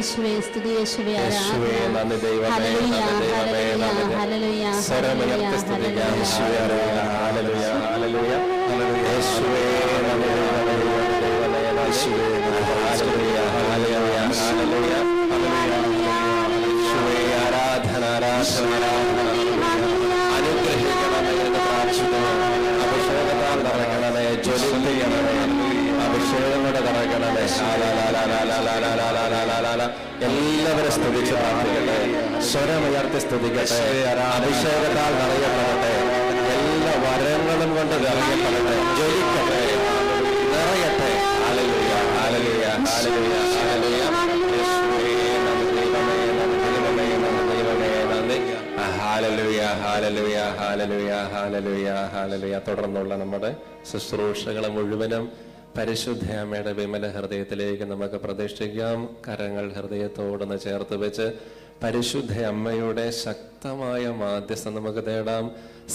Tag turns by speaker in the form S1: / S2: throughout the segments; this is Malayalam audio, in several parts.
S1: യേശുവേ സ്തുതി, യേശുവേ
S2: യേശുവേ നന്ദി ദൈവമേ, നന്ദി ദൈവമേ, നന്ദി. സ്വരമുയർത്തി സ്തുതിക്കാം. യേശുവേ ഹല്ലേലൂയ, ഹല്ലേലൂയ, യേശുവേ നന്ദി ദൈവമേ, യേശുവേ ഹല്ലേലൂയ, ഹല്ലേലൂയ, ഹല്ലേലൂയ, യേശുവേ ആരാധന, ആരാധന, അനുഗ്രഹിക്കണമേ എന്ന് പ്രാർത്ഥിക്കുന്നു. അഭിഷേകത്താൽ നിറയ്ക്കണമേ, ജ്വലിപ്പിക്കണമേ, അഭിഷേകം കൊണ്ട് നിറയ്ക്കണമേ. എല്ലാവരും സ്തുതിച്ച് പ്രാർത്ഥിക്കട്ടെ, സ്വരമുയർത്തി സ്തുതിക്കട്ടെ. അഭിഷേകത്താൽ നിറയപ്പെടട്ടെ, എല്ലാ വരങ്ങളും കൊണ്ട് നിറയപ്പെടട്ടെ, ജ്വലിക്കട്ടെ, നിറയട്ടെ. ഹല്ലേലൂയ, ഹല്ലേലൂയ, ഹല്ലേലൂയ, ഹല്ലേലൂയ. ഹല്ലേലൂയ, ഹല്ലേലൂയ, ഹല്ലേലൂയ, ഹല്ലേലൂയ, ഹല്ലേലൂയ. തുടർന്നുള്ള നമ്മുടെ ശുശ്രൂഷകൾ മുഴുവനും പരിശുദ്ധ അമ്മയുടെ വിമല ഹൃദയത്തിലേക്ക് നമുക്ക് പ്രതിഷ്ഠിക്കാം. കരങ്ങൾ ഹൃദയത്തോടൊന്ന് ചേർത്ത് വെച്ച് പരിശുദ്ധ അമ്മയുടെ ശക്തമായ മാധ്യസ്ഥം നമുക്ക് തേടാം.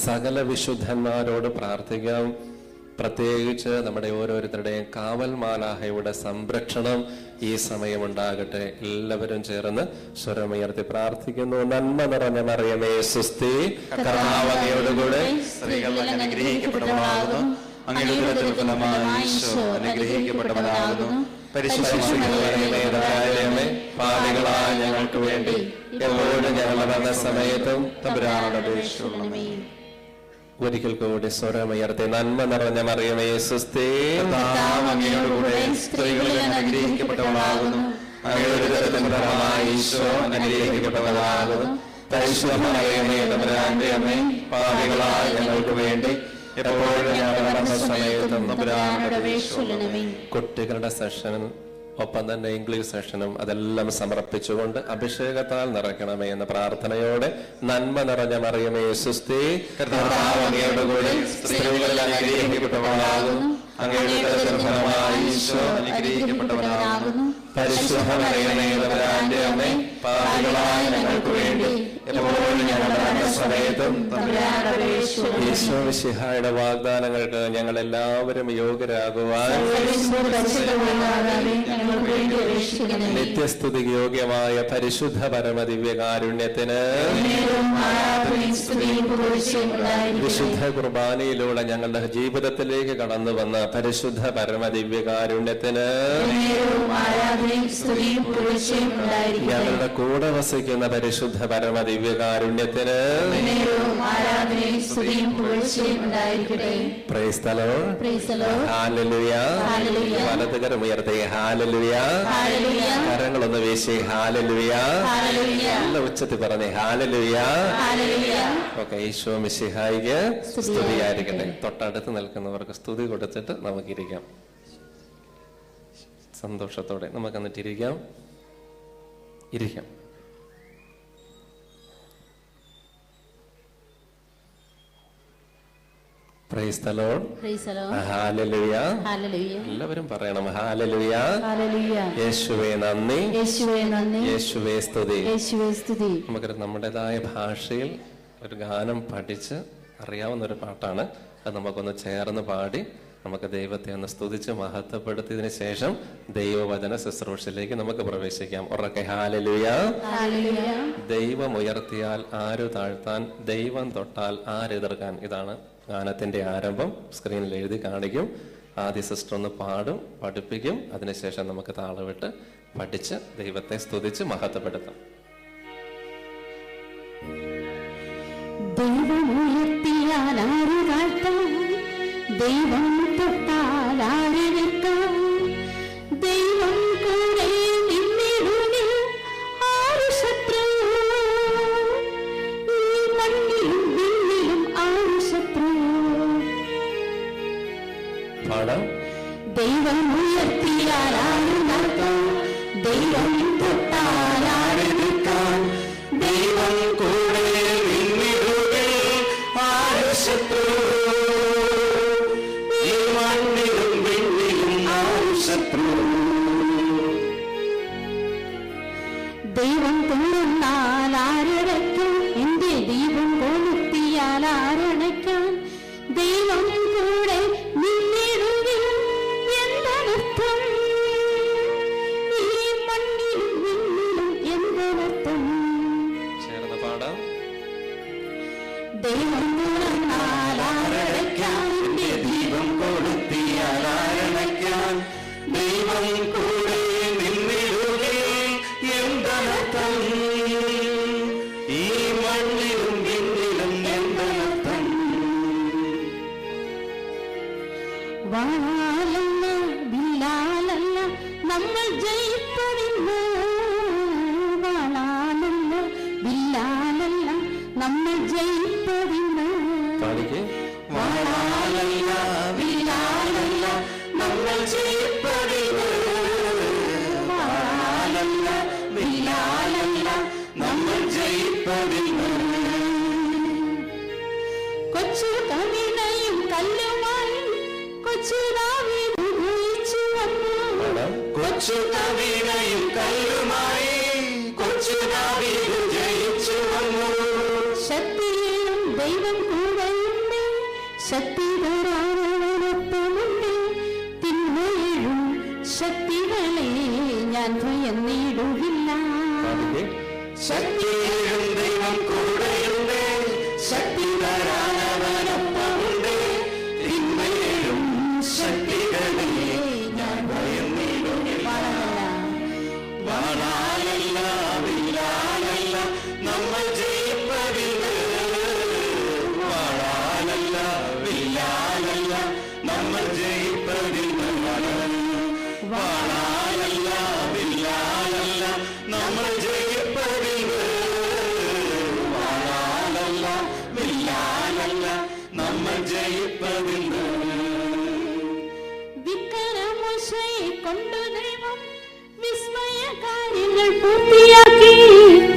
S2: സകല വിശുദ്ധന്മാരോട് പ്രാർത്ഥിക്കാം. പ്രത്യേകിച്ച് നമ്മുടെ ഓരോരുത്തരുടെയും കാവൽ മാലാഹയുടെ സംരക്ഷണം ഈ സമയമുണ്ടാകട്ടെ. എല്ലാവരും ചേർന്ന് സ്വരമുയർത്തി പ്രാർത്ഥിക്കുന്നു. നന്മ നിറഞ്ഞ മറിയമേ സുസ്തി, കർത്താവ് അങ്ങയോടുകൂടെ
S3: സ്ത്രീകൾ അനുഗ്രഹിക്കപ്പെട്ടവളാകുന്നു, അങ്ങയുടെ ഉദരത്തിൻ ഫലമായി ഈശോ അനുഗ്രഹിക്കപ്പെട്ടവനാകുന്നു. പരിശുദ്ധ
S2: മറിയമേ, പാപികളായ ഞങ്ങൾക്ക് വേണ്ടി എപ്പോഴും ഞങ്ങളുടെ മരണസമയത്തും തമ്പുരാനോട് അപേക്ഷിക്കണമേ. ഒരിക്കൽ കൂടി സ്വരമുയർത്തി നന്മ നിറഞ്ഞ മറിയമേ സുസ്തി,
S3: കർത്താവ് അങ്ങയോടുകൂടെ സ്ത്രീകൾ അനുഗ്രഹിക്കപ്പെട്ടവളാകുന്നു, അങ്ങയുടെ ഉദരത്തിൻ ഫലമായി ഈശോ അനുഗ്രഹിക്കപ്പെട്ടവനാകുന്നു.
S2: പരിശുദ്ധ മറിയമേ തമ്പുരാന്റെ അമ്മേ, പാപികളായ ഞങ്ങൾക്ക് വേണ്ടി എപ്പോഴും ഞങ്ങളുടെ മരണസമയത്തും തമ്പുരാനോട് അപേക്ഷിക്കണമേ. കുട്ടികളുടെ സെഷനും ഒപ്പം തന്നെ ഇംഗ്ലീഷ് സെഷനും അതെല്ലാം സമർപ്പിച്ചുകൊണ്ട് അഭിഷേകത്താൽ നിറയ്ക്കണമേ എന്ന പ്രാർത്ഥനയോടെ നന്മ നിറഞ്ഞ മറിയമേ സുസ്തി,
S3: കർത്താവ് അങ്ങയോടുകൂടെ സ്ത്രീകളിൽ അനുഗ്രഹിക്കപ്പെട്ടവളാകുന്നു, അങ്ങയുടെ ഉദരത്തിൻ ഫലമായി ഈശോ അനുഗ്രഹിക്കപ്പെട്ടവനാകുന്നു.
S2: പരിശുദ്ധ മറിയമേ തമ്പുരാന്റെ അമ്മേ, പാപികളായ ഞങ്ങൾക്ക് വേണ്ടി എപ്പോഴും ഞങ്ങളുടെ മരണസമയത്തും തമ്പുരാനോട് അപേക്ഷിക്കണമേ. ഈശോ മിശിഹായുടെ വാഗ്ദാനങ്ങൾക്ക് ഞങ്ങൾ എല്ലാവരും യോഗ്യരാകുവാൻ നിത്യസ്തുതി യോഗ്യമായ പരിശുദ്ധ പരമദിവ്യകാരുണ്യത്തിന് വിശുദ്ധ കുർബാനയിലൂടെ ഞങ്ങളുടെ ജീവിതത്തിലേക്ക് കടന്നു വന്ന പരിശുദ്ധ പരമദിവ്യകാരുണ്യത്തിന് ഞങ്ങളുടെ കൂടെ വസിക്കുന്ന പരിശുദ്ധ പരമദിവ്യകാരുണ്യത്തിന് പ്രൈസ് ദി ലോർഡ്. ഹല്ലേലൂയ. വലതുകരം ഉയർത്തി ഹല്ലേലൂയ. കരങ്ങളൊന്ന് വീശി ഹല്ലേലൂയ. നല്ല ഉച്ചത്തിൽ പറഞ്ഞേ ഹല്ലേലൂയ. ഓക്കെ, ഈശോ മിശിഹായിക്ക് സ്തുതിയായിരിക്കട്ടെ. തൊട്ടടുത്ത് നിൽക്കുന്നവർക്ക് സ്തുതി കൊടുത്തിട്ട് നമുക്കിരിക്കാം. സന്തോഷത്തോടെ നമുക്ക് എന്നിട്ടിരിക്കാം. ഇരിക്കാം. Price the lord. ഹല്ലേലൂയ. എല്ലാവരും പറയണം ഹല്ലേലൂയ. യേശുവേ നന്ദി, യേശുവേ നന്ദി, യേശുവേ സ്തുതി, യേശുവേ സ്തുതി. നമുക്ക് നമ്മുടേതായ ഭാഷയിൽ ഒരു ഗാനം പഠിച്ച് അറിയാവുന്ന ഒരു പാട്ടാണ്. അത് നമുക്കൊന്ന് ചേർന്ന് പാടി നമുക്ക് ദൈവത്തെ ഒന്ന് സ്തുതിച്ച് മഹത്വപ്പെടുത്തിയതിനു ശേഷം ദൈവവചന ശുശ്രൂഷയിലേക്ക് നമുക്ക് പ്രവേശിക്കാം. ഉറക്കെ ഹല്ലേലൂയ. ദൈവം ഉയർത്തിയാൽ ആരു താഴ്ത്താൻ, ദൈവം തൊട്ടാൽ ആരെതിർക്കാൻ. ഇതാണ് ഗാനത്തിന്റെ ആരംഭം. സ്ക്രീനിൽ എഴുതി കാണിക്കും. ആദ്യ സിസ്റ്റർ ഒന്ന് പാടും, പഠിപ്പിക്കും. അതിനുശേഷം നമുക്ക് താളവിട്ട് പഠിച്ച് ദൈവത്തെ സ്തുതിച്ച് മഹത്വപ്പെടുത്താം.
S1: ദൈവം ഉയർത്തിയാൽ ആരു താഴ്ത്താൻ, ദൈവം തൊട്ടാൽ ആരെതിർക്കാൻ. ദൈവം കൂടെ നിന്നിടുകിൽ ആരു ശത്രു, ഈ മണ്ണിലും വിണ്ണിലും ആരു ശത്രു.
S2: പാടാം.
S1: ദൈവം ഉയർത്തിയാൽ ആരു താഴ്ത്താൻ, ദൈവം തൊട്ടാൽ ആരെതിർക്കാൻ. ദൈവം കൂടെ നിന്നിടുകിൽ ആരു ശത്രു, ദൈവം കൊള്ളുന്നാൽ ആരടയ്ക്കാൻ, എന്റെ ദൈവം കൊളുത്തിയാൽ ആരണയ്ക്കാൻ. ദൈവം കൂടെ നിന്നിടുകിൽ എന്നർത്ഥം, ഈ മണ്ണിലും വാളല്ല വില്ലാലല്ല നമ്മൾ ജയിപ്പതിന്ന്, വാളാലല്ല വില്ലാലല്ല നമ്മൾ ജയിപ്പതിന്ന്, വാളാലല്ല വില്ലാലല്ല നമ്മൾ ജയിപ്പതിന്ന്, വാളാലല്ല വില്ലാലല്ല നമ്മൾ ജയിപ്പതിന്ന്. കൊച്ചു കവിതയും കല്ലുമായി കൊച്ചു ദാവീദ് ജയിച്ചു വന്നു,
S3: കൊച്ചു കവിതയും കല്ലുമായി കൊച്ചു ദാവീദ് ജയിച്ചു വന്നു.
S1: ശക്തിയിലും ദൈവം കൂടെയുണ്ട്, ശക്തി തരാനൊപ്പമുണ്ട്, തിന്മയിലും ശക്തികളെ ഞാൻ ഭയന്നിടുകില്ല.
S3: ശക്തിയിലും ദൈവം കൂടെയുണ്ട്, ശക്തി തരാനവനൊപ്പമുണ്ട്, തിന്മയിലും ശക്തികളെ ഞാൻ ഭയന്നിടുകില്ല. വാളാലല്ല വില്ലാലല്ല നമ്മൾ ജയിപ്പതിന്, വാളാലല്ല വില്ലാലല്ല നമ്മൾ ജയിപ്പതിന്, വാളാലല്ല വില്ലാലല്ല നമ്മൾ ജയിപ്പതിന്, വാളാലല്ല വില്ലാലല്ല നമ്മൾ ജയിപ്പതിന്.
S1: വിക്രമോശയെ കൊണ്ടു ദൈവം വിസ്മയ കാര്യങ്ങൾ പൂർത്തിയാക്കി,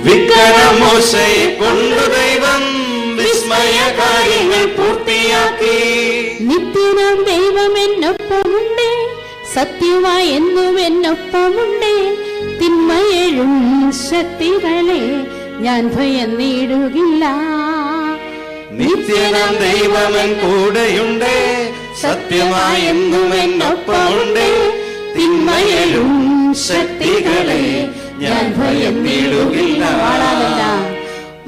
S3: വിക്രമോശയെ കൊണ്ടു ദൈവം വിസ്മയ കാര്യങ്ങൾ പൂർത്തിയാക്കി.
S1: നിത്യനാം ദൈവം എന്നൊപ്പമുണ്ട്, സത്യമായി എന്നും എന്നൊപ്പമുണ്ട്, തിന്മയെഴും ശക്തികളെ ഞാൻ ഭയന്നിടുകില്ല.
S3: നിത്യനാം ദൈവമൻ കൂടെയുണ്ട്, സത്യമായി എന്നും എന്നൊപ്പമുണ്ട്, തിന്മയിലും ശക്തികളെ ഞാൻ ഭയന്നിടുകില്ല.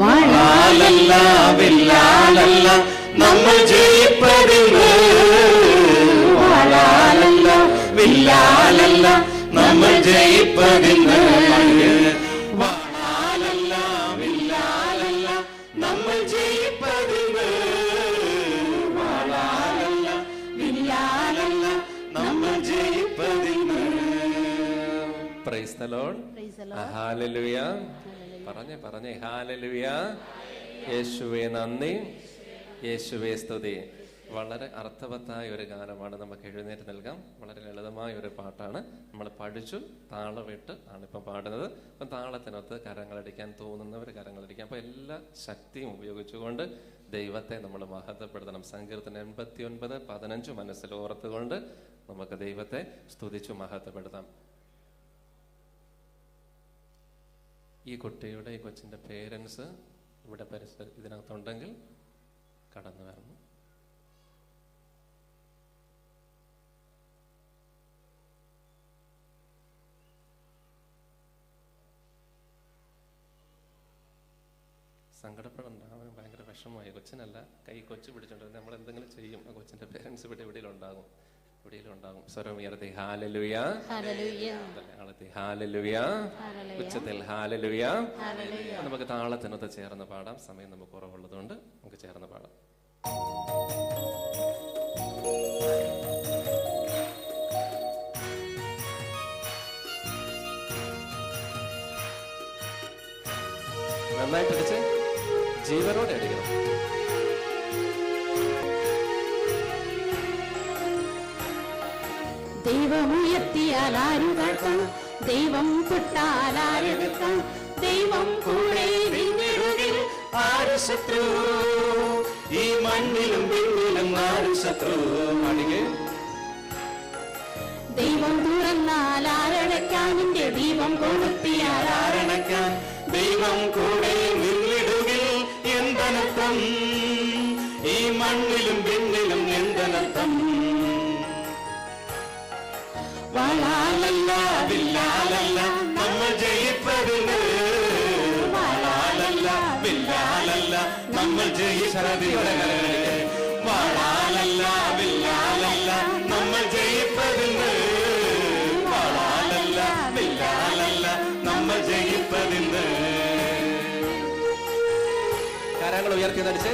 S3: വാളാലല്ല വില്ലാലല്ല നമ്മൾ ജയിപ്പതിന്, വാളാലല്ല വില്ലാലല്ല നമ്മൾ ജയിപ്പതിന്, വാളാലല്ല വില്ലാലല്ല നമ്മൾ ജയിപ്പതിന്, വാളാലല്ല വില്ലാലല്ല നമ്മൾ ജയിപ്പതിന്.
S2: Praise the lord. ഹല്ലേലൂയ. പറഞ്ഞേ ഹല്ലേലൂയ. യേശുവേ നന്ദി, യേശുവേ സ്തുതി. വളരെ അർത്ഥവത്തായ ഒരു ഗാനമാണ്. നമുക്ക് എഴുന്നേറ്റ് നൽകാം. വളരെ ലളിതമായ ഒരു പാട്ടാണ്. നമ്മൾ പഠിച്ചു, താളമിട്ട് ആണ് ഇപ്പം പാടുന്നത്. അപ്പം താളത്തിനൊത്ത് കരങ്ങളടിക്കാൻ തോന്നുന്നവർ കരങ്ങളടിക്കാം. അപ്പോൾ എല്ലാ ശക്തിയും ഉപയോഗിച്ചുകൊണ്ട് ദൈവത്തെ നമ്മൾ മഹത്വപ്പെടുത്തണം. സങ്കീർത്തനം 89:15 മനസ്സിൽ ഓർത്തുകൊണ്ട് നമുക്ക് ദൈവത്തെ സ്തുതിച്ചു മഹത്വപ്പെടുത്താം. ഈ കുട്ടിയുടെ, ഈ കൊച്ചിൻ്റെ പേരൻസ് ഇവിടെ ഇതിനകത്തുണ്ടെങ്കിൽ കടന്നു വരണം. സങ്കടപ്പെടണ്ട, അവന് ഭയങ്കര വിഷമമായി. കൊച്ചിനല്ല, കൊച്ചു പിടിച്ചോണ്ട് നമ്മൾ എന്തെങ്കിലും ചെയ്യും. ആ കൊച്ചിന്റെ പേരൻസ് ഇവിടെയുണ്ടാകും. സ്വരം ഉയർത്തി ഹല്ലേലൂയ, ഹല്ലേലൂയ, ഉച്ചത്തിൽ ഹല്ലേലൂയ. നമുക്ക് താളത്തിനൊത്ത് ചേർന്ന് പാടാം. സമയം നമുക്ക് കുറവുള്ളതുകൊണ്ട് നമുക്ക് ചേർന്ന് പാടാം. നന്നായിട്ട് അടിച്ച് ജീവനോടെ അടിക്കണം.
S1: ദൈവമുയർത്തിയാൽ ആരു കേൾക്കാം, ദൈവം തൊട്ടാൽ ആര് നിൽക്കാം, ദൈവം കൂടെ നിന്നിടുകിൽ
S3: ആര് ശത്രു, ഈ മണ്ണിലും പിന്നിലും ആര് ശത്രു.
S1: ദൈവം തുറന്നാൽ ആരടയ്ക്കാൻ, നിന്റെ ദൈവം കൊടുത്തിയാൽ
S3: ആരണയ്ക്കാൻ, ദൈവം കൂടെ നിന്നിടുകിൽ എന്തനർത്ഥം, ഈ മണ്ണിലും പിന്നിലും എന്തനർത്ഥം. വാളാലല്ല വില്ലാലല്ല നമ്മൾ ജയിപ്പതിന്, വാളാലല്ല വില്ലാലല്ല നമ്മൾ ജയിപ്പതിന്, വാളാലല്ല വില്ലാലല്ല നമ്മൾ ജയിപ്പതിന്, വാളാലല്ല വില്ലാലല്ല നമ്മൾ ജയിപ്പതിന്.
S2: കരങ്ങൾ ഉയർത്തി നടിച്ച്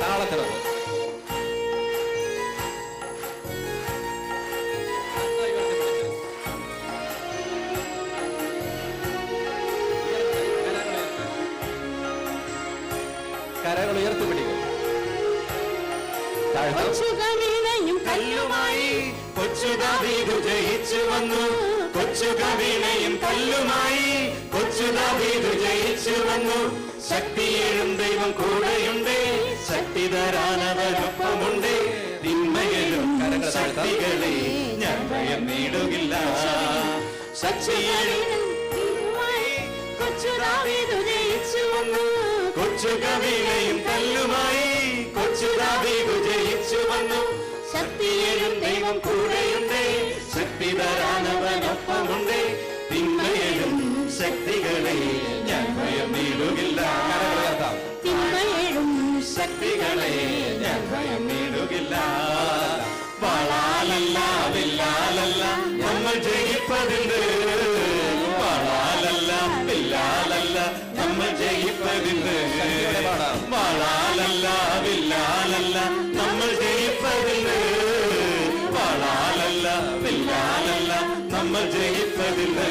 S2: താളത്തിനത് കരങ്ങൾ ഉയർത്തിപ്പിടിക്കും.
S1: കൊച്ചുകവീണയും
S3: കല്ലുമായി കൊച്ചു ദാവീദ് ജയിച്ചു വന്നു. കൊച്ചു കവീണയും കല്ലുമായി കൊച്ചു ദാവീദ് ജയിച്ചു വന്നു. ശക്തിയേഴും ദൈവം കൂടെയുണ്ട്, ശക്തി തരാനവനൊപ്പമുണ്ട്. തിന്മയിലും ശക്തികളെ ഞാൻ ഭയം നേടുകില്ല. ശക്തിയേഴും
S1: കൊച്ചു ദാവീദ് ജയിച്ചു വന്നു.
S3: കൊച്ചു കവീണയും കല്ലുമായി കൊച്ചു ദാവീദ് ജയിച്ചു വന്നു. ശക്തിയേഴും ദൈവം കൂടെയുണ്ട്, ശക്തി തരാനവനൊപ്പമുണ്ട്. തിന്മയേഴും ശക്തികളെ ഞാൻ ഭയം നേടുകില്ല.
S1: തിന്മയേഴും
S3: ശക്തികളെ ഞാൻ ഭയം നേടുകില്ല. വാളാലല്ല വില്ലാലല്ല നമ്മൾ ജയിപ്പതുണ്ട്. വാളാലല്ല വില്ലാലല്ല നമ്മൾ ജയിപ്പതുണ്ട്. വാളാലല്ല വില്ലാലല്ല നമ്മൾ ജയിപ്പതുണ്ട്. വാളാലല്ല വില്ലാലല്ല നമ്മൾ ജയിപ്പതുണ്ട്.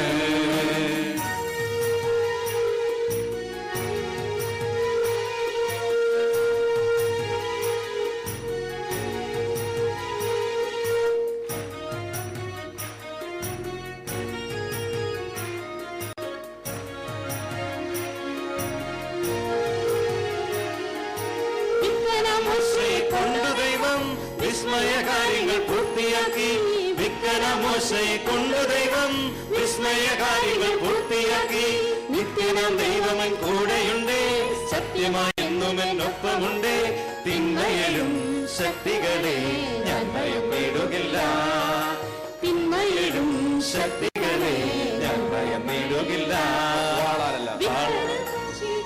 S3: വിസ്മയകാര്യങ്ങൾ പൂർത്തിയാക്കി. വിക്കന മോശയെ കൊണ്ട് ദൈവം വിസ്മയകാര്യങ്ങൾ പൂർത്തിയാക്കി. നിത്യനാം ദൈവമൻ കൂടെയുണ്ട്, സത്യമായി എന്നും എന്നൊപ്പമുണ്ട്. തിന്മയിലും ശക്തികളെ ഞാൻ ഭയപ്പെടുകില്ല. തിന്മയിലും ശക്തികളെ ഞാൻ ഭയപ്പെടുകില്ല.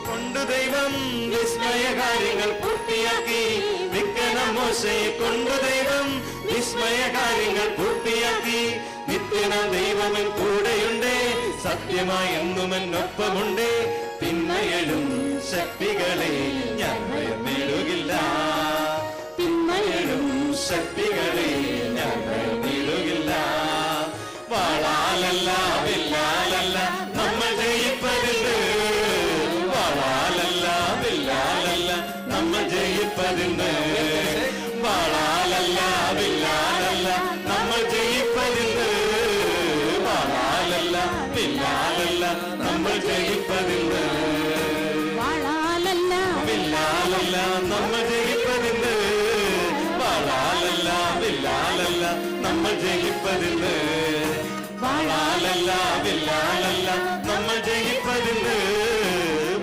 S3: കൊണ്ട് ദൈവം വിസ്മയകാര്യങ്ങൾ പൂർത്തിയാക്കി. വിക്കന മോശയെ കൊണ്ട് ദൈവം വിസ്മയകാര്യങ്ങൾ പൂർത്തിയാക്കി. നിത്യനാം ദൈവമൻ കൂടെയുണ്ട്, സത്യമായി എന്നും എന്നൊപ്പമുണ്ട്. തിന്മയിലും ശക്തികളെ ഞാൻ ഭയം നേടുകില്ല. തിന്മയിലും ശക്തികളെ ഞാൻ ഭയം നേടുകില്ല. വാളാലല്ല വില്ലാലല്ല നമ്മൾ ജയിപ്പതുണ്ട്. വാളാലല്ല വില്ലാലല്ല നമ്മൾ ജയിപ്പതുണ്ട്. വാളാലല്ല വില്ലാലല്ല നമ്മൾ ജയിപ്പതുണ്ട്. വാളാലല്ല വില്ലാലല്ല നമ്മൾ ജയിപ്പതുണ്ട്.
S1: വാളാലല്ല
S3: വില്ലാലല്ല നമ്മൾ ജയിപ്പതുണ്ട്. വാളാലല്ല വില്ലാലല്ല നമ്മൾ ജയിപ്പതുണ്ട്. വാളാലല്ല വില്ലാലല്ല നമ്മൾ ജയിപ്പതുണ്ട്.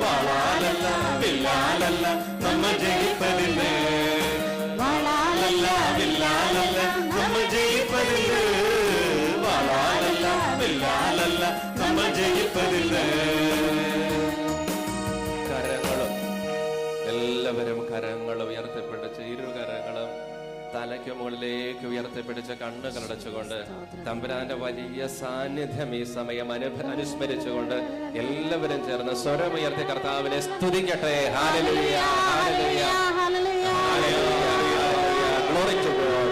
S3: വാളാലല്ല വില്ലാലല്ല നമ്മൾ ജയിപ്പതുണ്ട്. വാളാലല്ല വില്ലാലല്ല നമ്മൾ ജയിപ്പതുണ്ട്. വാളാലല്ല വില്ലാലല്ല നമ്മൾ ജയിപ്പതുണ്ട്.
S2: കരങ്ങളും എല്ലാവരും കരങ്ങളും ഉയർത്തിപ്പിടിച്ച് ഇരുകരങ്ങളും തലയ്ക്ക് മുകളിലേക്ക് ഉയർത്തിപ്പിടിച്ച് കണ്ണുകളടച്ചുകൊണ്ട് തമ്പുരാന്റെ വലിയ സാന്നിധ്യം ഈ സമയം അനുസ്മരിച്ചുകൊണ്ട് എല്ലാവരും ചേർന്ന് സ്വരമുയർത്തി കർത്താവിനെ സ്തുതിക്കട്ടെ. ഹല്ലേലൂയ, ഹല്ലേലൂയ, ഹല്ലേലൂയ, glory to God.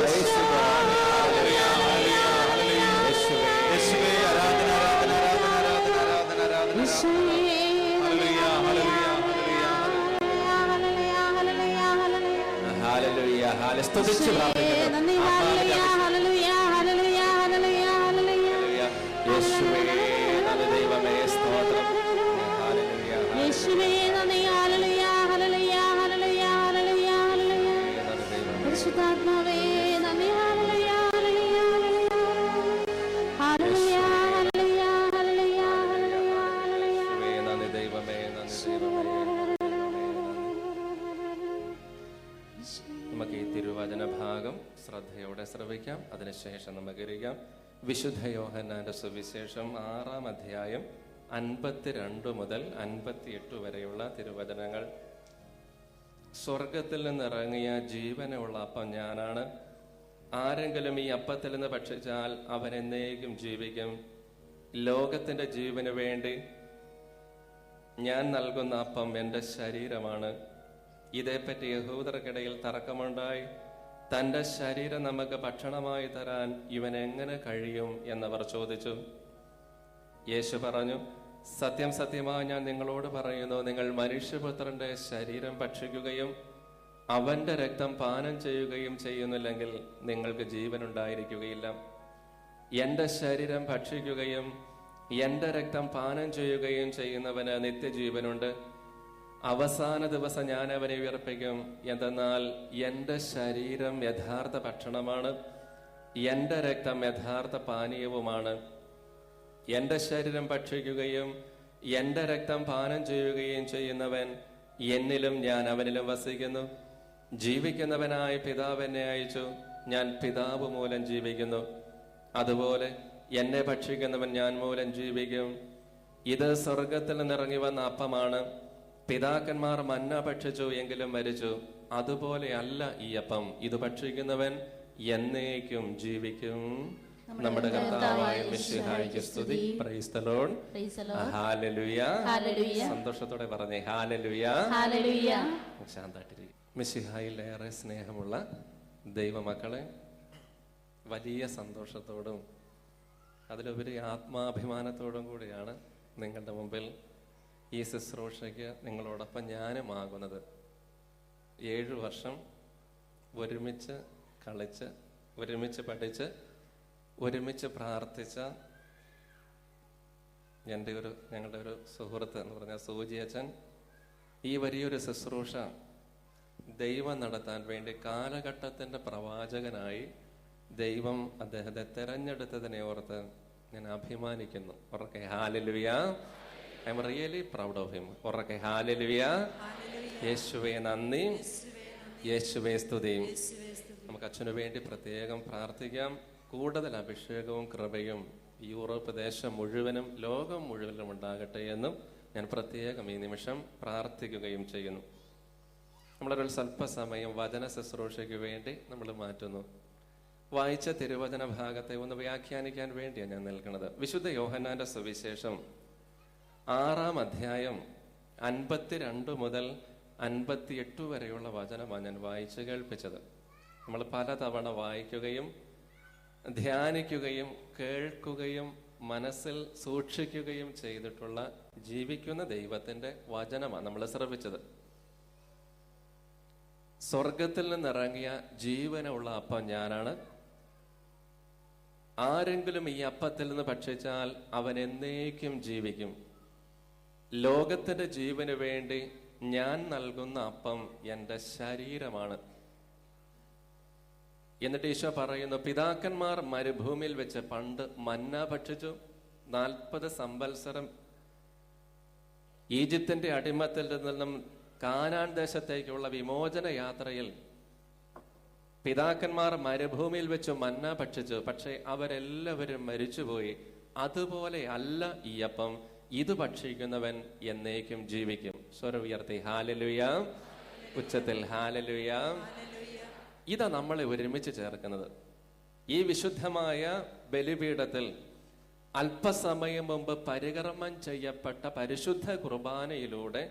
S2: Praise to God. ഹല്ലേലൂയ, ഹല്ലേലൂയ, ഹല്ലേലൂയ. യേശുവേ, യേശുവേ, ആരാധന, ആരാധന, ആരാധന, ആരാധന, ആരാധന, ആരാധന. ഹല്ലേലൂയ, ഹല്ലേലൂയ, ഹല്ലേലൂയ. ഹല്ലേലൂയ, ഹല്ലേലൂയ. സ്തുതിച്ച് പ്രാർത്ഥിക്കുന്നു. യേശുവേ നന്ദി, ദൈവമേ സ്തോത്രം. ഹല്ലേലൂയ,
S1: യേശുവേ നന്ദി. ഹല്ലേലൂയ, ഹല്ലേലൂയ, ഹല്ലേലൂയ, ഹല്ലേലൂയ, ഹല്ലേലൂയ.
S2: നന്ദി ദൈവമേ.
S1: പരിശുദ്ധാത്മാവേ നന്ദി. ഹല്ലേലൂയ, ഹല്ലേലൂയ, ഹല്ലേലൂയ, ഹല്ലേലൂയ, ഹല്ലേലൂയ, ഹല്ലേലൂയ, ഹല്ലേലൂയ.
S2: യേശുവേ നന്ദി ദൈവമേ, നന്ദി ദൈവമേ. നമുക്ക് ഈ തിരുവചന ഭാഗം ശ്രദ്ധയോടെ ശ്രവിക്കാം. അതിനുശേഷം നമുക്ക് ഇരിക്കാം. വിശുദ്ധ യോഹന്നാന്റെ സുവിശേഷം 6-ാം അധ്യായം 52 മുതൽ 58 വരെയുള്ള തിരുവചനങ്ങൾ. സ്വർഗത്തിൽ നിന്നിറങ്ങിയ ജീവനുള്ള അപ്പം ഞാനാണ്. ആരെങ്കിലും ഈ അപ്പത്തിൽ നിന്ന് ഭക്ഷിച്ചാൽ അവൻ എന്നേക്കും ജീവിക്കും. ലോകത്തിന്റെ ജീവന് വേണ്ടി ഞാൻ നൽകുന്ന അപ്പം എൻ്റെ ശരീരമാണ്. ഇതേപ്പറ്റി യഹൂദർക്കിടയിൽ തർക്കമുണ്ടായി. തൻ്റെ ശരീരം നമുക്ക് ഭക്ഷണമായി തരാൻ ഇവൻ എങ്ങനെ കഴിയും എന്നവർ ചോദിച്ചു. യേശു പറഞ്ഞു, സത്യം സത്യമായി ഞാൻ നിങ്ങളോട് പറയുന്നു, നിങ്ങൾ മനുഷ്യപുത്രന്റെ ശരീരം ഭക്ഷിക്കുകയും അവന്റെ രക്തം പാനം ചെയ്യുകയും ചെയ്യുന്നില്ലെങ്കിൽ നിങ്ങൾക്ക് ജീവൻ ഉണ്ടായിരിക്കുകയില്ല. എന്റെ ശരീരം ഭക്ഷിക്കുകയും എന്റെ രക്തം പാനം ചെയ്യുകയും ചെയ്യുന്നവന് നിത്യജീവനുണ്ട്. അവസാന ദിവസം ഞാൻ അവനെ ഉയർപ്പിക്കും. എന്തെന്നാൽ എന്റെ ശരീരം യഥാർത്ഥ ഭക്ഷണമാണ്, എന്റെ രക്തം യഥാർത്ഥ പാനീയവുമാണ്. എന്റെ ശരീരം ഭക്ഷിക്കുകയും എന്റെ രക്തം പാനം ചെയ്യുകയും ചെയ്യുന്നവൻ എന്നിലും ഞാൻ അവനിലും വസിക്കുന്നു. ജീവിക്കുന്നവനായ പിതാവ് എന്നെ അയച്ചു, ഞാൻ പിതാവ് മൂലം ജീവിക്കുന്നു. അതുപോലെ എന്നെ ഭക്ഷിക്കുന്നവൻ ഞാൻ മൂലം ജീവിക്കും. ഇത് സ്വർഗത്തിൽ നിന്നിറങ്ങി വന്ന അപ്പമാണ്. പിതാക്കന്മാർ മന്ന ഭക്ഷിച്ചു, എങ്കിലും മരിച്ചു. അതുപോലെ അല്ല ഈ അപ്പം. ഇത് ഭക്ഷിക്കുന്നവൻ എന്നേക്കും ജീവിക്കും. നമ്മുടെ കർത്താവായ മിശിഹായിക്ക് സ്തുതി. Price the lord. ഹല്ലേലൂയ. സന്തോഷത്തോടെ പറഞ്ഞേ ഹല്ലേലൂയ. ശാന്തായിട്ടിരിക്കും. മിശിഹായിൽ ഏറെ സ്നേഹമുള്ള ദൈവമക്കളെ, വലിയ സന്തോഷത്തോടും അതിലുപരി ആത്മാഭിമാനത്തോടും കൂടിയാണ് നിങ്ങളുടെ മുമ്പിൽ ഈ ശുശ്രൂഷയ്ക്ക് നിങ്ങളോടൊപ്പം ഞാനുമാകുന്നത്. 7 വർഷം ഒരുമിച്ച് കളിച്ച്, ഒരുമിച്ച് പഠിച്ച്, ഒരുമിച്ച് പ്രാർത്ഥിച്ച ഞങ്ങളുടെ ഒരു സുഹൃത്ത് എന്ന് പറഞ്ഞാൽ സൂജി അച്ഛൻ ഈ വലിയൊരു ശുശ്രൂഷ ദൈവം നടത്താൻ വേണ്ടി കാലഘട്ടത്തിന്റെ പ്രവാചകനായി ദൈവം അദ്ദേഹത്തെ തെരഞ്ഞെടുത്തതിനെ ഓർത്ത് ഞാൻ അഭിമാനിക്കുന്നു. ഉറക്കെ hallelujah. I am really proud of him. ഉറക്കെ ഹല്ലേലൂയ. യേശുവേ നന്ദി, യേശുവേ സ്തുതി. നമുക്ക് അച്ഛനു വേണ്ടി പ്രത്യേകം പ്രാർത്ഥിക്കാം. കൂടുതൽ അഭിഷേകവും കൃപയും യൂറോപ്പ് ദേശം മുഴുവനും ലോകം മുഴുവനും ഉണ്ടാകട്ടെ എന്നും ഞാൻ പ്രത്യേകം ഈ നിമിഷം പ്രാർത്ഥിക്കുകയും ചെയ്യുന്നു. നമ്മളൊരു സ്വല്പസമയം വചന ശുശ്രൂഷയ്ക്ക് വേണ്ടി നമ്മൾ മാറ്റുന്നു. വായിച്ച തിരുവചന ഭാഗത്തെ ഒന്ന് വ്യാഖ്യാനിക്കാൻ വേണ്ടിയാണ് ഞാൻ നിൽക്കുന്നത്. വിശുദ്ധ യോഹന്നാന്റെ സുവിശേഷം 6-ാം അധ്യായം 52 മുതൽ 58 വരെയുള്ള വചനമാണ് ഞാൻ വായിച്ച് കേൾപ്പിച്ചത്. നമ്മൾ പലതവണ വായിക്കുകയും ധ്യാനിക്കുകയും കേൾക്കുകയും മനസ്സിൽ സൂക്ഷിക്കുകയും ചെയ്തിട്ടുള്ള ജീവിക്കുന്ന ദൈവത്തിന്റെ വചനമാണ് നമ്മൾ ശ്രവിച്ചത്. സ്വർഗത്തിൽ നിന്നിറങ്ങിയ ജീവനുള്ള അപ്പം ഞാനാണ്. ആരെങ്കിലും ഈ അപ്പത്തിൽ നിന്ന് ഭക്ഷിച്ചാൽ അവൻ എന്നേക്കും ജീവിക്കും. ലോകത്തിന്റെ ജീവന് വേണ്ടി ഞാൻ നൽകുന്ന അപ്പം എൻ്റെ ശരീരമാണ്. എന്നിട്ട് ഈശോ പറയുന്നു, പിതാക്കന്മാർ മരുഭൂമിയിൽ വെച്ച് പണ്ട് മന്ന ഭക്ഷിച്ചു. 40 സംവത്സരം ഈജിപ്തിന്റെ അടിമത്തിൽ നിന്നും കാനാൻ ദേശത്തേക്കുള്ള വിമോചന യാത്രയിൽ പിതാക്കന്മാർ മരുഭൂമിയിൽ വെച്ച് മന്ന ഭക്ഷിച്ചു. പക്ഷെ അവരെല്ലാവരും മരിച്ചുപോയി. അതുപോലെ അല്ല ഈ അപ്പം. ഇത് ഭക്ഷിക്കുന്നവൻ എന്നേക്കും ജീവിക്കും. സ്വരം ഉയർത്തി ഹല്ലേലൂയ. ഉച്ചത്തിൽ ഹല്ലേലൂയ. ഇതാ നമ്മളെ ഒരുമിച്ച് ചേർക്കുന്നത്. ഈ വിശുദ്ധമായ ബലിപീഠത്തിൽ അല്പസമയം മുമ്പ് പരികർമ്മം ചെയ്യപ്പെട്ട പരിശുദ്ധ കുർബാനയിലൂടെ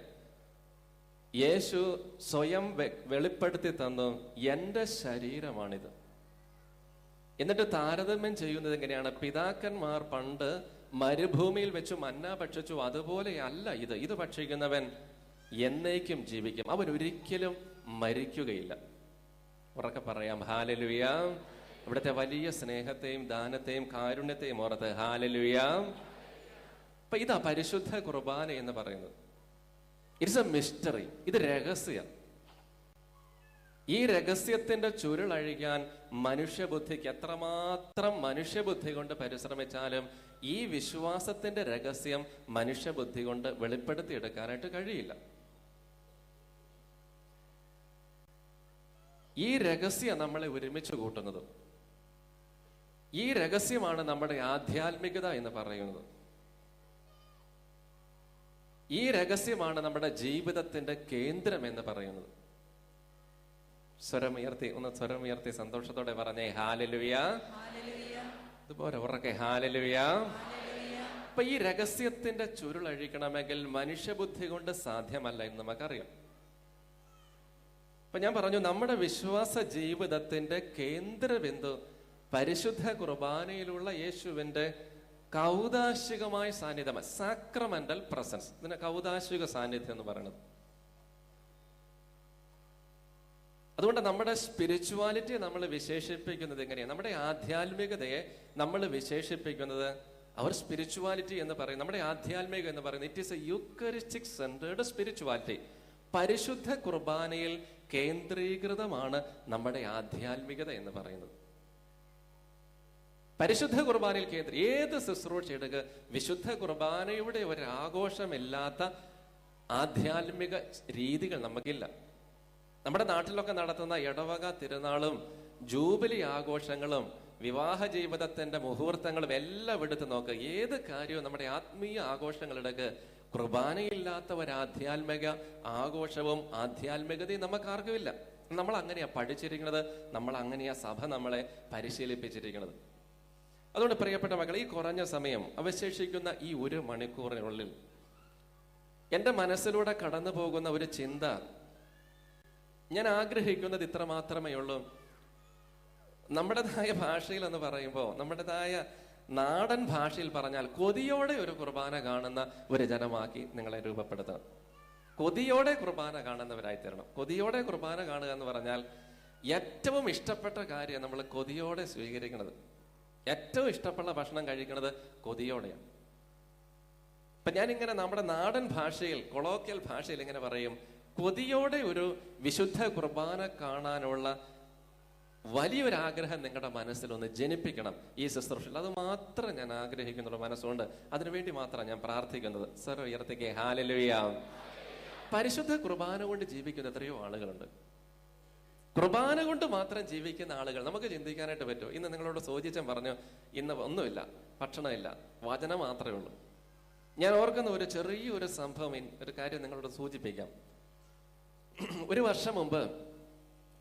S2: യേശു സ്വയം വെളിപ്പെടുത്തി തന്നു, എൻ്റെ ശരീരമാണിത്. എന്നിട്ട് താരതമ്യം ചെയ്യുന്നത് എങ്ങനെയാണ്? പിതാക്കന്മാർ പണ്ട് മരുഭൂമിയിൽ വെച്ച് മന്ന ഭക്ഷിച്ചു, അതുപോലെ അല്ല ഇത്. ഇത് ഭക്ഷിക്കുന്നവൻ എന്നേക്കും ജീവിക്കും. അവൻ ഒരിക്കലും മരിക്കുകയില്ല. ഉറക്കെ പറയാം ഹല്ലേലൂയ. ഇവിടുത്തെ വലിയ സ്നേഹത്തെയും ദാനത്തെയും കാരുണ്യത്തെയും ഓർത്ത് ഹല്ലേലൂയ. അപ്പൊ ഇതാ പരിശുദ്ധ കുർബാന എന്ന് പറയുന്നത്. It's A mystery. ഇത് രഹസ്യം. ഈ രഹസ്യത്തിന്റെ ചുരുളഴിക്കാൻ മനുഷ്യബുദ്ധിക്ക് എത്രമാത്രം മനുഷ്യബുദ്ധി കൊണ്ട് പരിശ്രമിച്ചാലും ഈ വിശ്വാസത്തിന്റെ രഹസ്യം മനുഷ്യബുദ്ധി കൊണ്ട് വെളിപ്പെടുത്തിയെടുക്കാനായിട്ട് കഴിയില്ല. ഈ രഹസ്യം നമ്മളെ ഒരുമിച്ച് കൂട്ടുന്നത്. ഈ രഹസ്യമാണ് നമ്മുടെ ആധ്യാത്മികത എന്ന് പറയുന്നത്. ഈ രഹസ്യമാണ് നമ്മുടെ ജീവിതത്തിന്റെ കേന്ദ്രം എന്ന് പറയുന്നത്. സ്വരമുയർത്തി സന്തോഷത്തോടെ പറഞ്ഞേ ഹല്ലേലൂയ. ഇതുപോലെ ഉറക്കെ ഹല്ലേലൂയ. അപ്പൊ ഈ രഹസ്യത്തിന്റെ ചുരുളഴിക്കണമെങ്കിൽ മനുഷ്യബുദ്ധി കൊണ്ട് സാധ്യമല്ല എന്ന് നമുക്കറിയാം. അപ്പൊ ഞാൻ പറഞ്ഞു, നമ്മുടെ വിശ്വാസ ജീവിതത്തിന്റെ കേന്ദ്രബിന്ദു പരിശുദ്ധ കുർബാനയിലുള്ള യേശുവിന്റെ കൗദാശികമായ സാന്നിധ്യമാണ്, സാക്രമെന്റൽ പ്രസൻസ്. ഇതിനെ കൗദാശിക സാന്നിധ്യം എന്ന് പറയുന്നത്. അതുകൊണ്ട് നമ്മുടെ സ്പിരിച്വാലിറ്റിയെ നമ്മൾ വിശേഷിപ്പിക്കുന്നത് എങ്ങനെയാണ്? നമ്മുടെ ആധ്യാത്മികതയെ നമ്മൾ വിശേഷിപ്പിക്കുന്നത് അവർ സ്പിരിച്വാലിറ്റി എന്ന് പറയും. നമ്മുടെ ആധ്യാത്മിക എന്ന് പറയുന്നത് it is A Eucharistic centred spirituality. പരിശുദ്ധ കുർബാനയിൽ കേന്ദ്രീകൃതമാണ് നമ്മുടെ ആധ്യാത്മികത എന്ന് പറയുന്നത്. പരിശുദ്ധ കുർബാനയിൽ ഏത് ശുശ്രൂഷ എടുക്കുക, വിശുദ്ധ കുർബാനയുടെ ഒരു ആഘോഷമില്ലാത്ത ആധ്യാത്മിക രീതികൾ നമുക്കില്ല. നമ്മുടെ നാട്ടിലൊക്കെ നടത്തുന്ന ഇടവക തിരുനാളും ജൂബിലി ആഘോഷങ്ങളും വിവാഹ ജീവിതത്തിന്റെ മുഹൂർത്തങ്ങളും എല്ലാം എടുത്ത് നോക്കുക. ഏത് കാര്യവും നമ്മുടെ ആത്മീയ ആഘോഷങ്ങളെടുക്ക്, കുർബാനയില്ലാത്ത ഒരു ആധ്യാത്മിക ആഘോഷവും ആധ്യാത്മികതയും നമുക്കാർക്കുമില്ല. നമ്മൾ അങ്ങനെയാ പഠിച്ചിരിക്കുന്നത്, നമ്മൾ അങ്ങനെയാ സഭ നമ്മളെ പരിശീലിപ്പിച്ചിരിക്കുന്നത്. അതുകൊണ്ട് പ്രിയപ്പെട്ട മക്കൾ, ഈ കുറഞ്ഞ സമയം അവശേഷിക്കുന്ന ഈ 1 മണിക്കൂറിനുള്ളിൽ എൻ്റെ മനസ്സിലൂടെ കടന്നു പോകുന്ന ഒരു ചിന്ത, ഞാൻ ആഗ്രഹിക്കുന്നത് ഇത്ര മാത്രമേ ഉള്ളൂ. നമ്മുടേതായ ഭാഷയിൽ എന്ന് പറയുമ്പോൾ, നമ്മുടേതായ നാടൻ ഭാഷയിൽ പറഞ്ഞാൽ, കൊതിയോടെ ഒരു കുർബാന കാണുന്ന ഒരു ജനമാക്കി നിങ്ങളെ രൂപപ്പെടുത്തണം. കൊതിയോടെ കുർബാന കാണുന്നവരായി തീരണം. കൊതിയോടെ കുർബാന കാണുക എന്ന് പറഞ്ഞാൽ ഏറ്റവും ഇഷ്ടപ്പെട്ട കാര്യം നമ്മൾ കൊതിയോടെ സ്വീകരിക്കുന്നത്. ഏറ്റവും ഇഷ്ടപ്പെട്ട ഭക്ഷണം കഴിക്കുന്നത് കൊതിയോടെയാണ്. ഇപ്പൊ ഞാനിങ്ങനെ നമ്മുടെ നാടൻ ഭാഷയിൽ, കൊളോക്കിയൽ ഭാഷയിൽ ഇങ്ങനെ പറയും, കൊതിയോടെ ഒരു വിശുദ്ധ കുർബാന കാണാനുള്ള വലിയൊരാഗ്രഹം നിങ്ങളുടെ മനസ്സിലൊന്ന് ജനിപ്പിക്കണം ഈ ശുശ്രൂഷയിൽ. അത് മാത്രം ഞാൻ ആഗ്രഹിക്കുന്നുള്ള മനസ്സുകൊണ്ട് അതിനുവേണ്ടി മാത്രം ഞാൻ പ്രാർത്ഥിക്കുന്നത്. സർവ്വ ഉയർത്തിക്ക് ഹല്ലേലൂയ. പരിശുദ്ധ കുർബാന കൊണ്ട് ജീവിക്കുന്ന എത്രയോ ആളുകളുണ്ട്. കുർബാന കൊണ്ട് മാത്രം ജീവിക്കുന്ന ആളുകൾ നമുക്ക് ചിന്തിക്കാനായിട്ട് പറ്റുമോ? ഇന്ന് നിങ്ങളോട് സൂചിച്ചൻ പറഞ്ഞു, ഇന്ന് ഒന്നുമില്ല, ഭക്ഷണമില്ല, വചനം മാത്രമേ ഉള്ളൂ. ഞാൻ ഓർക്കുന്ന ഒരു ചെറിയൊരു സംഭവം, ഒരു കാര്യം നിങ്ങളോട് സൂചിപ്പിക്കാം. 1 വർഷം മുമ്പ്,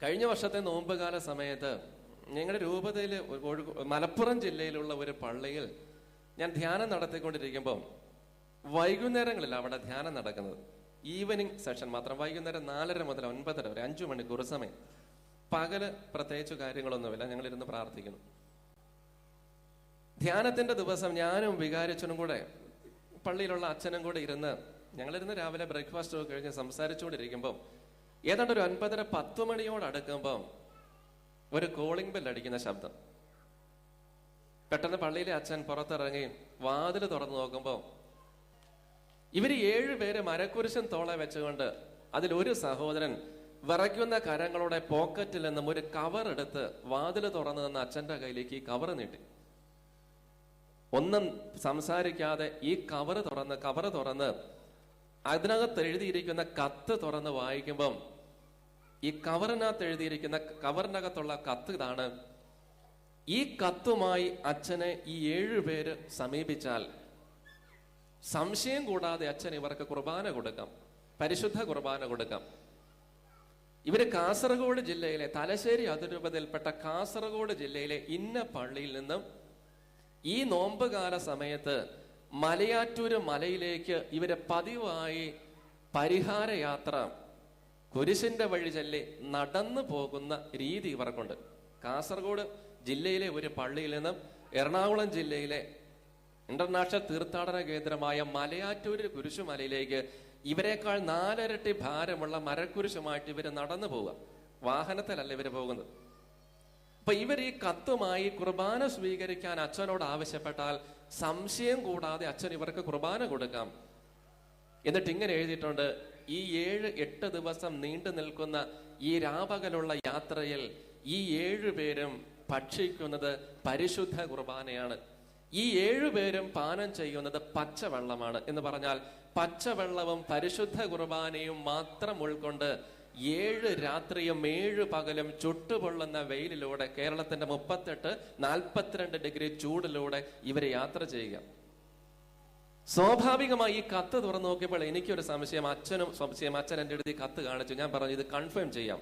S2: കഴിഞ്ഞ വർഷത്തെ നോമ്പുകാല സമയത്ത് ഞങ്ങളുടെ രൂപതയിൽ മലപ്പുറം ജില്ലയിലുള്ള ഒരു പള്ളിയിൽ ഞാൻ ധ്യാനം നടത്തിക്കൊണ്ടിരിക്കുമ്പോൾ, വൈകുന്നേരങ്ങളിൽ അവിടെ ധ്യാനം നടക്കുന്നത് ഈവനിങ് സെഷൻ മാത്രം, വൈകുന്നേരം 4:30 മുതൽ 9:30 വരെ 5 മണിക്കൂർ സമയം. പകല് പ്രത്യേകിച്ച് കാര്യങ്ങളൊന്നുമില്ല, ഞങ്ങളിരുന്ന് പ്രാർത്ഥിക്കുന്നു. ധ്യാനത്തിന്റെ ദിവസം ഞാനും വികാരിച്ചനും കൂടെ, പള്ളിയിലുള്ള അച്ഛനും കൂടെ ഇരുന്ന് ഞങ്ങളിരുന്ന് രാവിലെ ബ്രേക്ക്ഫാസ്റ്റ് ഒക്കെ കഴിഞ്ഞ് സംസാരിച്ചുകൊണ്ടിരിക്കുമ്പോൾ, ഏതാണ്ട് ഒരു 9:30-10 മണിയോട് അടുക്കുമ്പോൾ ഒരു കോളിംഗ് ബെൽ അടിക്കുന്ന ശബ്ദം. പെട്ടെന്ന് പള്ളിയിലെ അച്ഛൻ പുറത്തിറങ്ങി വാതിൽ തുറന്നു നോക്കുമ്പോൾ ഇവര് 7 പേര് മരക്കുരിശൻ തോളെ വെച്ചുകൊണ്ട് അതിലൊരു സഹോദരൻ വിറയ്ക്കുന്ന കരങ്ങളുടെ പോക്കറ്റിൽ നിന്നും ഒരു കവർ എടുത്ത് വാതിൽ തുറന്നു നിന്ന് അച്ഛന്റെ കയ്യിലേക്ക് ഈ കവർ നീട്ടി. ഒന്നും സംസാരിക്കാതെ ഈ കവർ തുറന്ന് അതിനകത്ത് എഴുതിയിരിക്കുന്ന കത്ത് തുറന്ന് വായിക്കുമ്പം, ഈ കവറിനകത്ത് എഴുതിയിരിക്കുന്ന, കവറിനകത്തുള്ള കത്ത് ഇതാണ്: ഈ കത്തുമായി അച്ഛനെ ഈ 7 പേര് സമീപിച്ചാൽ സംശയം കൂടാതെ അച്ഛൻ ഇവർക്ക് കുർബാന കൊടുക്കാം, പരിശുദ്ധ കുർബാന കൊടുക്കാം. ഇവര് കാസർഗോഡ് ജില്ലയിലെ, തലശ്ശേരി അതിരൂപതയിൽപ്പെട്ട കാസർഗോഡ് ജില്ലയിലെ ഇന്ന പള്ളിയിൽ നിന്നും ഈ നോമ്പുകാല സമയത്ത് മലയാറ്റൂര് മലയിലേക്ക് ഇവരെ പതിവായി പരിഹാര യാത്ര, കുരിശിന്റെ വഴി ചൊല്ലി നടന്നു പോകുന്ന രീതി ഇവർക്കുണ്ട്. കാസർഗോഡ് ജില്ലയിലെ ഒരു പള്ളിയിൽ നിന്നും എറണാകുളം ജില്ലയിലെ ഇന്റർനാഷണൽ തീർത്ഥാടന കേന്ദ്രമായ മലയാറ്റൂര് കുരിശുമലയിലേക്ക് ഇവരെക്കാൾ 4 ഇരട്ടി ഭാരമുള്ള മരക്കുരിശുമായിട്ട് ഇവര് നടന്നു പോവുക. വാഹനത്തിലല്ല ഇവര് പോകുന്നത്. അപ്പൊ ഇവർ ഈ കത്തുമായി കുർബാന സ്വീകരിക്കാൻ അച്ഛനോട് ആവശ്യപ്പെട്ടാൽ സംശയം കൂടാതെ അച്ഛൻ ഇവർക്ക് കുർബാന കൊടുക്കാം. എന്നിട്ട് ഇങ്ങനെ എഴുതിയിട്ടുണ്ട്: ഈ 7-8 ദിവസം നീണ്ടു നിൽക്കുന്ന ഈ രാപകലുള്ള യാത്രയിൽ ഈ 7 പേരും ഭക്ഷിക്കുന്നത് പരിശുദ്ധ കുർബാനയാണ്. ഈ 7 പേരും പാനം ചെയ്യുന്നത് പച്ചവെള്ളമാണ്. എന്ന് പറഞ്ഞാൽ പച്ചവെള്ളവും പരിശുദ്ധ കുർബാനയും മാത്രം ഉൾക്കൊണ്ട് 7 രാത്രിയും 7 പകലും ചുട്ടുപൊള്ളുന്ന വെയിലിലൂടെ, കേരളത്തിന്റെ 38-42 ഡിഗ്രി ചൂടിലൂടെ ഇവര് യാത്ര ചെയ്യുക. സ്വാഭാവികമായി ഈ കത്ത് തുറന്നു നോക്കിയപ്പോൾ എനിക്കൊരു സംശയം, അച്ഛനും സംശയം. അച്ഛൻ എൻ്റെ അടുത്ത് ഈ കത്ത് കാണിച്ചു. ഞാൻ പറഞ്ഞു, ഇത് കൺഫേം ചെയ്യാം.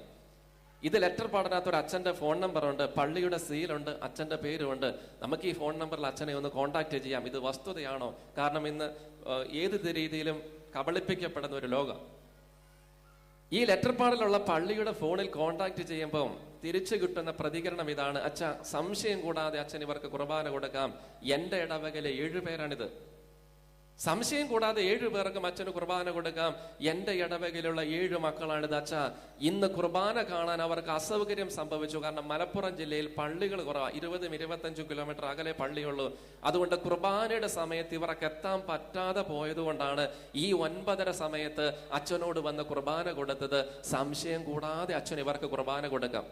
S2: ഇത് ലെറ്റർ പാടിനകത്ത് ഒരു അച്ഛന്റെ ഫോൺ നമ്പർ ഉണ്ട്, പള്ളിയുടെ സീലുണ്ട്, അച്ഛന്റെ പേരുണ്ട്. നമുക്ക് ഈ ഫോൺ നമ്പറിൽ അച്ഛനെ ഒന്ന് കോൺടാക്ട് ചെയ്യാം. ഇത് വസ്തുതയാണോ? കാരണം ഇന്ന് ഏത് രീതിയിലും കബളിപ്പിക്കപ്പെടുന്ന ഒരു ലോകം. ഈ ലെറ്റർ പാടിലുള്ള പള്ളിയുടെ ഫോണിൽ കോൺടാക്ട് ചെയ്യുമ്പോൾ തിരിച്ചു കിട്ടുന്ന പ്രതികരണം ഇതാണ്: അച്ഛ, സംശയം കൂടാതെ അച്ഛൻ ഇവർക്ക് കുർബാന കൊടുക്കാം. എന്റെ ഇടവകയിലെ 7 പേരാണിത്. സംശയം കൂടാതെ 7 പേർക്കും അച്ഛന് കുർബാന കൊടുക്കാം. എന്റെ ഇടവകയിലുള്ള 7 മക്കളാണിത്. അച്ഛ, ഇന്ന് കുർബാന കാണാൻ അവർക്ക് അസൗകര്യം സംഭവിച്ചു. കാരണം മലപ്പുറം ജില്ലയിൽ പള്ളികൾ കുറവാണ്. 20-25 കിലോമീറ്റർ അകലെ പള്ളിയുള്ളൂ. അതുകൊണ്ട് കുർബാനയുടെ സമയത്ത് ഇവർക്ക് എത്താൻ പറ്റാതെ പോയതുകൊണ്ടാണ് ഈ 9:30 സമയത്ത് അച്ഛനോട് വന്ന് കുർബാന കൊടുത്തത്. സംശയം കൂടാതെ അച്ഛൻ ഇവർക്ക് കുർബാന കൊടുക്കാം.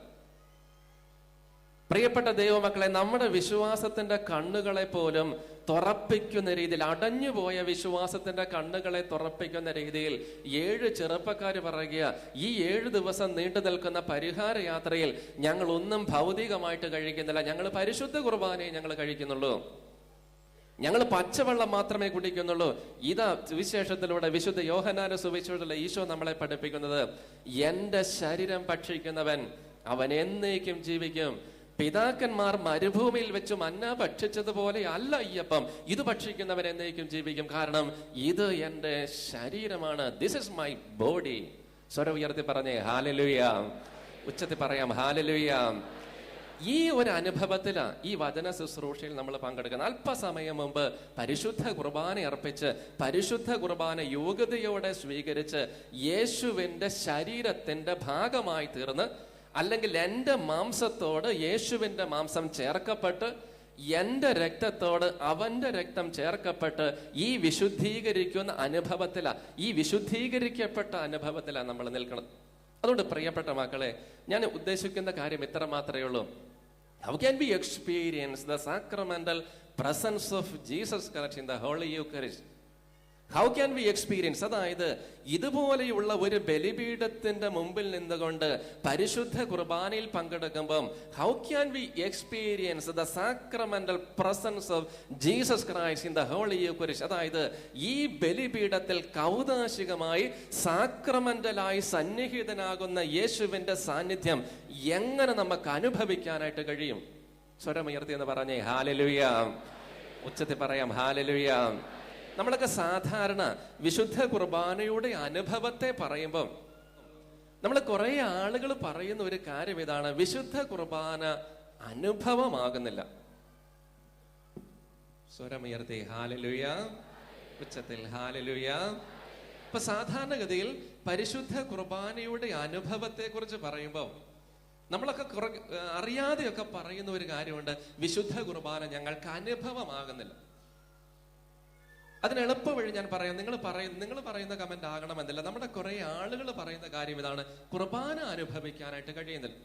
S2: പ്രിയപ്പെട്ട ദൈവമക്കളെ, നമ്മുടെ വിശ്വാസത്തിന്റെ കണ്ണുകളെ പോലും തുറപ്പിക്കുന്ന രീതിയിൽ, അടഞ്ഞുപോയ വിശ്വാസത്തിന്റെ കണ്ണുകളെ തുറപ്പിക്കുന്ന രീതിയിൽ 7 ചെറുപ്പക്കാർ പറയുക, ഈ 7 ദിവസം നീണ്ടു നിൽക്കുന്ന പരിഹാര യാത്രയിൽ ഞങ്ങൾ ഒന്നും ഭൗതികമായിട്ട് കഴിക്കുന്നില്ല. ഞങ്ങൾ പരിശുദ്ധ കുർബാനയെ ഞങ്ങൾ കഴിക്കുന്നുള്ളൂ. ഞങ്ങൾ പച്ചവെള്ളം മാത്രമേ കുടിക്കുന്നുള്ളൂ. ഇതാ സുവിശേഷത്തിലൂടെ, വിശുദ്ധ യോഹന്നാന്റെ സുവിശേഷത്തിലൂടെ ഈശോ നമ്മളെ പഠിപ്പിക്കുന്നത്: എന്റെ ശരീരം ഭക്ഷിക്കുന്നവൻ അവൻ എന്നേക്കും ജീവിക്കും. പിതാക്കന്മാർ മരുഭൂമിയിൽ വെച്ച് മന്ന ഭക്ഷിച്ചതുപോലെ അല്ല അയ്യപ്പം. ഇത് ഭക്ഷിക്കുന്നവൻ എന്നേക്കും ജീവിക്കും. കാരണം ഇത് എന്റെ ശരീരമാണ്. This is my body. സ്വരം ഉയർത്തി പറഞ്ഞേ ഹല്ലേലൂയ. ഉച്ചത്തിൽ പറയാം ഹല്ലേലൂയ. ഈ ഒരു അനുഭവത്തില് ഈ വചന ശുശ്രൂഷയിൽ നമ്മൾ പങ്കെടുക്കുന്നത്. അല്പസമയം മുമ്പ് പരിശുദ്ധ കുർബാന അർപ്പിച്ച്, പരിശുദ്ധ കുർബാന യോഗ്യതയോടെ സ്വീകരിച്ച്, യേശുവിന്റെ ശരീരത്തിന്റെ ഭാഗമായി തീർന്ന്, അല്ലെങ്കിൽ എൻ്റെ മാംസത്തോട് യേശുവിന്റെ മാംസം ചേർക്കപ്പെട്ട്, എൻ്റെ രക്തത്തോട് അവന്റെ രക്തം ചേർക്കപ്പെട്ട് ഈ വിശുദ്ധീകരിക്കുന്ന അനുഭവത്തിലാണ്, ഈ വിശുദ്ധീകരിക്കപ്പെട്ട അനുഭവത്തിലാണ് നമ്മൾ നിൽക്കുന്നത്. അതുകൊണ്ട് പ്രിയപ്പെട്ട മക്കളെ, ഞാൻ ഉദ്ദേശിക്കുന്ന കാര്യം ഇത്ര മാത്രമേ ഉള്ളൂ. How can we experience the sacramental presence of Jesus Christ in the Holy Eucharist? How can we experience? അതായത് ഇതുപോലെയുള്ള ഒരു ബലിപീഠത്തിന്റെ മുമ്പിൽ നിന്നുകൊണ്ട് പരിശുദ്ധ കുർബാനയിൽ പങ്കെടുക്കുമ്പം how can we experience the sacramental presence of Jesus Christ in the Holy Eucharist? അതായത് ഈ ബലിപീഠത്തിൽ കൗതാശികമായി സാക്രമെന്റലായി സന്നിഹിതനാകുന്ന യേശുവിന്റെ സാന്നിധ്യം എങ്ങനെ നമുക്ക് അനുഭവിക്കാനായിട്ട് കഴിയും? സ്വരമുയർത്തി എന്ന് പറഞ്ഞേ ഹല്ലേലൂയ. ഉച്ചത്തിൽ പറയാം ഹല്ലേലൂയ. നമ്മളൊക്കെ സാധാരണ വിശുദ്ധ കുർബാനയുടെ അനുഭവത്തെ പറയുമ്പം നമ്മൾ കുറെ ആളുകൾ പറയുന്ന ഒരു കാര്യം ഇതാണ്: വിശുദ്ധ കുർബാന അനുഭവമാകുന്നില്ല. സ്വരമുയർത്തി ഹല്ലേലൂയ. ഉച്ചത്തിൽ ഹല്ലേലൂയ. ഇപ്പൊ സാധാരണഗതിയിൽ പരിശുദ്ധ കുർബാനയുടെ അനുഭവത്തെ കുറിച്ച് പറയുമ്പോൾ നമ്മളൊക്കെ അറിയാതെയൊക്കെ പറയുന്ന ഒരു കാര്യമുണ്ട്: വിശുദ്ധ കുർബാന ഞങ്ങൾക്ക് അനുഭവമാകുന്നില്ല. അതിന് എളുപ്പ വഴി ഞാൻ പറയാം. നിങ്ങൾ പറയുന്ന കമന്റ് ആകണമെന്നില്ല. നമ്മുടെ കുറെ ആളുകൾ പറയുന്ന കാര്യം ഇതാണ്: കുർബാന അനുഭവിക്കാനായിട്ട് കഴിയുന്നില്ല.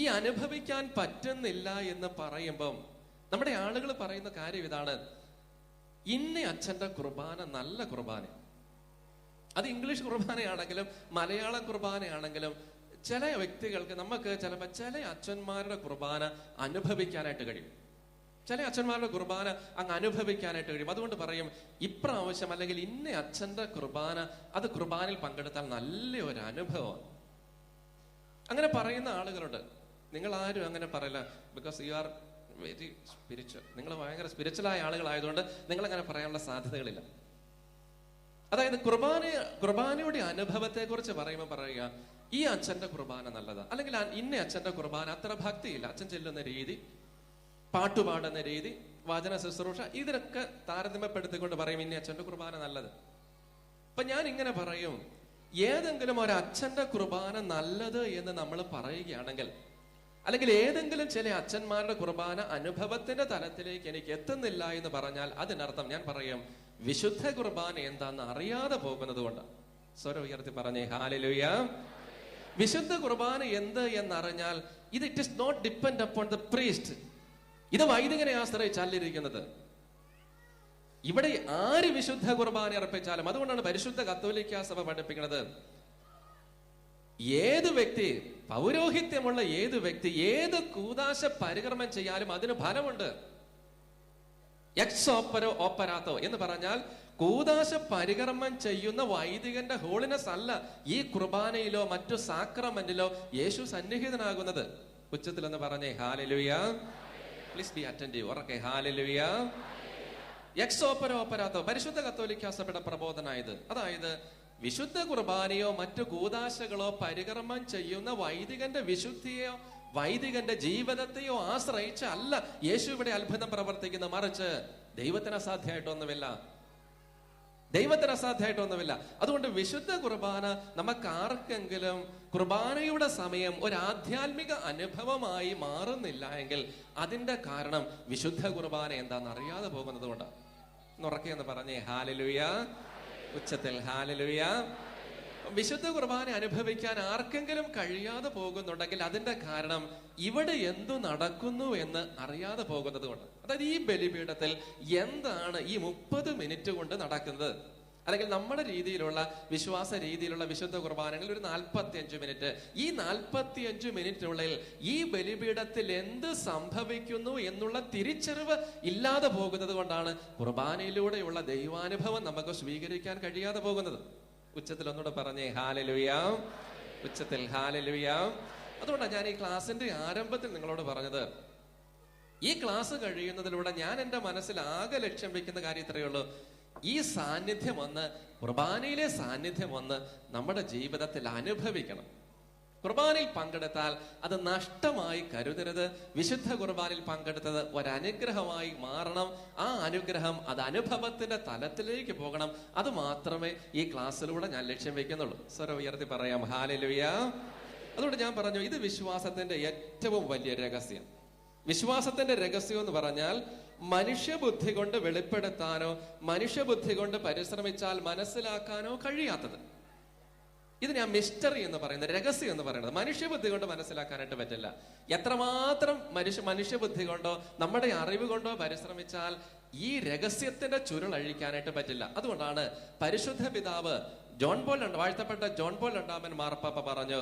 S2: ഈ അനുഭവിക്കാൻ പറ്റുന്നില്ല എന്ന് പറയുമ്പം നമ്മുടെ ആളുകൾ പറയുന്ന കാര്യം ഇതാണ്: ഇന്ന അച്ഛന്റെ കുർബാന നല്ല കുർബാന. അത് ഇംഗ്ലീഷ് കുർബാനയാണെങ്കിലും മലയാളം കുർബാനയാണെങ്കിലും ചില വ്യക്തികൾക്ക്, നമുക്ക് ചിലപ്പോൾ ചില അച്ഛന്മാരുടെ കുർബാന അനുഭവിക്കാനായിട്ട് കഴിയും. ചില അച്ഛന്മാരുടെ കുർബാന അങ്ങ് അനുഭവിക്കാനായിട്ട് കഴിയും. അതുകൊണ്ട് പറയും ഇപ്രാവശ്യം അല്ലെങ്കിൽ ഇന്ന അച്ഛന്റെ കുർബാന, അത് കുർബാനയിൽ പങ്കെടുത്താൽ നല്ലൊരു അനുഭവമാണ്. അങ്ങനെ പറയുന്ന ആളുകളുണ്ട്. നിങ്ങൾ ആരും അങ്ങനെ പറയില്ല. Because you are very spiritual. നിങ്ങൾ ഭയങ്കര സ്പിരിച്വലായ ആളുകളായതുകൊണ്ട് നിങ്ങൾ അങ്ങനെ പറയാനുള്ള സാധ്യതകളില്ല. അതായത് കുർബാനയുടെ അനുഭവത്തെ കുറിച്ച് പറയുമ്പോൾ പറയുക, ഈ അച്ഛന്റെ കുർബാന നല്ലതാ, അല്ലെങ്കിൽ ഇന്ന അച്ഛന്റെ കുർബാന അത്ര ഭക്തിയില്ല. അച്ഛൻ ചെല്ലുന്ന രീതി, പാട്ടുപാടുന്ന രീതി, വചന ശുശ്രൂഷ, ഇതിനൊക്കെ താരതമ്യപ്പെടുത്തിക്കൊണ്ട് പറയും ഇന്ന അച്ഛന്റെ കുർബാന നല്ലത്. അപ്പൊ ഞാൻ ഇങ്ങനെ പറയും, ഏതെങ്കിലും ഒരു അച്ഛന്റെ കുർബാന നല്ലത് എന്ന് നമ്മൾ പറയുകയാണെങ്കിൽ, അല്ലെങ്കിൽ ഏതെങ്കിലും ചില അച്ഛന്മാരുടെ കുർബാന അനുഭവത്തിന്റെ തലത്തിലേക്ക് എനിക്ക് എത്തുന്നില്ല എന്ന് പറഞ്ഞാൽ, അതിനർത്ഥം ഞാൻ പറയും വിശുദ്ധ കുർബാന എന്താന്ന് അറിയാതെ പോകുന്നത് കൊണ്ടാണ്. സ്വരം ഉയർത്തി പറഞ്ഞേ ഹല്ലേലൂയ. വിശുദ്ധ കുർബാന എന്ത് എന്നറിഞ്ഞാൽ it is not depend upon the priest. ഇത് വൈദികനെ ആശ്രയിച്ചല്ലിരിക്കുന്നത്. ഇവിടെ ആര് വിശുദ്ധ കുർബാന അർപ്പിച്ചാലും, അതുകൊണ്ടാണ് പരിശുദ്ധ കത്തോലിക്ക സഭ പഠിപ്പിക്കുന്നത്, ഏത് വ്യക്തി, പൗരോഹിത്യമുള്ള ഏത് വ്യക്തി ഏത് കൂദാശ പരികർമ്മം ചെയ്യാലും അതിന് ഫലമുണ്ട്. എക്സ് ഓപ്പരോ ഓപ്പരാത്തോ എന്ന് പറഞ്ഞാൽ കൂദാശ പരികർമ്മം ചെയ്യുന്ന വൈദികന്റെ ഹോളിനെസ് അല്ല ഈ കുർബാനയിലോ മറ്റു സാക്രമെന്റിലോ യേശു സന്നിഹിതനാകുന്നത്. ഉച്ചത്തിൽ എന്ന് പറഞ്ഞേ ഹല്ലേലൂയ. Please be attentive. ഉറക്കെ ഹല്ലേലൂയ. എക്സ് ഓപ്പരോ ഓപ്പരാത്തോ പരിശുദ്ധ കത്തോലിക്ക സഭയുടെ പ്രബോധനായത്. അതായത് വിശുദ്ധ കുർബാനയോ മറ്റു കൂദാശകളോ പരികർമ്മം ചെയ്യുന്ന വൈദികന്റെ വിശുദ്ധിയോ വൈദികന്റെ ജീവിതത്തെയോ ആശ്രയിച്ച് അല്ല യേശു ഇവിടെ അത്ഭുതം പ്രവർത്തിക്കുന്നത്. മറിച്ച് ദൈവത്തിന് അസാധ്യമായിട്ടൊന്നുമില്ല, ദൈവത്തിന് അസാധ്യമായിട്ടൊന്നുമില്ല. അതുകൊണ്ട് വിശുദ്ധ കുർബാന നമുക്ക് ആർക്കെങ്കിലും കുർബാനയുടെ സമയം ഒരു ആധ്യാത്മിക അനുഭവമായി മാറുന്നില്ല എങ്കിൽ അതിന്റെ കാരണം വിശുദ്ധ കുർബാന എന്താണെന്ന് അറിയാതെ പോകുന്നത് കൊണ്ടാണ്. ഉറക്കെന്ന് പറഞ്ഞേ ഹല്ലേലൂയ, ഉച്ചത്തിൽ ഹല്ലേലൂയ. വിശുദ്ധ കുർബാന അനുഭവിക്കാൻ ആർക്കെങ്കിലും കഴിയാതെ പോകുന്നുണ്ടെങ്കിൽ അതിന്റെ കാരണം ഇവിടെ എന്തു നടക്കുന്നു എന്ന് അറിയാതെ പോകുന്നത് കൊണ്ട്. അതായത് ഈ ബലിപീഠത്തിൽ എന്താണ് ഈ 30 മിനിറ്റ് കൊണ്ട് നടക്കുന്നത്, അല്ലെങ്കിൽ നമ്മുടെ രീതിയിലുള്ള വിശ്വാസ രീതിയിലുള്ള വിശുദ്ധ കുർബാനകളിൽ ഒരു 45 മിനിറ്റ്, ഈ 45 മിനിറ്റിനുള്ളിൽ ഈ ബലിപീഠത്തിൽ എന്ത് സംഭവിക്കുന്നു എന്നുള്ള തിരിച്ചറിവ് ഇല്ലാതെ പോകുന്നത് കൊണ്ടാണ് കുർബാനയിലൂടെയുള്ള ദൈവാനുഭവം നമുക്ക് സ്വീകരിക്കാൻ കഴിയാതെ പോകുന്നത്. ഉച്ചത്തിൽ ഒന്നുകൂടെ പറഞ്ഞേ ഹല്ലേലൂയ, ഉച്ചത്തിൽ ഹല്ലേലൂയ. അതുകൊണ്ടാണ് ഞാൻ ഈ ക്ലാസിന്റെ ആരംഭത്തിൽ നിങ്ങളോട് പറഞ്ഞത്, ഈ ക്ലാസ് കഴിയുന്നതിലൂടെ ഞാൻ എൻ്റെ മനസ്സിൽ ആകെ ലക്ഷ്യം വെക്കുന്ന കാര്യം ഇത്രയേ ഉള്ളൂ. ഈ സാന്നിധ്യം ഒന്ന്, കുർബാനയിലെ സാന്നിധ്യം ഒന്ന് നമ്മുടെ ജീവിതത്തിൽ അനുഭവിക്കണം. കുർബാനയിൽ പങ്കെടുത്താൽ അത് നഷ്ടമായി കരുതരുത്. വിശുദ്ധ കുർബാനയിൽ പങ്കെടുത്തത് ഒരനുഗ്രഹമായി മാറണം. ആ അനുഗ്രഹം അത് അനുഭവത്തിന്റെ തലത്തിലേക്ക് പോകണം. അത് മാത്രമേ ഈ ക്ലാസ്സിലൂടെ ഞാൻ ലക്ഷ്യം വെക്കുന്നുള്ളൂ. സ്വരം ഉയർത്തി പറയാം ഹല്ലേലൂയ. അതുകൊണ്ട് ഞാൻ പറഞ്ഞു, ഇത് വിശ്വാസത്തിന്റെ ഏറ്റവും വലിയ രഹസ്യം. വിശ്വാസത്തിന്റെ രഹസ്യം എന്ന് പറഞ്ഞാൽ മനുഷ്യബുദ്ധി കൊണ്ട് വെളിപ്പെടുത്താനോ മനുഷ്യബുദ്ധി കൊണ്ട് പരിശ്രമിച്ചാൽ മനസ്സിലാക്കാനോ കഴിയാത്തത്. ഇത് ഞാൻ മിസ്റ്ററി എന്ന് പറയുന്നത്, രഹസ്യം എന്ന് പറയുന്നത്. മനുഷ്യബുദ്ധി കൊണ്ട് മനസ്സിലാക്കാനായിട്ട് പറ്റില്ല. എത്രമാത്രം മനുഷ്യബുദ്ധി കൊണ്ടോ നമ്മുടെ അറിവ് കൊണ്ടോ പരിശ്രമിച്ചാൽ ഈ രഹസ്യത്തിന്റെ ചുരുൾ അഴിക്കാനായിട്ട് പറ്റില്ല. അതുകൊണ്ടാണ് പരിശുദ്ധ പിതാവ് വാഴ്ത്തപ്പെട്ട ജോൺ പോൾ രണ്ടാമൻ മാർപ്പാപ്പ പറഞ്ഞു,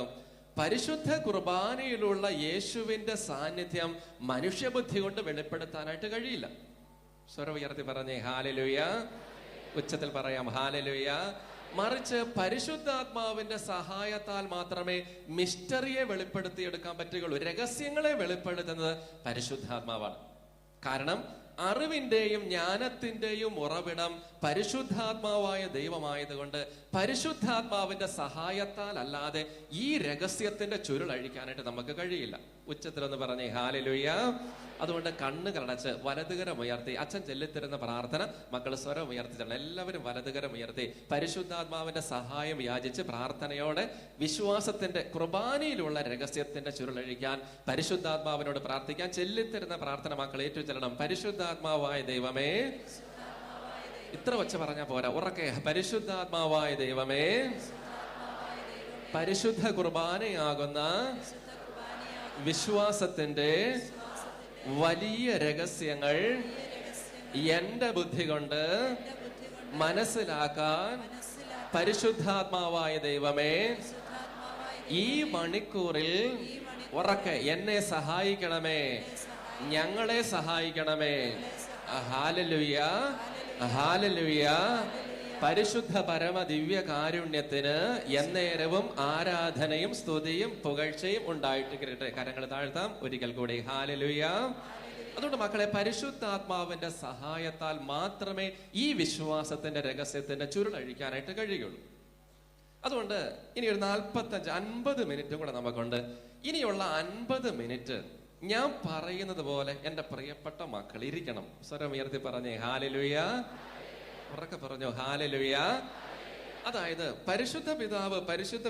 S2: പരിശുദ്ധ കുർബാനയിലുള്ള യേശുവിന്റെ സാന്നിധ്യം മനുഷ്യബുദ്ധി കൊണ്ട് വെളിപ്പെടുത്താനായിട്ട് കഴിയില്ല. സ്വരം ഉയർത്തി പറഞ്ഞേ ഹല്ലേലൂയ, ഉച്ചത്തിൽ പറയാം ഹല്ലേലൂയ. മറിച്ച് പരിശുദ്ധാത്മാവിന്റെ സഹായത്താൽ മാത്രമേ മിസ്റ്ററിയെ വെളിപ്പെടുത്തിയെടുക്കാൻ പറ്റുകയുള്ളൂ. രഹസ്യങ്ങളെ വെളിപ്പെടുത്തുന്നത് പരിശുദ്ധാത്മാവാണ്. കാരണം അറിവിന്റെയും ജ്ഞാനത്തിന്റെയും ഉറവിടം പരിശുദ്ധാത്മാവായ ദൈവമായതുകൊണ്ട് പരിശുദ്ധാത്മാവിന്റെ സഹായത്താൽ അല്ലാതെ ഈ രഹസ്യത്തിന്റെ ചുരുൾ അഴിക്കാനായിട്ട് നമുക്ക് കഴിയില്ല. ഉച്ചത്തിലൊന്ന് പറഞ്ഞേ ഹല്ലേലൂയ. അതുകൊണ്ട് കണ്ണുകളടച്ച് വലതുകരം ഉയർത്തി, അച്ഛൻ ചൊല്ലിത്തരുന്ന പ്രാർത്ഥന മക്കൾ സ്വരം ഉയർത്തി ചെല്ലണം. എല്ലാവരും വലതുകരം ഉയർത്തി പരിശുദ്ധാത്മാവിന്റെ സഹായം യാചിച്ച് പ്രാർത്ഥനയോടെ വിശ്വാസത്തിന്റെ കുർബാനയിലുള്ള രഹസ്യത്തിന്റെ ചുരുളഴിക്കാൻ പരിശുദ്ധാത്മാവിനോട് പ്രാർത്ഥിക്കാൻ ചൊല്ലിത്തരുന്ന പ്രാർത്ഥന മക്കൾ ഏറ്റു ചെല്ലണം. പരിശുദ്ധാത്മാവായ ദൈവമേ, ഇത്ര വച്ച പറഞ്ഞാൽ പോരാ, ഉറക്കെ, പരിശുദ്ധാത്മാവായ ദൈവമേ, പരിശുദ്ധ കുർബാനയാകുന്ന വിശ്വാസത്തിന്റെ വലിയ രഹസ്യങ്ങൾ എന്റെ ബുദ്ധി കൊണ്ട് മനസ്സിലാക്കാൻ പരിശുദ്ധാത്മാവായ ദൈവമേ ഈ മണിക്കൂറിൽ ഉറക്കെ എന്നെ സഹായിക്കണമേ, ഞങ്ങളെ സഹായിക്കണമേ. Hallelujah, hallelujah. പരിശുദ്ധ പരമ ദിവ്യ കാരുണ്യത്തിന് എന്നേരവും ആരാധനയും സ്തുതിയും പുകഴ്ചയും ഉണ്ടായിട്ട്. കരങ്ങൾ താഴ്ത്താം ഒരിക്കൽ കൂടി. ഹല്ലേലൂയ. അതുകൊണ്ട് മക്കളെ, പരിശുദ്ധാത്മാവിന്റെ സഹായത്താൽ മാത്രമേ ഈ വിശ്വാസത്തിന്റെ രഹസ്യത്തിന്റെ ചുരുളഴിക്കാനായിട്ട് കഴിയുള്ളൂ. അതുകൊണ്ട് ഇനി ഒരു 45-50 മിനിറ്റും കൂടെ നമുക്കുണ്ട്. ഇനിയുള്ള 50 മിനിറ്റ് ഞാൻ പറയുന്നത് പോലെ എന്റെ പ്രിയപ്പെട്ട മക്കൾ ഇരിക്കണം. സ്വരം ഉയർത്തി പറഞ്ഞേ ഹല്ലേലൂയ, ഉറക്കെ പറഞ്ഞോ ഹല്ലേലൂയ. അതായത് പരിശുദ്ധ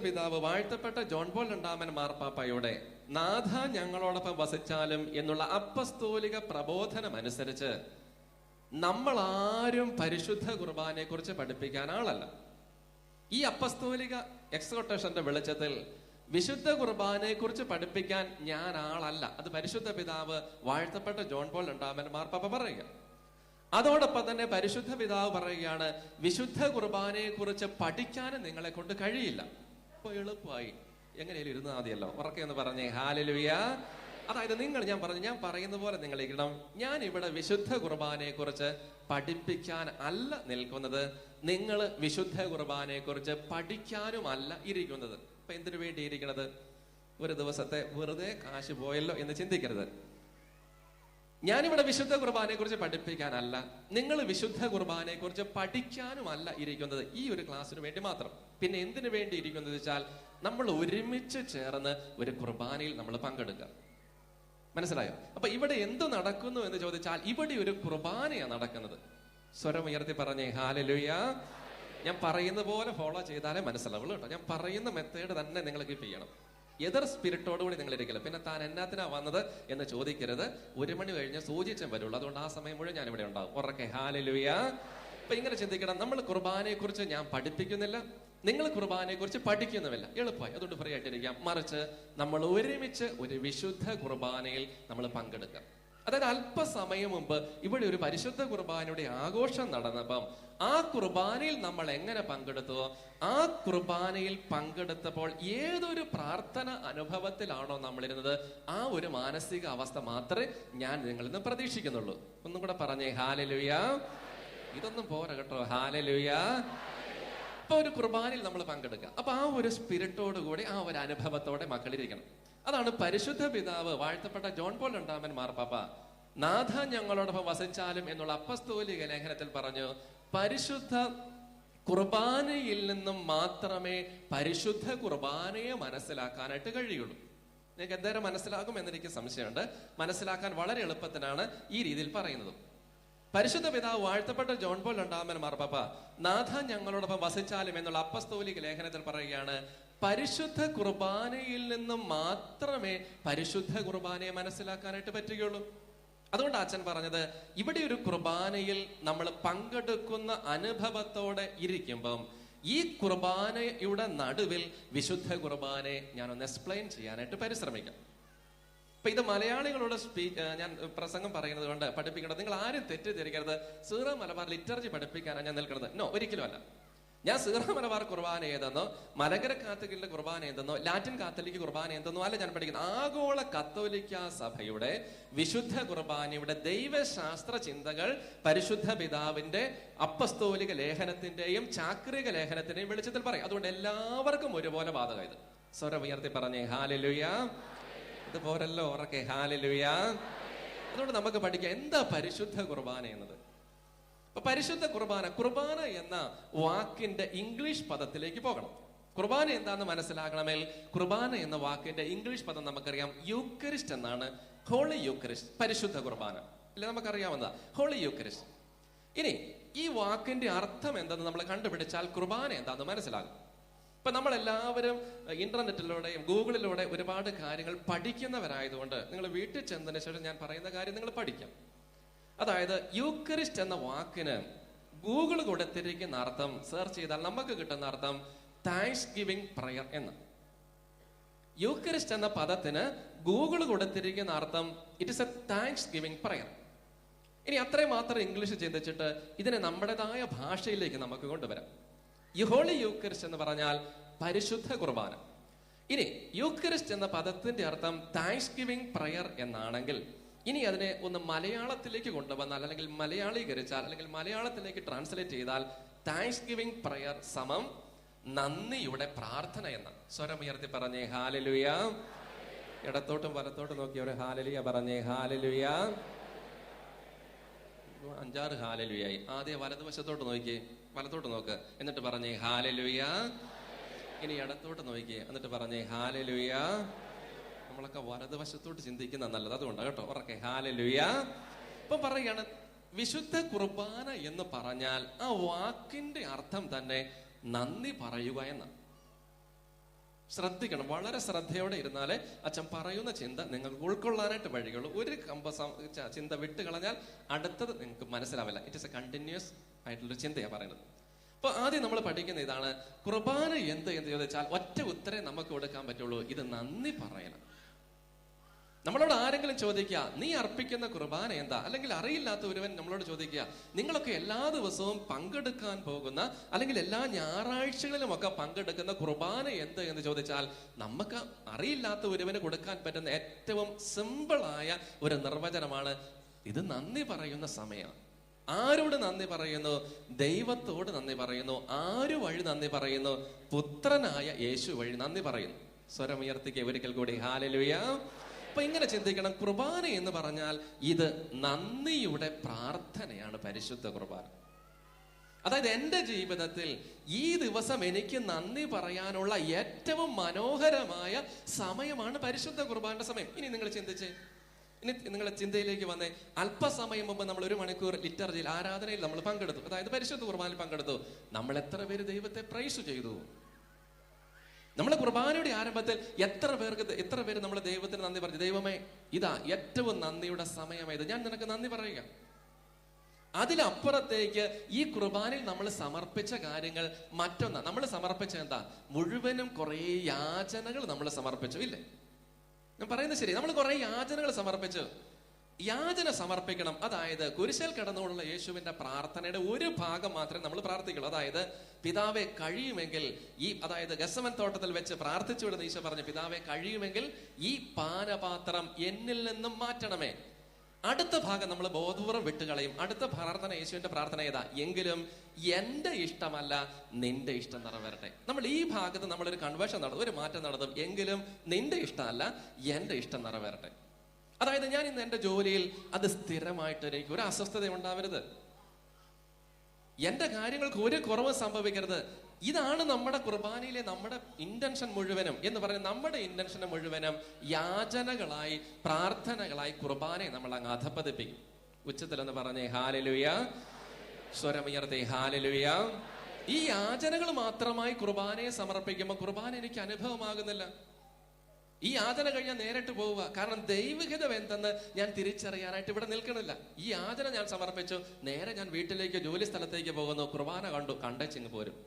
S2: പിതാവ് വാഴ്ത്തപ്പെട്ട ജോൺ പോൾ രണ്ടാമൻ മാർപ്പാപ്പയുടെ നാഥ ഞങ്ങളോടൊപ്പം വസിച്ചാലും എന്നുള്ള അപ്പസ്തോലിക പ്രബോധനം അനുസരിച്ച് നമ്മൾ ആരും പരിശുദ്ധ കുർബാനയെ കുറിച്ച് പഠിപ്പിക്കാൻ ആളല്ല. ഈ അപ്പസ്തോലിക എക്സോട്ടേഷന്റെ വെളിച്ചത്തിൽ വിശുദ്ധ കുർബാനയെ കുറിച്ച് പഠിപ്പിക്കാൻ ഞാൻ ആളല്ല. അത് പരിശുദ്ധ പിതാവ് വാഴ്ത്തപ്പെട്ട ജോൺ പോൾ രണ്ടാമൻ മാർപ്പാപ്പ പറയുക. അതോടൊപ്പം തന്നെ പരിശുദ്ധ പിതാവ് പറയുകയാണ്, വിശുദ്ധ കുർബാനയെ കുറിച്ച് പഠിക്കാനും നിങ്ങളെ കൊണ്ട് കഴിയില്ല. ഇപ്പൊ എളുപ്പമായി, എങ്ങനെയാലും ഇരുന്നാൽ മതിയല്ലോ. ഉറക്കെ എന്ന് പറഞ്ഞേ ഹല്ലേലൂയ. അതായത് ഞാൻ പറയുന്ന പോലെ നിങ്ങൾ ഇരിക്കണം. ഞാൻ ഇവിടെ വിശുദ്ധ കുർബാനയെ കുറിച്ച് പഠിപ്പിക്കാൻ അല്ല നിൽക്കുന്നത്. നിങ്ങൾ വിശുദ്ധ കുർബാനയെ കുറിച്ച് പഠിക്കാനുമല്ല ഇരിക്കുന്നത്. അപ്പൊ എന്തിനു വേണ്ടി ഇരിക്കണത്? ഒരു ദിവസത്തെ വെറുതെ കാശ് പോയല്ലോ എന്ന് ചിന്തിക്കരുത്. ഞാനിവിടെ വിശുദ്ധ കുർബാനയെ കുറിച്ച് പഠിപ്പിക്കാനല്ല, നിങ്ങൾ വിശുദ്ധ കുർബാനയെ കുറിച്ച് പഠിക്കാനുമല്ല ഇരിക്കുന്നത്. ഈ ഒരു ക്ലാസ്സിന് വേണ്ടി മാത്രം. പിന്നെ എന്തിനു വേണ്ടി ഇരിക്കുന്നത് വെച്ചാൽ നമ്മൾ ഒരുമിച്ച് ചേർന്ന് ഒരു കുർബാനയിൽ നമ്മൾ പങ്കെടുക്കുക. മനസ്സിലായോ? അപ്പൊ ഇവിടെ എന്ത് നടക്കുന്നു എന്ന് ചോദിച്ചാൽ ഇവിടെ ഒരു കുർബാനയാണ് നടക്കുന്നത്. സ്വരം ഉയർത്തി പറഞ്ഞേ ഹല്ലേലൂയ. ഞാൻ പറയുന്ന പോലെ ഫോളോ ചെയ്താലേ മനസ്സിലാവുള്ളൂ കേട്ടോ. ഞാൻ പറയുന്ന മെത്തേഡ് തന്നെ നിങ്ങൾ കീപ്പ് ചെയ്യണം. എതിർ സ്പിരിറ്റോടുകൂടി നിങ്ങൾ ഇരിക്കില്ല. പിന്നെ താൻ എന്നാത്തിനാ വന്നത് എന്ന് ചോദിക്കരുത്. 1 മണി കഴിഞ്ഞ് സൂചിച്ചേ വരുള്ളൂ. അതുകൊണ്ട് ആ സമയം മുഴുവൻ ഞാൻ ഇവിടെ ഉണ്ടാവും. ഉറക്കെ ഹല്ലേലൂയ. അപ്പൊ ഇങ്ങനെ ചിന്തിക്കണം, നമ്മൾ കുർബാനയെ കുറിച്ച് ഞാൻ പഠിപ്പിക്കുന്നില്ല, നിങ്ങൾ കുർബാനയെ കുറിച്ച് പഠിക്കുന്നുമില്ല. എളുപ്പമായി, അതുകൊണ്ട് ഫ്രീ ആയിട്ടിരിക്കാം. മറിച്ച് നമ്മൾ ഒരുമിച്ച് ഒരു വിശുദ്ധ കുർബാനയിൽ നമ്മൾ പങ്കെടുക്കാം. അതായത് അല്പസമയം മുമ്പ് ഇവിടെ ഒരു പരിശുദ്ധ കുർബാനയുടെ ആഘോഷം നടന്നപ്പം ആ കുർബാനയിൽ നമ്മൾ എങ്ങനെ പങ്കെടുത്തുവോ, ആ കുർബാനയിൽ പങ്കെടുത്തപ്പോൾ ഏതൊരു പ്രാർത്ഥന അനുഭവത്തിലാണോ നമ്മളിരുന്നത്, ആ ഒരു മാനസിക അവസ്ഥ മാത്രമേ ഞാൻ നിങ്ങളിൽ നിന്ന് പ്രതീക്ഷിക്കുന്നുള്ളൂ. ഒന്നും കൂടെ പറഞ്ഞേ ഹല്ലേലൂയ. ഇതൊന്നും പോരാ കേട്ടോ, ഹല്ലേലൂയ. അപ്പൊ ഒരു കുർബാനയിൽ നമ്മൾ പങ്കെടുക്കുക. അപ്പൊ ആ ഒരു സ്പിരിറ്റോട് കൂടി ആ ഒരു അനുഭവത്തോടെ മക്കളിരിക്കണം. അതാണ് പരിശുദ്ധ പിതാവ് വാഴ്ത്തപ്പെട്ട ജോൺ പോൾ രണ്ടാമൻ മാർപ്പാപ്പ നാഥ ഞങ്ങളോടൊപ്പം വസിച്ചാലും എന്നുള്ള അപ്പസ്തോലിക ലേഖനത്തിൽ പറഞ്ഞു, പരിശുദ്ധ കുർബാനയിൽ നിന്നും മാത്രമേ പരിശുദ്ധ കുർബാനയെ മനസ്സിലാക്കാനായിട്ട് കഴിയുള്ളൂ. നിങ്ങൾക്ക് എന്തേരം മനസ്സിലാകും എന്നെനിക്ക് സംശയമുണ്ട്. മനസ്സിലാക്കാൻ വളരെ എളുപ്പത്തിനാണ് ഈ രീതിയിൽ പറയുന്നത്. പരിശുദ്ധ പിതാവ് വാഴ്ത്തപ്പെട്ട ജോൺ പോൾ രണ്ടാമൻ മാർപ്പാപ്പ നാഥ ഞങ്ങളോടൊപ്പം വസിച്ചാലും എന്നുള്ള അപ്പസ്തോലിക ലേഖനത്തിൽ പറയുകയാണ്, പരിശുദ്ധ കുർബാനയിൽ നിന്നും മാത്രമേ പരിശുദ്ധ കുർബാനയെ മനസ്സിലാക്കാനായിട്ട് പറ്റുകയുള്ളൂ. അതുകൊണ്ട് അച്ഛൻ പറഞ്ഞത്, ഇവിടെ ഒരു കുർബാനയിൽ നമ്മൾ പങ്കെടുക്കുന്ന അനുഭവത്തോടെ ഇരിക്കുമ്പം ഈ കുർബാനയുടെ നടുവിൽ വിശുദ്ധ കുർബാനയെ ഞാനൊന്ന് എക്സ്പ്ലെയിൻ ചെയ്യാനായിട്ട് പരിശ്രമിക്കാം. അപ്പൊ ഇത് മലയാളികളോട് ഞാൻ പ്രസംഗം പറയുന്നത് കൊണ്ട് പഠിപ്പിക്കേണ്ടത്, നിങ്ങൾ ആരും തെറ്റിദ്ധരിക്കരുത്. സീറോ മലബാർ ലിറ്റർജി പഠിപ്പിക്കാനാണ് ഞാൻ നിൽക്കുന്നത്. നോ, ഒരിക്കലും അല്ല. ഞാൻ സീറോ മലബാർ കുർബാന ഏതെന്നോ മലങ്കര കാത്തലിക്കിന്റെ കുർബാന എന്തെന്നോ ലാറ്റിൻ കാത്തലിക് കുർബാന എന്തെന്നോ അല്ല ഞാൻ പഠിക്കുന്നത്. ആഗോള കത്തോലിക്ക സഭയുടെ വിശുദ്ധ കുർബാനയുടെ ദൈവശാസ്ത്ര ചിന്തകൾ പരിശുദ്ധ പിതാവിന്റെ അപ്പസ്തോലിക ലേഖനത്തിന്റെയും ചാക്രിക ലേഖനത്തിന്റെയും വെളിച്ചത്തിൽ പറയും. അതുകൊണ്ട് എല്ലാവർക്കും ഒരുപോലെ ബാധകം. ഇത് സ്വരം ഉയർത്തി പറഞ്ഞേ ഹല്ലേലൂയ. ഇത് പോരല്ലോ, ഉറക്കെ ഹല്ലേലൂയ. അതുകൊണ്ട് നമുക്ക് പഠിക്കാം എന്താ പരിശുദ്ധ കുർബാന എന്നത്. അപ്പൊ പരിശുദ്ധ കുർബാന എന്ന വാക്കിന്റെ ഇംഗ്ലീഷ് പദത്തിലേക്ക് പോകണം. കുർബാന എന്താന്ന് മനസ്സിലാക്കണമെങ്കിൽ കുർബാന എന്ന വാക്കിന്റെ ഇംഗ്ലീഷ് പദം നമുക്കറിയാം, യൂക്കറിസ്റ്റ് എന്നാണ്. ഹോളി യൂക്കറിസ്റ്റ്, പരിശുദ്ധ കുർബാന അല്ലെ, നമുക്കറിയാവുന്ന ഹോളി യൂക്കറിസ്റ്റ്. ഇനി ഈ വാക്കിന്റെ അർത്ഥം എന്തെന്ന് നമ്മൾ കണ്ടുപിടിച്ചാൽ കുർബാന എന്താന്ന് മനസ്സിലാകും. ഇപ്പൊ നമ്മളെല്ലാവരും ഇന്റർനെറ്റിലൂടെയും ഗൂഗിളിലൂടെ ഒരുപാട് കാര്യങ്ങൾ പഠിക്കുന്നവരായതുകൊണ്ട് നിങ്ങൾ വീട്ടിൽ ചെന്നതിന് ശേഷം ഞാൻ പറയുന്ന കാര്യം നിങ്ങൾ പഠിക്കാം. അതായത് യൂക്കറിസ്റ്റ് എന്ന വാക്കിന് ഗൂഗിൾ കൊടുത്തിരിക്കുന്ന അർത്ഥം സെർച്ച് ചെയ്താൽ നമുക്ക് കിട്ടുന്ന അർത്ഥം താങ്ക്സ് ഗിവിംഗ് പ്രയർ എന്ന്. യൂക്കറിസ്റ്റ് എന്ന പദത്തിന് ഗൂഗിൾ കൊടുത്തിരിക്കുന്ന അർത്ഥം it is a thanksgiving prayer. ഇനി അത്രയും മാത്രം ഇംഗ്ലീഷ് ചിന്തിച്ചിട്ട് ഇതിനെ നമ്മുടേതായ ഭാഷയിലേക്ക് നമുക്ക് കൊണ്ടുവരാം. ഹോളി യൂക്കറിസ്റ്റ് എന്ന് പറഞ്ഞാൽ പരിശുദ്ധ കുർബാന. ഇനി യൂക്കറിസ്റ്റ് എന്ന പദത്തിന്റെ അർത്ഥം താങ്ക്സ് ഗിവിംഗ് പ്രയർ എന്നാണെങ്കിൽ ഇനി അതിനെ ഒന്ന് മലയാളത്തിലേക്ക് കൊണ്ടുവന്നാൽ അല്ലെങ്കിൽ മലയാളീകരിച്ചാൽ അല്ലെങ്കിൽ മലയാളത്തിലേക്ക് ട്രാൻസ്ലേറ്റ് ചെയ്താൽ താങ്ക്സ് ഗിവിംഗ് പ്രയർ സമം നന്ദിയുടെ പ്രാർത്ഥന എന്ന. സ്വരം ഉയർത്തി പറഞ്ഞേ ഹല്ലേലൂയ. ഇടത്തോട്ടും വലത്തോട്ടും നോക്കി ഒരു ഹല്ലേലൂയ പറഞ്ഞേ ഹല്ലേലൂയ. 5-6 ഹല്ലേലൂയായി. ആദ്യം വലതുവശത്തോട്ട് നോക്കിയേ, വലത്തോട്ട് നോക്ക്, എന്നിട്ട് പറഞ്ഞേ ഹല്ലേലൂയ. ഇനി ഇടത്തോട്ട് നോക്കിയേ, എന്നിട്ട് പറഞ്ഞേ ഹല്ലേലൂയ. നമ്മളൊക്കെ വലതുവശത്തോട്ട് ചിന്തിക്കുന്ന നല്ലത്, അതുകൊണ്ടാണ് കേട്ടോ. ഉറക്കെ ഹല്ലേലൂയ. ഇപ്പൊ പറയാണ് വിശുദ്ധ കുർബാന എന്ന് പറഞ്ഞാൽ ആ വാക്കിന്റെ അർത്ഥം തന്നെ നന്ദി പറയുക എന്നാണ്. ശ്രദ്ധിക്കണം, വളരെ ശ്രദ്ധയോടെ ഇരുന്നാലേ അച്ഛൻ പറയുന്ന ചിന്ത നിങ്ങൾക്ക് ഉൾക്കൊള്ളാനായിട്ട് വഴിയുള്ളൂ. ഒരു ചിന്ത വിട്ട് കളഞ്ഞാൽ അടുത്തത് നിങ്ങൾക്ക് മനസ്സിലാവില്ല. ഇറ്റ് ഇസ് എ കണ്ടിന്യൂസ് ആയിട്ടുള്ളൊരു ചിന്തയാണ് പറയുന്നത്. അപ്പൊ ആദ്യം നമ്മൾ പഠിക്കുന്ന ഇതാണ്, കുർബാന എന്ത് എന്ന് ചോദിച്ചാൽ ഒറ്റ ഉത്തരേ നമുക്ക് കൊടുക്കാൻ പറ്റുള്ളൂ, ഇത് നന്ദി പറയണം. നമ്മളോട് ആരെങ്കിലും ചോദിക്കുക നീ അർപ്പിക്കുന്ന കുർബാന എന്താ, അല്ലെങ്കിൽ അറിയില്ലാത്ത ഒരുവൻ നമ്മളോട് ചോദിക്കുക നിങ്ങളൊക്കെ എല്ലാ ദിവസവും പങ്കെടുക്കാൻ പോകുന്ന അല്ലെങ്കിൽ എല്ലാ ഞായറാഴ്ചകളിലും ഒക്കെ പങ്കെടുക്കുന്ന കുർബാന എന്ത് എന്ന് ചോദിച്ചാൽ നമുക്ക് അറിയില്ലാത്ത ഒരുവന് കൊടുക്കാൻ പറ്റുന്ന ഏറ്റവും സിമ്പിളായ ഒരു നിർവചനമാണ്, ഇത് നന്ദി പറയുന്ന സമയമാണ്. ആരോട് നന്ദി പറയുന്നു? ദൈവത്തോട് നന്ദി പറയുന്നു. ആര് വഴി നന്ദി പറയുന്നു? പുത്രനായ യേശു വഴി നന്ദി പറയുന്നു. സ്വരം ഉയർത്തിക്ക് ഒരിക്കൽ കൂടി ഹല്ലേലൂയ. അപ്പൊ ഇങ്ങനെ ചിന്തിക്കണം, കുർബാന എന്ന് പറഞ്ഞാൽ ഇത് നന്ദിയുടെ പ്രാർത്ഥനയാണ് പരിശുദ്ധ കുർബാന. അതായത് എൻ്റെ ജീവിതത്തിൽ ഈ ദിവസം എനിക്ക് നന്ദി പറയാനുള്ള ഏറ്റവും മനോഹരമായ സമയമാണ് പരിശുദ്ധ കുർബാനയുടെ സമയം. ഇനി നിങ്ങൾ ചിന്തിച്ചേ, ഇനി നിങ്ങളുടെ ചിന്തയിലേക്ക് വന്നേ, അല്പസമയം മുമ്പ് നമ്മൾ 1 മണിക്കൂർ ലിറ്റർജിയിൽ ആരാധനയിൽ നമ്മൾ പങ്കെടുത്തു, അതായത് പരിശുദ്ധ കുർബാനയിൽ പങ്കെടുത്തു. നമ്മൾ എത്ര പേര് ദൈവത്തെ പ്രൈസ് ചെയ്തു? നമ്മളെ കുർബാനയുടെ ആരംഭത്തിൽ എത്ര പേര് നമ്മളെ ദൈവത്തിന് നന്ദി പറഞ്ഞു? ദൈവമേ, ഇതാ ഏറ്റവും നന്ദിയുടെ സമയമായത്, ഞാൻ നിനക്ക് നന്ദി പറയുക. അതിലപ്പുറത്തേക്ക് ഈ കുർബാനയിൽ നമ്മൾ സമർപ്പിച്ച കാര്യങ്ങൾ മറ്റൊന്ന്. നമ്മൾ സമർപ്പിച്ച എന്താ? മുഴുവനും കുറെ യാചനകൾ നമ്മൾ സമർപ്പിച്ചു, ഇല്ലേ? ഞാൻ പറയുന്നത് ശരി, നമ്മൾ കുറെ യാചനകൾ സമർപ്പിച്ചു. യാചന സമർപ്പിക്കണം. അതായത് കുരിശിൽ കിടന്നുകൊണ്ടുള്ള യേശുവിന്റെ പ്രാർത്ഥനയുടെ ഒരു ഭാഗം മാത്രമേ നമ്മൾ പ്രാർത്ഥിക്കുള്ളൂ. അതായത് പിതാവെ കഴിയുമെങ്കിൽ അതായത് ഗസമൻ തോട്ടത്തിൽ വെച്ച് പ്രാർത്ഥിച്ചു വിടുന്ന ഈശോ പറഞ്ഞു, പിതാവെ കഴിയുമെങ്കിൽ ഈ പാനപാത്രം എന്നിൽ നിന്നും മാറ്റണമേ. അടുത്ത ഭാഗം നമ്മൾ ബോധപൂർവ്വം വിട്ടുകളയും. അടുത്ത പ്രാർത്ഥന, യേശുവിന്റെ പ്രാർത്ഥന ഏതാ? എങ്കിലും എന്റെ ഇഷ്ടമല്ല നിന്റെ ഇഷ്ടം നിറവേറട്ടെ. നമ്മൾ ഈ ഭാഗത്ത് നമ്മളൊരു കൺവേർഷൻ നടത്തും, ഒരു മാറ്റം നടത്തും. എങ്കിലും നിന്റെ ഇഷ്ടമല്ല എന്റെ ഇഷ്ടം നിറവേറട്ടെ. അതായത് ഞാൻ ഇന്ന് എന്റെ ജോലിയിൽ അത് സ്ഥിരമായിട്ട് എനിക്ക് ഒരു അസ്വസ്ഥത ഉണ്ടാവരുത്, എന്റെ കാര്യങ്ങൾക്ക് ഒരു കുറവ് സംഭവിക്കരുത്. ഇതാണ് നമ്മുടെ കുർബാനയിലെ നമ്മുടെ ഇന്റൻഷൻ മുഴുവനും എന്ന് പറയുന്നത്. നമ്മുടെ ഇന്റൻഷന് മുഴുവനും യാചനകളായി, പ്രാർത്ഥനകളായി കുർബാനയെ നമ്മൾ അങ്ങ് അധപ്പതിപ്പിക്കും. ഉച്ചത്തിലെന്ന് പറഞ്ഞേ ഹല്ലേലൂയ, സ്വരമുയർത്തേ ഹല്ലേലൂയ. ഈ യാചനകൾ മാത്രമായി കുർബാനയെ സമർപ്പിക്കുമ്പോൾ കുർബാന എനിക്ക് അനുഭവമാകുന്നില്ല. ഈ യാചന കഴിഞ്ഞാൽ നേരിട്ട് പോവുക. കാരണം ദൈവഹിതം എന്തെന്ന് ഞാൻ തിരിച്ചറിയാനായിട്ട് ഇവിടെ നിൽക്കണില്ല. ഈ യാചന ഞാൻ സമർപ്പിച്ചു, നേരെ ഞാൻ വീട്ടിലേക്ക്, ജോലി സ്ഥലത്തേക്ക് പോകുന്നു, കുർബാന കണ്ടേച്ചിങ്ങ് പോരും.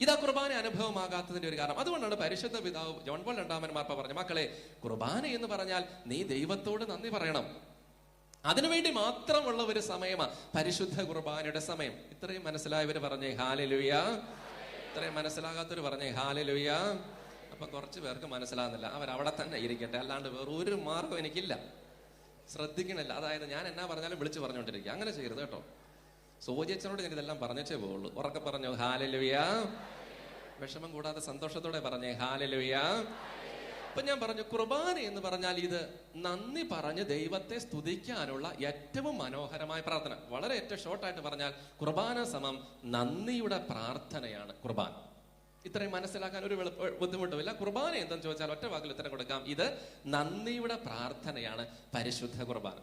S2: ഇതാ കുർബാന അനുഭവമാകാത്തതിന്റെ ഒരു കാരണം. അതുകൊണ്ടാണ് പരിശുദ്ധ പിതാവ് ജോൺ പോൾ രണ്ടാമൻ മാർപ്പ പറഞ്ഞു, മക്കളെ, കുർബാന എന്ന് പറഞ്ഞാൽ നീ ദൈവത്തോട് നന്ദി പറയണം. അതിനുവേണ്ടി മാത്രമുള്ള ഒരു സമയമാണ് പരിശുദ്ധ കുർബാനയുടെ സമയം. ഇത്രയും മനസ്സിലായവര് പറഞ്ഞേ ഹല്ലേലൂയ. ഇത്രയും മനസ്സിലാകാത്തവര് പറഞ്ഞേ ഹല്ലേലൂയ. അപ്പൊ കുറച്ച് പേർക്ക് മനസ്സിലാകുന്നില്ല, അവരവിടെ തന്നെ ഇരിക്കട്ടെ, അല്ലാണ്ട് വേറൊരു മാർഗം എനിക്കില്ല. ശ്രദ്ധിക്കണില്ല. അതായത് ഞാൻ എന്നാ പറഞ്ഞാലും വിളിച്ചു പറഞ്ഞുകൊണ്ടിരിക്കുക. അങ്ങനെ ചെയ്യരുത് കേട്ടോ. സോജിയച്ചനോട് ഞാൻ ഇതെല്ലാം പറഞ്ഞേ പോവുള്ളൂ. ഉറക്കെ പറഞ്ഞു ഹല്ലേലൂയ. വിഷമം കൂടാതെ സന്തോഷത്തോടെ പറഞ്ഞേ ഹല്ലേലൂയ. അപ്പൊ ഞാൻ പറഞ്ഞു, കുർബാന എന്ന് പറഞ്ഞാൽ ഇത് നന്ദി പറഞ്ഞ് ദൈവത്തെ സ്തുതിക്കാനുള്ള ഏറ്റവും മനോഹരമായ പ്രാർത്ഥന. വളരെ ഏറ്റവും ഷോർട്ടായിട്ട് പറഞ്ഞാൽ കുർബാന സമം നന്ദിയുടെ പ്രാർത്ഥനയാണ് കുർബാന. ഇത്രയും മനസ്സിലാക്കാൻ ഒരു ബുദ്ധിമുട്ടുമില്ല. കുർബാന എന്തെന്ന് ചോദിച്ചാൽ ഒറ്റ വാക്കിൽ ഉത്തരം കൊടുക്കാം, ഇത് നന്ദിയുടെ പ്രാർത്ഥനയാണ് പരിശുദ്ധ കുർബാന.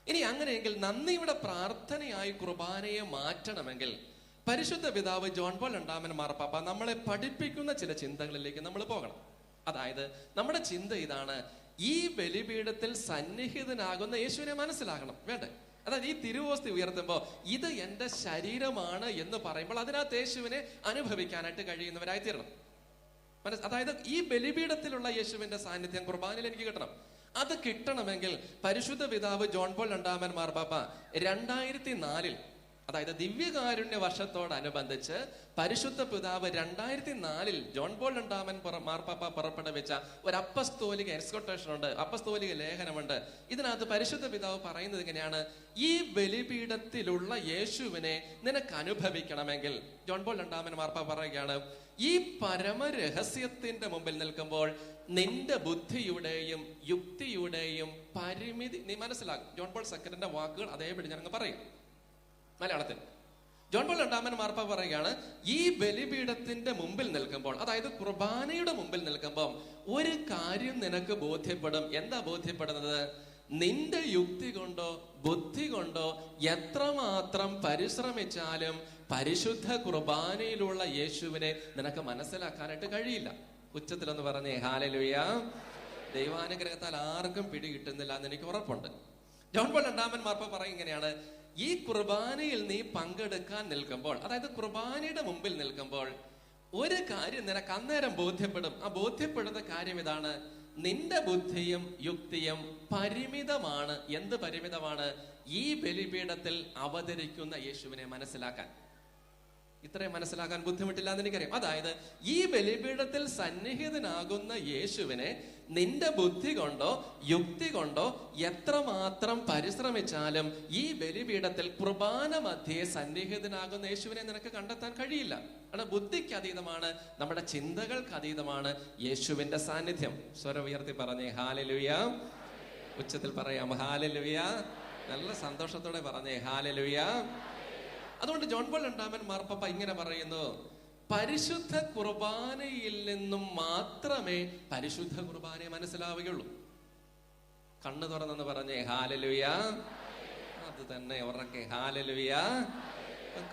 S2: ഇനി അങ്ങനെയെങ്കിൽ നന്ദിയുടെ പ്രാർത്ഥനയായി കുർബാനയെ മാറ്റണമെങ്കിൽ പരിശുദ്ധ പിതാവ് ജോൺ പോൾ രണ്ടാമൻ മാർപ്പാപ്പ നമ്മളെ പഠിപ്പിക്കുന്ന ചില ചിന്തകളിലേക്ക് നമ്മൾ പോകണം. അതായത് നമ്മുടെ ചിന്ത ഇതാണ്, ഈ ബലിപീഠത്തിൽ സന്നിഹിതനാകുന്ന യേശുവിനെ മനസ്സിലാക്കണം, വേണ്ടേ? അതായത് ഈ തിരുവോസ്തി ഉയർത്തുമ്പോൾ ഇത് എന്റെ ശരീരമാണ് എന്ന് പറയുമ്പോൾ അതിനകത്ത് യേശുവിനെ അനുഭവിക്കാനായിട്ട് കഴിയുന്നവരായി തീരണം. അതായത് ഈ ബലിപീഠത്തിലുള്ള യേശുവിന്റെ സാന്നിധ്യം കുർബാനയിൽ എനിക്ക് കിട്ടണം. അത് കിട്ടണമെങ്കിൽ പരിശുദ്ധ പിതാവ് ജോൺ പോൾ രണ്ടാമൻ മാർപ്പാപ്പ 2004 അതായത് ദിവ്യകാരുണ്യ വർഷത്തോടനുബന്ധിച്ച് പരിശുദ്ധ പിതാവ് 2004 ജോൺ പോൾ രണ്ടാമൻ മാർപ്പാപ്പ പുറപ്പെടുവിച്ച ഒരു അപ്പസ്തോലിക എക്സ്കോട്ടേഷൻ ഉണ്ട്, അപ്പസ്തോലിക ലേഖനമുണ്ട്. ഇതിനകത്ത് പരിശുദ്ധ പിതാവ് പറയുന്നത് ഇങ്ങനെയാണ്, ഈ ബലിപീഠത്തിലുള്ള യേശുവിനെ നിനക്ക് അനുഭവിക്കണമെങ്കിൽ ജോൺ പോൾ രണ്ടാമൻ മാർപ്പാപ്പ പറയുകയാണ്, ഈ പരമരഹസ്യത്തിന്റെ മുമ്പിൽ നിൽക്കുമ്പോൾ നിന്റെ ബുദ്ധിയുടെയും യുക്തിയുടെയും പരിമിതി നീ മനസ്സിലാക്കും. ജോൺ പോൾ സെക്കൻഡിന്റെ വാക്കുകൾ അതേപടി ഞാൻ പറയും മലയാളത്തിൽ. ജോൺ പോൾ രണ്ടാമൻ മാർപ്പാപ്പ പറയുകയാണ്, ഈ ബലിപീഠത്തിന്റെ മുമ്പിൽ നിൽക്കുമ്പോൾ, അതായത് കുർബാനയുടെ മുമ്പിൽ നിൽക്കുമ്പോൾ ഒരു കാര്യം നിനക്ക് ബോധ്യപ്പെടും. എന്താ ബോധ്യപ്പെടുന്നത്? നിന്റെ യുക്തി കൊണ്ടോ ബുദ്ധി കൊണ്ടോ എത്രമാത്രം പരിശ്രമിച്ചാലും പരിശുദ്ധ കുർബാനയിലുള്ള യേശുവിനെ നിനക്ക് മനസ്സിലാക്കാനായിട്ട് കഴിയില്ല. ഉച്ചത്തിലൊന്ന് പറഞ്ഞേ ഹല്ലേലൂയ. ദൈവാനുഗ്രഹത്താൽ ആർക്കും പിടി കിട്ടുന്നില്ല എന്ന് എനിക്ക് ഉറപ്പുണ്ട്. ജോൺ പോൾ രണ്ടാമൻ മാർപ്പാപ്പ പറയും ഇങ്ങനെയാണ്, ഈ കുർബാനയിൽ നീ പങ്കെടുക്കാൻ നിൽക്കുമ്പോൾ, അതായത് കുർബാനയുടെ മുമ്പിൽ നിൽക്കുമ്പോൾ ഒരു കാര്യം നിനക്ക് അന്നേരം ബോധ്യപ്പെടും. ആ ബോധ്യപ്പെടുന്ന കാര്യം ഇതാണ്, നിന്റെ ബുദ്ധിയും യുക്തിയും പരിമിതമാണ്. എന്ത് പരിമിതമാണ്? ഈ ബലിപീഠത്തിൽ അവതരിക്കുന്ന യേശുവിനെ മനസ്സിലാക്കാൻ. ഇത്രയും മനസ്സിലാക്കാൻ ബുദ്ധിമുട്ടില്ല എന്ന് എനിക്കറിയാം. അതായത് ഈ ബലിപീഠത്തിൽ സന്നിഹിതനാകുന്ന യേശുവിനെ നിന്റെ ബുദ്ധി കൊണ്ടോ യുക്തി കൊണ്ടോ എത്രമാത്രം പരിശ്രമിച്ചാലും ഈ ബലിപീഠത്തിൽ കുർബാന മധ്യേ സന്നിഹിതനാകുന്ന യേശുവിനെ നിനക്ക് കണ്ടെത്താൻ കഴിയില്ല. കാരണം ബുദ്ധിക്ക് അതീതമാണ്, നമ്മുടെ ചിന്തകൾക്ക് അതീതമാണ് യേശുവിന്റെ സാന്നിധ്യം. സ്വരം ഉയർത്തി പറഞ്ഞേ ഹല്ലേലൂയ. ഉച്ചത്തിൽ പറയാം ഹല്ലേലൂയ. നല്ല സന്തോഷത്തോടെ പറഞ്ഞേ ഹല്ലേലൂയ. അതുകൊണ്ട് ജോൺ പോൾ രണ്ടാമൻ മാർപ്പാപ്പ ഇങ്ങനെ പറയുന്നു, പരിശുദ്ധ കുർബാനയിൽ നിന്നും മാത്രമേ പരിശുദ്ധ കുർബാനയെ മനസ്സിലാവുകയുള്ളൂ. കണ്ണ് തുറന്നെന്ന് പറഞ്ഞേ ഹല്ലേലൂയ. അത് തന്നെ ഉറക്കെ ഹല്ലേലൂയ.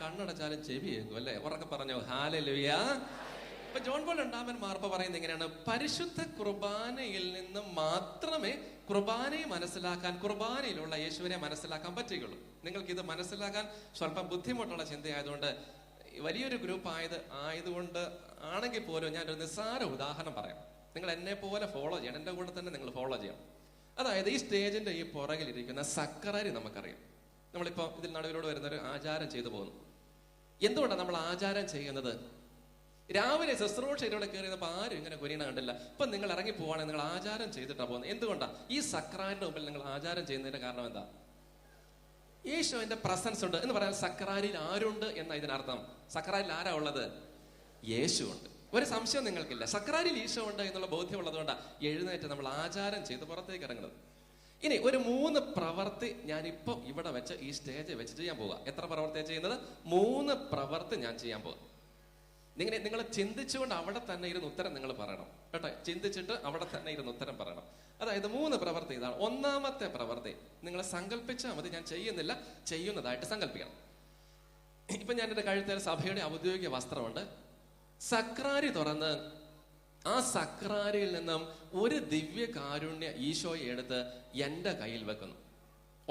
S2: കണ്ണടച്ചാലും ചെവി കേൾക്കും അല്ലേ? ഉറക്കെ പറഞ്ഞോ ഹല്ലേലൂയ. ഇപ്പൊ ജോൺ പോൾ രണ്ടാമൻ മാർപ്പ പറയുന്നത് എങ്ങനെയാണ്? പരിശുദ്ധ കുർബാനയിൽ നിന്ന് മാത്രമേ കുർബാനയെ മനസ്സിലാക്കാൻ, കുർബാനയിലുള്ള യേശുവിനെ മനസ്സിലാക്കാൻ പറ്റുകയുള്ളൂ. നിങ്ങൾക്ക് ഇത് മനസ്സിലാക്കാൻ സ്വല്പം ബുദ്ധിമുട്ടുള്ള ചിന്തയായതുകൊണ്ട്, വലിയൊരു ഗ്രൂപ്പ് ആയതുകൊണ്ട് ആണെങ്കിൽ പോലും ഞാനൊരു നിസ്സാര ഉദാഹരണം പറയാം. നിങ്ങൾ എന്നെ പോലെ ഫോളോ ചെയ്യണം, എന്റെ കൂടെ തന്നെ നിങ്ങൾ ഫോളോ ചെയ്യണം. അതായത് ഈ സ്റ്റേജിന്റെ ഈ പുറകിലിരിക്കുന്ന സക്കറാരി നമുക്കറിയാം. നമ്മളിപ്പോ ഇതിൽ നടുവിലൂടെ വരുന്നൊരു ആചാരം ചെയ്തു പോകുന്നു. എന്തുകൊണ്ടാണ് നമ്മൾ ആചാരം ചെയ്യുന്നത്? രാവിലെ ശുശ്രൂഷയിലൂടെ കയറിയപ്പോ ആരും ഇങ്ങനെ കുനിയണ കണ്ടില്ല. ഇപ്പൊ നിങ്ങൾ ഇറങ്ങി പോവാണെങ്കിൽ നിങ്ങൾ ആചാരം ചെയ്തിട്ടാ പോകുന്നത്. എന്തുകൊണ്ടാണ് ഈ സക്രാരിന്റെ മുമ്പിൽ നിങ്ങൾ ആചാരം ചെയ്യുന്നതിന്റെ കാരണം എന്താ? യേശുവിന്റെ പ്രസൻസ് ഉണ്ട് എന്ന് പറയാൻ സക്രാരിയിൽ ആരുണ്ട് എന്ന ഇതിനർത്ഥം. സക്രാരിയിൽ ആരാ ഉള്ളത്? യേശു ഉണ്ട്. ഒരു സംശയം നിങ്ങൾക്കില്ല. സക്രാരിയിൽ ഈശോ ഉണ്ട് എന്നുള്ള ബോധ്യം ഉള്ളതുകൊണ്ടാണ് എഴുന്നേറ്റ് നമ്മൾ ആചാരം ചെയ്ത് പുറത്തേക്ക് ഇറങ്ങുന്നത്. ഇനി ഒരു 3 പ്രവർത്തി ഞാനിപ്പോ ഇവിടെ വെച്ച് ഈ സ്റ്റേജ് വെച്ച് ചെയ്യാൻ പോവുക. എത്ര പ്രവർത്തിയാണ് ചെയ്യുന്നത്? 3 പ്രവർത്തി ഞാൻ ചെയ്യാൻ പോകും. നിങ്ങൾ ചിന്തിച്ചുകൊണ്ട് അവിടെ തന്നെ ഇരുന്ന് ഉത്തരം നിങ്ങൾ പറയണം കേട്ടോ. ചിന്തിച്ചിട്ട് അവിടെ തന്നെ ഇരുന്ന് ഉത്തരം പറയണം. അതായത് 3 പ്രവർത്തി ഇതാണ്. ഒന്നാമത്തെ പ്രവർത്തി നിങ്ങൾ സങ്കല്പിച്ചാൽ മതി, ഞാൻ ചെയ്യുന്നില്ല, ചെയ്യുന്നതായിട്ട് സങ്കല്പിക്കണം. ഇപ്പൊ ഞാൻ എന്റെ കഴുത്തിൽ സഭയുടെ ഔദ്യോഗിക വസ്ത്രമുണ്ട്. സക്രാരി തുറന്ന് ആ സക്രാരിയിൽ നിന്നും ഒരു ദിവ്യ കാരുണ്യ ഈശോയെ എടുത്ത് എന്റെ കയ്യിൽ വെക്കുന്നു.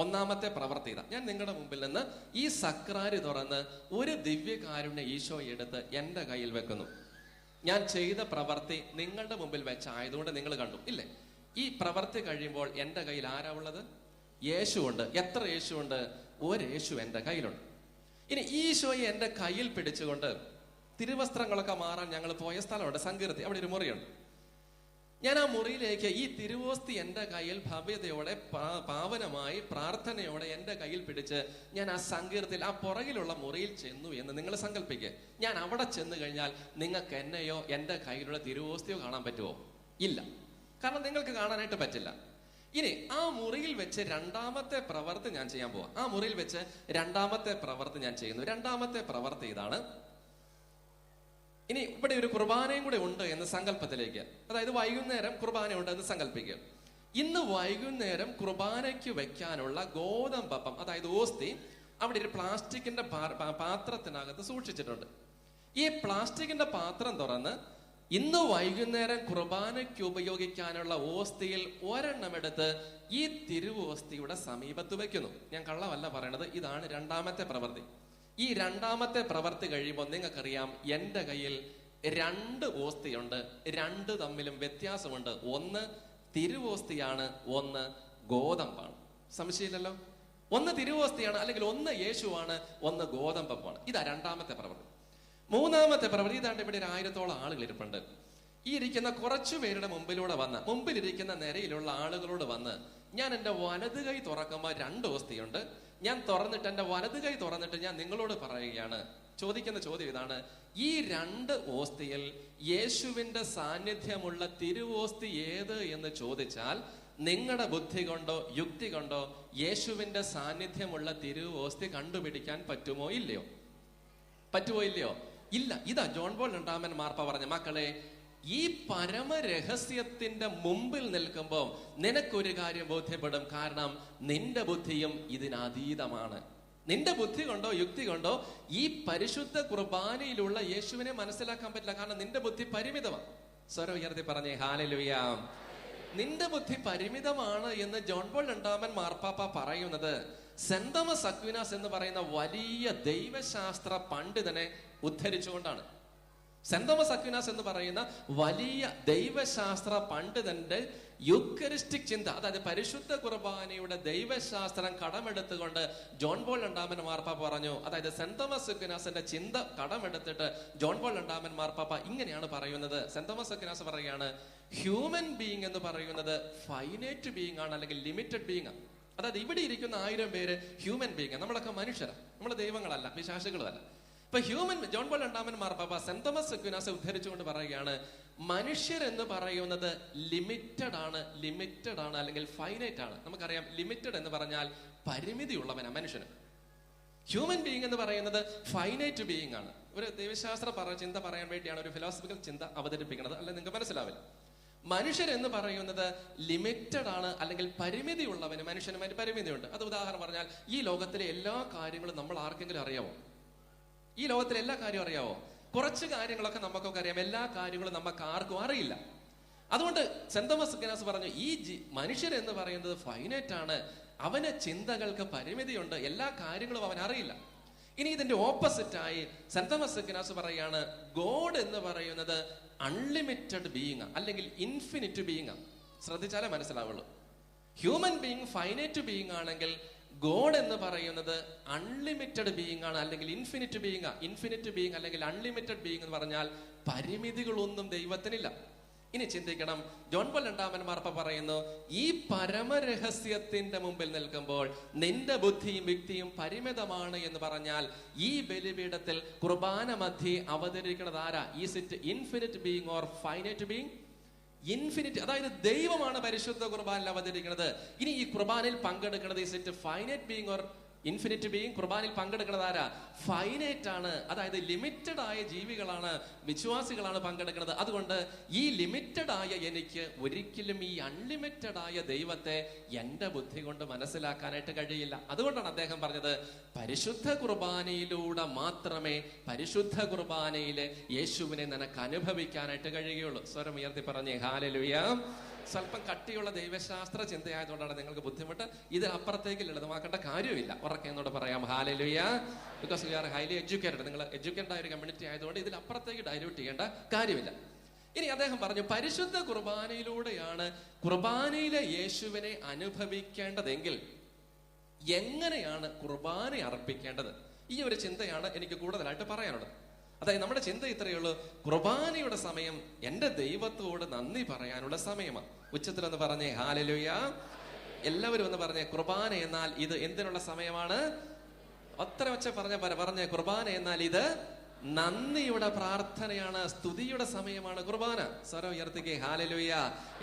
S2: ഒന്നാമത്തെ പ്രവർത്തി ഇതാ. ഞാൻ നിങ്ങളുടെ മുമ്പിൽ നിന്ന് ഈ സക്രാരി തുറന്ന് ഒരു ദിവ്യ കാരുണ്യ ഈശോയെ എടുത്ത് എന്റെ കയ്യിൽ വെക്കുന്നു. ഞാൻ ചെയ്ത പ്രവർത്തി നിങ്ങളുടെ മുമ്പിൽ വെച്ചായതുകൊണ്ട് നിങ്ങൾ കണ്ടു ഇല്ലേ? ഈ പ്രവർത്തി കഴിയുമ്പോൾ എന്റെ കയ്യിൽ ആരാ ഉള്ളത്? യേശു ഉണ്ട്. എത്ര യേശു ഉണ്ട്? ഒരു യേശു എന്റെ കയ്യിലുണ്ട്. ഇനി ഈശോയെ എന്റെ കയ്യിൽ പിടിച്ചുകൊണ്ട് തിരുവസ്ത്രങ്ങളൊക്കെ മാറാൻ ഞങ്ങൾ പോയ സ്ഥലമുണ്ട്, സങ്കീർത്തി. അവിടെ ഒരു മുറിയുണ്ട്. ഞാൻ ആ മുറിയിലേക്ക് ഈ തിരുവോസ്തി എന്റെ കയ്യിൽ ഭവ്യതയോടെ പാവനമായി പ്രാർത്ഥനയോടെ എന്റെ കയ്യിൽ പിടിച്ച് ഞാൻ ആ സങ്കീർത്തിൽ ആ പുറകിലുള്ള മുറിയിൽ ചെന്നു എന്ന് നിങ്ങൾ സങ്കല്പിക്കുക. ഞാൻ അവിടെ ചെന്ന് കഴിഞ്ഞാൽ നിങ്ങൾക്ക് എന്നെയോ എന്റെ കയ്യിലുള്ള തിരുവോസ്തിയോ കാണാൻ പറ്റുമോ? ഇല്ല. കാരണം നിങ്ങൾക്ക് കാണാനായിട്ട് പറ്റില്ല. ഇനി ആ മുറിയിൽ വെച്ച് രണ്ടാമത്തെ പ്രവർത്തി ഞാൻ ചെയ്യാൻ പോവാം. ആ മുറിയിൽ വെച്ച് രണ്ടാമത്തെ പ്രവർത്തി ഞാൻ ചെയ്യുന്നു. രണ്ടാമത്തെ പ്രവർത്തി ഇതാണ്. ഇനി ഇവിടെ ഒരു കുർബാനയും കൂടെ ഉണ്ട് എന്ന് സങ്കല്പത്തിലേക്ക്, അതായത് വൈകുന്നേരം കുർബാന ഉണ്ട് എന്ന് സങ്കല്പിക്കുക. ഇന്ന് വൈകുന്നേരം കുർബാനയ്ക്ക് വെക്കാനുള്ള ഗോതമ്പപ്പം, അതായത് ഓസ്തി, അവിടെ ഒരു പ്ലാസ്റ്റിക്കിന്റെ പാത്രത്തിനകത്ത് സൂക്ഷിച്ചിട്ടുണ്ട്. ഈ പ്ലാസ്റ്റിക്കിന്റെ പാത്രം തുറന്ന് ഇന്ന് വൈകുന്നേരം കുർബാനയ്ക്ക് ഉപയോഗിക്കാനുള്ള ഓസ്തിയിൽ ഒരെണ്ണം എടുത്ത് ഈ തിരുവോസ്തിയുടെ സമീപത്ത് വെക്കുന്നു. ഞാൻ കള്ളമല്ല പറയണത്. ഇതാണ് രണ്ടാമത്തെ പ്രവൃത്തി. ഈ രണ്ടാമത്തെ പ്രവർത്തി കഴിയുമ്പോൾ നിങ്ങൾക്കറിയാം എന്റെ കയ്യിൽ 2 ഓസ്തിയുണ്ട്. 2 തമ്മിലും വ്യത്യാസമുണ്ട്. ഒന്ന് തിരുവോസ്തിയാണ്, ഒന്ന് ഗോതമ്പാണ്. സംശയമില്ലല്ലോ? ഒന്ന് തിരുവോസ്തിയാണ്, അല്ലെങ്കിൽ ഒന്ന് യേശുവാണ്, ഒന്ന് ഗോതമ്പമാണ്. ഇതാ രണ്ടാമത്തെ പ്രവർത്തി. മൂന്നാമത്തെ പ്രവർത്തി ഇതാണ്ട് ഇവിടെ 1000-ഓളം ആളുകൾ ഇരിപ്പുണ്ട്. ഈ ഇരിക്കുന്ന കുറച്ചു പേരുടെ മുമ്പിലിരിക്കുന്ന നിരയിലുള്ള ആളുകളോട് വന്ന് ഞാൻ എന്റെ വലത് കൈ തുറക്കുമ്പോൾ 2 ഓസ്തിയുണ്ട്. ഞാൻ തുറന്നിട്ട് എന്റെ വലത് കൈ തുറന്നിട്ട് ഞാൻ നിങ്ങളോട് പറയുകയാണ്. ചോദിക്കുന്ന ചോദ്യം ഇതാണ്: ഈ 2 ഓസ്തിയിൽ യേശുവിന്റെ സാന്നിധ്യമുള്ള തിരുവോസ്തി ഏത് എന്ന് ചോദിച്ചാൽ നിങ്ങളുടെ ബുദ്ധി കൊണ്ടോ യുക്തി കൊണ്ടോ യേശുവിന്റെ സാന്നിധ്യമുള്ള തിരുവോസ്തി കണ്ടുപിടിക്കാൻ പറ്റുമോ ഇല്ലയോ? പറ്റുമോ ഇല്ലയോ? ഇല്ല. ഇതാ ജോൺ പോൾ രണ്ടാമൻ മാർപ്പ പറഞ്ഞ, മക്കളെ, ഈ പരമരഹസ്യത്തിന്റെ മുമ്പിൽ നിൽക്കുമ്പോൾ നിനക്കൊരു കാര്യം ബോധ്യപ്പെടും. കാരണം നിന്റെ ബുദ്ധിയും ഇതിനതീതമാണ്. നിന്റെ ബുദ്ധി കൊണ്ടോ യുക്തി കൊണ്ടോ ഈ പരിശുദ്ധ കുർബാനയിലുള്ള യേശുവിനെ മനസ്സിലാക്കാൻ പറ്റില്ല. കാരണം നിന്റെ ബുദ്ധി പരിമിതമാണ്. സ്വരം ഉയർത്തി പറഞ്ഞേ ഹല്ലേലൂയ. നിന്റെ ബുദ്ധി പരിമിതമാണ് എന്ന് ജോൺ പോൾ രണ്ടാമൻ മാർപ്പാപ്പ പറയുന്നത് സെന്റ് തോമസ് അക്വിനാസ് എന്ന് പറയുന്ന വലിയ ദൈവശാസ്ത്ര പണ്ഡിതനെ ഉദ്ധരിച്ചുകൊണ്ടാണ്. സെന്റ് തോമസ് അക്വിനാസ് എന്ന് പറയുന്ന വലിയ ദൈവശാസ്ത്ര പണ്ഡിതന്റെ യൂക്കറിസ്റ്റിക് ചിന്ത, അതായത് പരിശുദ്ധ കുർബാനയുടെ ദൈവശാസ്ത്രം കടമെടുത്തുകൊണ്ട് ജോൺ പോൾ രണ്ടാമൻ മാർപ്പാപ്പ പറഞ്ഞു. അതായത് സെന്റ് തോമസ് അക്വിനാസിന്റെ ചിന്ത കടമെടുത്തിട്ട് ജോൺ പോൾ രണ്ടാമൻ മാർപ്പാപ്പ ഇങ്ങനെയാണ് പറയുന്നത്. സെന്റ് തോമസ് അക്വിനാസ് പറയുകയാണ്, ഹ്യൂമൻ ബീയിങ് എന്ന് പറയുന്നത് ഫൈനൈറ്റ് ബീയിങ് ആണ്, അല്ലെങ്കിൽ ലിമിറ്റഡ് ബീയിങ് ആണ്. അതായത് ഇവിടെ ഇരിക്കുന്ന 1000 പേര് ഹ്യൂമൻ ബീയിങ്. നമ്മളൊക്കെ മനുഷ്യരാണ്, നമ്മൾ ദൈവങ്ങളല്ല, പിശാചുകളുമല്ല. ഇപ്പൊ ജോൺ പോൾ രണ്ടാമൻ മാർപ്പാപ്പ സെന്റ് തോമസ് അക്വിനാസ് ഉദ്ധരിച്ചുകൊണ്ട് പറയുകയാണ്, മനുഷ്യർ എന്ന് പറയുന്നത് ലിമിറ്റഡ് ആണ്, അല്ലെങ്കിൽ ഫൈനൈറ്റ് ആണ്. നമുക്കറിയാം ലിമിറ്റഡ് എന്ന് പറഞ്ഞാൽ പരിമിതി ഉള്ളവനാണ് മനുഷ്യന്. ഹ്യൂമൻ ബീയിങ് എന്ന് പറയുന്നത് ഫൈനൈറ്റ് ബീയിങ് ആണ്. ഒരു ദൈവശാസ്ത്ര ചിന്ത പറയാൻ വേണ്ടിയാണ് ഒരു ഫിലോസഫിക്കൽ ചിന്ത അവതരിപ്പിക്കുന്നത്, അല്ലെ നിങ്ങൾക്ക് മനസ്സിലാവില്ല. മനുഷ്യരെന്ന് പറയുന്നത് ലിമിറ്റഡ് ആണ്, അല്ലെങ്കിൽ പരിമിതി ഉള്ളവന്. മനുഷ്യന് പരിമിതിയുണ്ട്. അത് ഉദാഹരണം പറഞ്ഞാൽ, ഈ ലോകത്തിലെ എല്ലാ കാര്യങ്ങളും നമ്മൾ ആർക്കെങ്കിലും അറിയാമോ? ഈ ലോകത്തിലെ എല്ലാ കാര്യവും അറിയാമോ? കുറച്ച് കാര്യങ്ങളൊക്കെ നമുക്കൊക്കെ അറിയാം, എല്ലാ കാര്യങ്ങളും നമുക്ക് ആർക്കും അറിയില്ല. അതുകൊണ്ട് സെന്റ് തോമസ് അക്വീനാസ് പറഞ്ഞു, ഈ മനുഷ്യരെന്ന് പറയുന്നത് ഫൈനൈറ്റ് ആണ്, അവന് ചിന്തകൾക്ക് പരിമിതിയുണ്ട്, എല്ലാ കാര്യങ്ങളും അവൻ അറിയില്ല. ഇനി ഇതിന്റെ ഓപ്പോസിറ്റായി സെന്റ് തോമസ് അക്വീനാസ് പറയാണ്, ഗോഡ് എന്ന് പറയുന്നത് അൺലിമിറ്റഡ് ബീയിങ് അല്ലെങ്കിൽ ഇൻഫിനിറ്റ് ബീയിങ്. ശ്രദ്ധിച്ചാലേ മനസ്സിലാവുള്ളൂ. ഹ്യൂമൻ ബീയിങ് ഫൈനൈറ്റ് ബീയിങ് ആണെങ്കിൽ, ഗോഡ് എന്ന് പറയുന്നത് അൺലിമിറ്റഡ് ബീയിങ് ആണ്, അല്ലെങ്കിൽ ഇൻഫിനിറ്റ് ബീയിങ്. ഇൻഫിനിറ്റ് ബീയിങ് അല്ലെങ്കിൽ അൺലിമിറ്റഡ് ബീയിങ് എന്ന് പറഞ്ഞാൽ പരിമിതികളൊന്നും ദൈവത്തിനില്ല. ഇനി ചിന്തിക്കണം, ജോൺ പോൾ രണ്ടാമൻ മാർപ്പ പറയുന്നു, ഈ പരമരഹസ്യത്തിന്റെ മുമ്പിൽ നിൽക്കുമ്പോൾ നിന്റെ ബുദ്ധിയും യുക്തിയും പരിമിതമാണ് എന്ന് പറഞ്ഞാൽ, ഈ ബലിപീഠത്തിൽ കുർബാന മധ്യേ അവതരിക്കുന്നത് ആരാ? Is it infinite being or finite being? Infinite, അതായത് ദൈവമാണ് പരിശുദ്ധ കുർബാനയിൽ അവതരിക്കുന്നത്. ഇനി ഈ കുർബാനയിൽ പങ്കെടുക്കുന്നത് is it finite being or infinite being? കുർബാനയിൽ പങ്കെടുക്കുന്നത് ആരാ? ഫൈനൈറ്റ് ആണ്, അതായത് ലിമിറ്റഡ് ആയ ജീവികളാണ്, വിശ്വാസികളാണ് പങ്കെടുക്കുന്നത്. അതുകൊണ്ട് ഈ ലിമിറ്റഡ് ആയ എനിക്ക് ഒരിക്കലും ഈ അൺലിമിറ്റഡ് ആയ ദൈവത്തെ എന്റെ ബുദ്ധി കൊണ്ട് മനസ്സിലാക്കാനായിട്ട് കഴിയില്ല. അതുകൊണ്ടാണ് അദ്ദേഹം പറഞ്ഞത്, പരിശുദ്ധ കുർബാനയിലൂടെ മാത്രമേ പരിശുദ്ധ കുർബാനയിലെ യേശുവിനെ നിനക്ക് അനുഭവിക്കാനായിട്ട് കഴിയുള്ളൂ. സ്വരം ഉയർത്തി പറഞ്ഞേ ഹല്ലേലൂയ. സ്വല്പം കട്ടിയുള്ള ദൈവശാസ്ത്ര ചിന്തയായതുകൊണ്ടാണ് നിങ്ങൾക്ക് ബുദ്ധിമുട്ട്. ഇതിനപ്പുറത്തേക്ക് ലളിതമാക്കേണ്ട കാര്യമില്ല. ഉറക്കെ എന്നോട് പറയാം hallelujah. Because we are highly educated. നിങ്ങൾ എഡ്യൂക്കേറ്റഡ് ആയ ഒരു കമ്മ്യൂണിറ്റി ആയതുകൊണ്ട് ഇതിലപ്പുറത്തേക്ക് ഡൈല്യൂട്ട് ചെയ്യേണ്ട കാര്യമില്ല. ഇനി അദ്ദേഹം പറഞ്ഞു, പരിശുദ്ധ കുർബാനയിലൂടെയാണ് കുർബാനയിലെ യേശുവിനെ അനുഭവിക്കേണ്ടതെങ്കിൽ എങ്ങനെയാണ് കുർബാന അർപ്പിക്കേണ്ടത്? ഈ ഒരു ചിന്തയാണ് എനിക്ക് കൂടുതലായിട്ട് പറയാനുള്ളത്. അതായത് നമ്മുടെ ചിന്ത ഇത്രയേ ഉള്ളൂ, കുർബാനയുടെ സമയം എൻ്റെ ദൈവത്തോട് നന്ദി പറയാനുള്ള സമയമാണ്. ഉച്ചത്തിലൊന്ന് പറഞ്ഞേ ഹല്ലേലൂയ. എല്ലാവരും ഒന്ന് പറഞ്ഞേ, കുർബാന എന്നാൽ ഇത് എന്തിനുള്ള സമയമാണ്? ഒത്ര വെച്ച പറഞ്ഞേ, കുർബാന എന്നാൽ ഇത് നന്ദിയുടെ പ്രാർത്ഥനയാണ്, സ്തുതിയുടെ സമയമാണ് കുർബാന. സ്വരം ഉയർത്തിക്കേ ഹല്ലേലൂയ.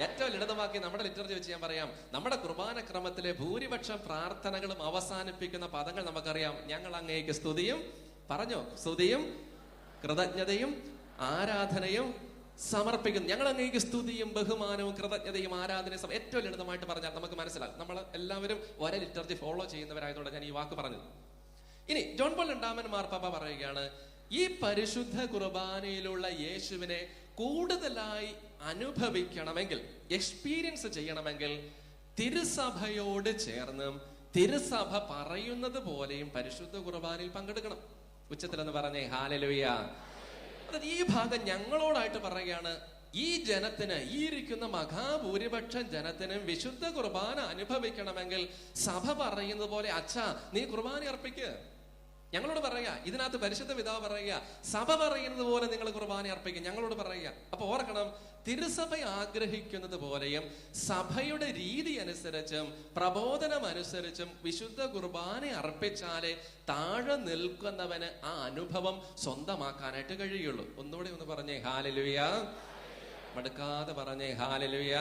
S2: ഏറ്റവും ലളിതമാക്കി നമ്മുടെ ലിറ്റർജി വെച്ച് ഞാൻ പറയാം, നമ്മുടെ കുർബാന ക്രമത്തിലെ ഭൂരിപക്ഷം പ്രാർത്ഥനകളും അവസാനിപ്പിക്കുന്ന പദങ്ങൾ നമുക്കറിയാം. ഞങ്ങൾ അങ്ങേക്ക് സ്തുതിയും, പറഞ്ഞോ, സ്തുതിയും കൃതജ്ഞതയും ആരാധനയും സമർപ്പിക്കുന്നു. ഞങ്ങൾ അങ്ങേക്ക് സ്തുതിയും ബഹുമാനവും കൃതജ്ഞതയും ആരാധനയും. ഏറ്റവും ലളിതമായിട്ട് പറഞ്ഞാൽ നമുക്ക് മനസ്സിലാകും. നമ്മൾ എല്ലാവരും ഒരേ ലിറ്റർജി ഫോളോ ചെയ്യുന്നവരായതുകൊണ്ട് ഞാൻ ഈ വാക്ക് പറഞ്ഞത്. ഇനി ജോൺ പോൾ രണ്ടാമൻ മാർപ്പാപ്പ പറയുകയാണ്, ഈ പരിശുദ്ധ കുർബാനയിലുള്ള യേശുവിനെ കൂടുതലായി അനുഭവിക്കണമെങ്കിൽ, എക്സ്പീരിയൻസ് ചെയ്യണമെങ്കിൽ, തിരുസഭയോട് ചേർന്നും തിരുസഭ പറയുന്നത് പോലെയും പരിശുദ്ധ കുർബാനയിൽ പങ്കെടുക്കണം. ഉച്ചത്തിലെന്ന് പറഞ്ഞേ ഹല്ലേലൂയ. അതായത് ഈ ഭാഗം ഞങ്ങളോടായിട്ട് പറയുകയാണ്, ഈ ജനത്തിന്, ഈ ഇരിക്കുന്ന മഹാഭൂരിപക്ഷം ജനത്തിനും വിശുദ്ധ കുർബാന അനുഭവിക്കണമെങ്കിൽ സഭ പറയുന്നത് പോലെ അച്ഛാ നീ കുർബാന അർപ്പിക്കുക. ഞങ്ങളോട് പറയുക, ഇതിനകത്ത് പരിശുദ്ധ പിതാവ് പറയുക, സഭ പറയുന്നത് പോലെ നിങ്ങൾ കുർബാന അർപ്പിക്കുക, ഞങ്ങളോട് പറയുക. അപ്പൊ ഓർക്കണം, തിരുസഭ ആഗ്രഹിക്കുന്നത് പോലെയും സഭയുടെ രീതി അനുസരിച്ചും പ്രബോധനം അനുസരിച്ചും വിശുദ്ധ കുർബാന അർപ്പിച്ചാലേ താഴെ നിൽക്കുന്നവന് ആ അനുഭവം സ്വന്തമാക്കാനായിട്ട് കഴിയുള്ളൂ. ഒന്നുകൂടെ ഒന്ന് പറഞ്ഞേ ഹല്ലേലൂയ. മടുക്കാതെ പറഞ്ഞേ ഹല്ലേലൂയ.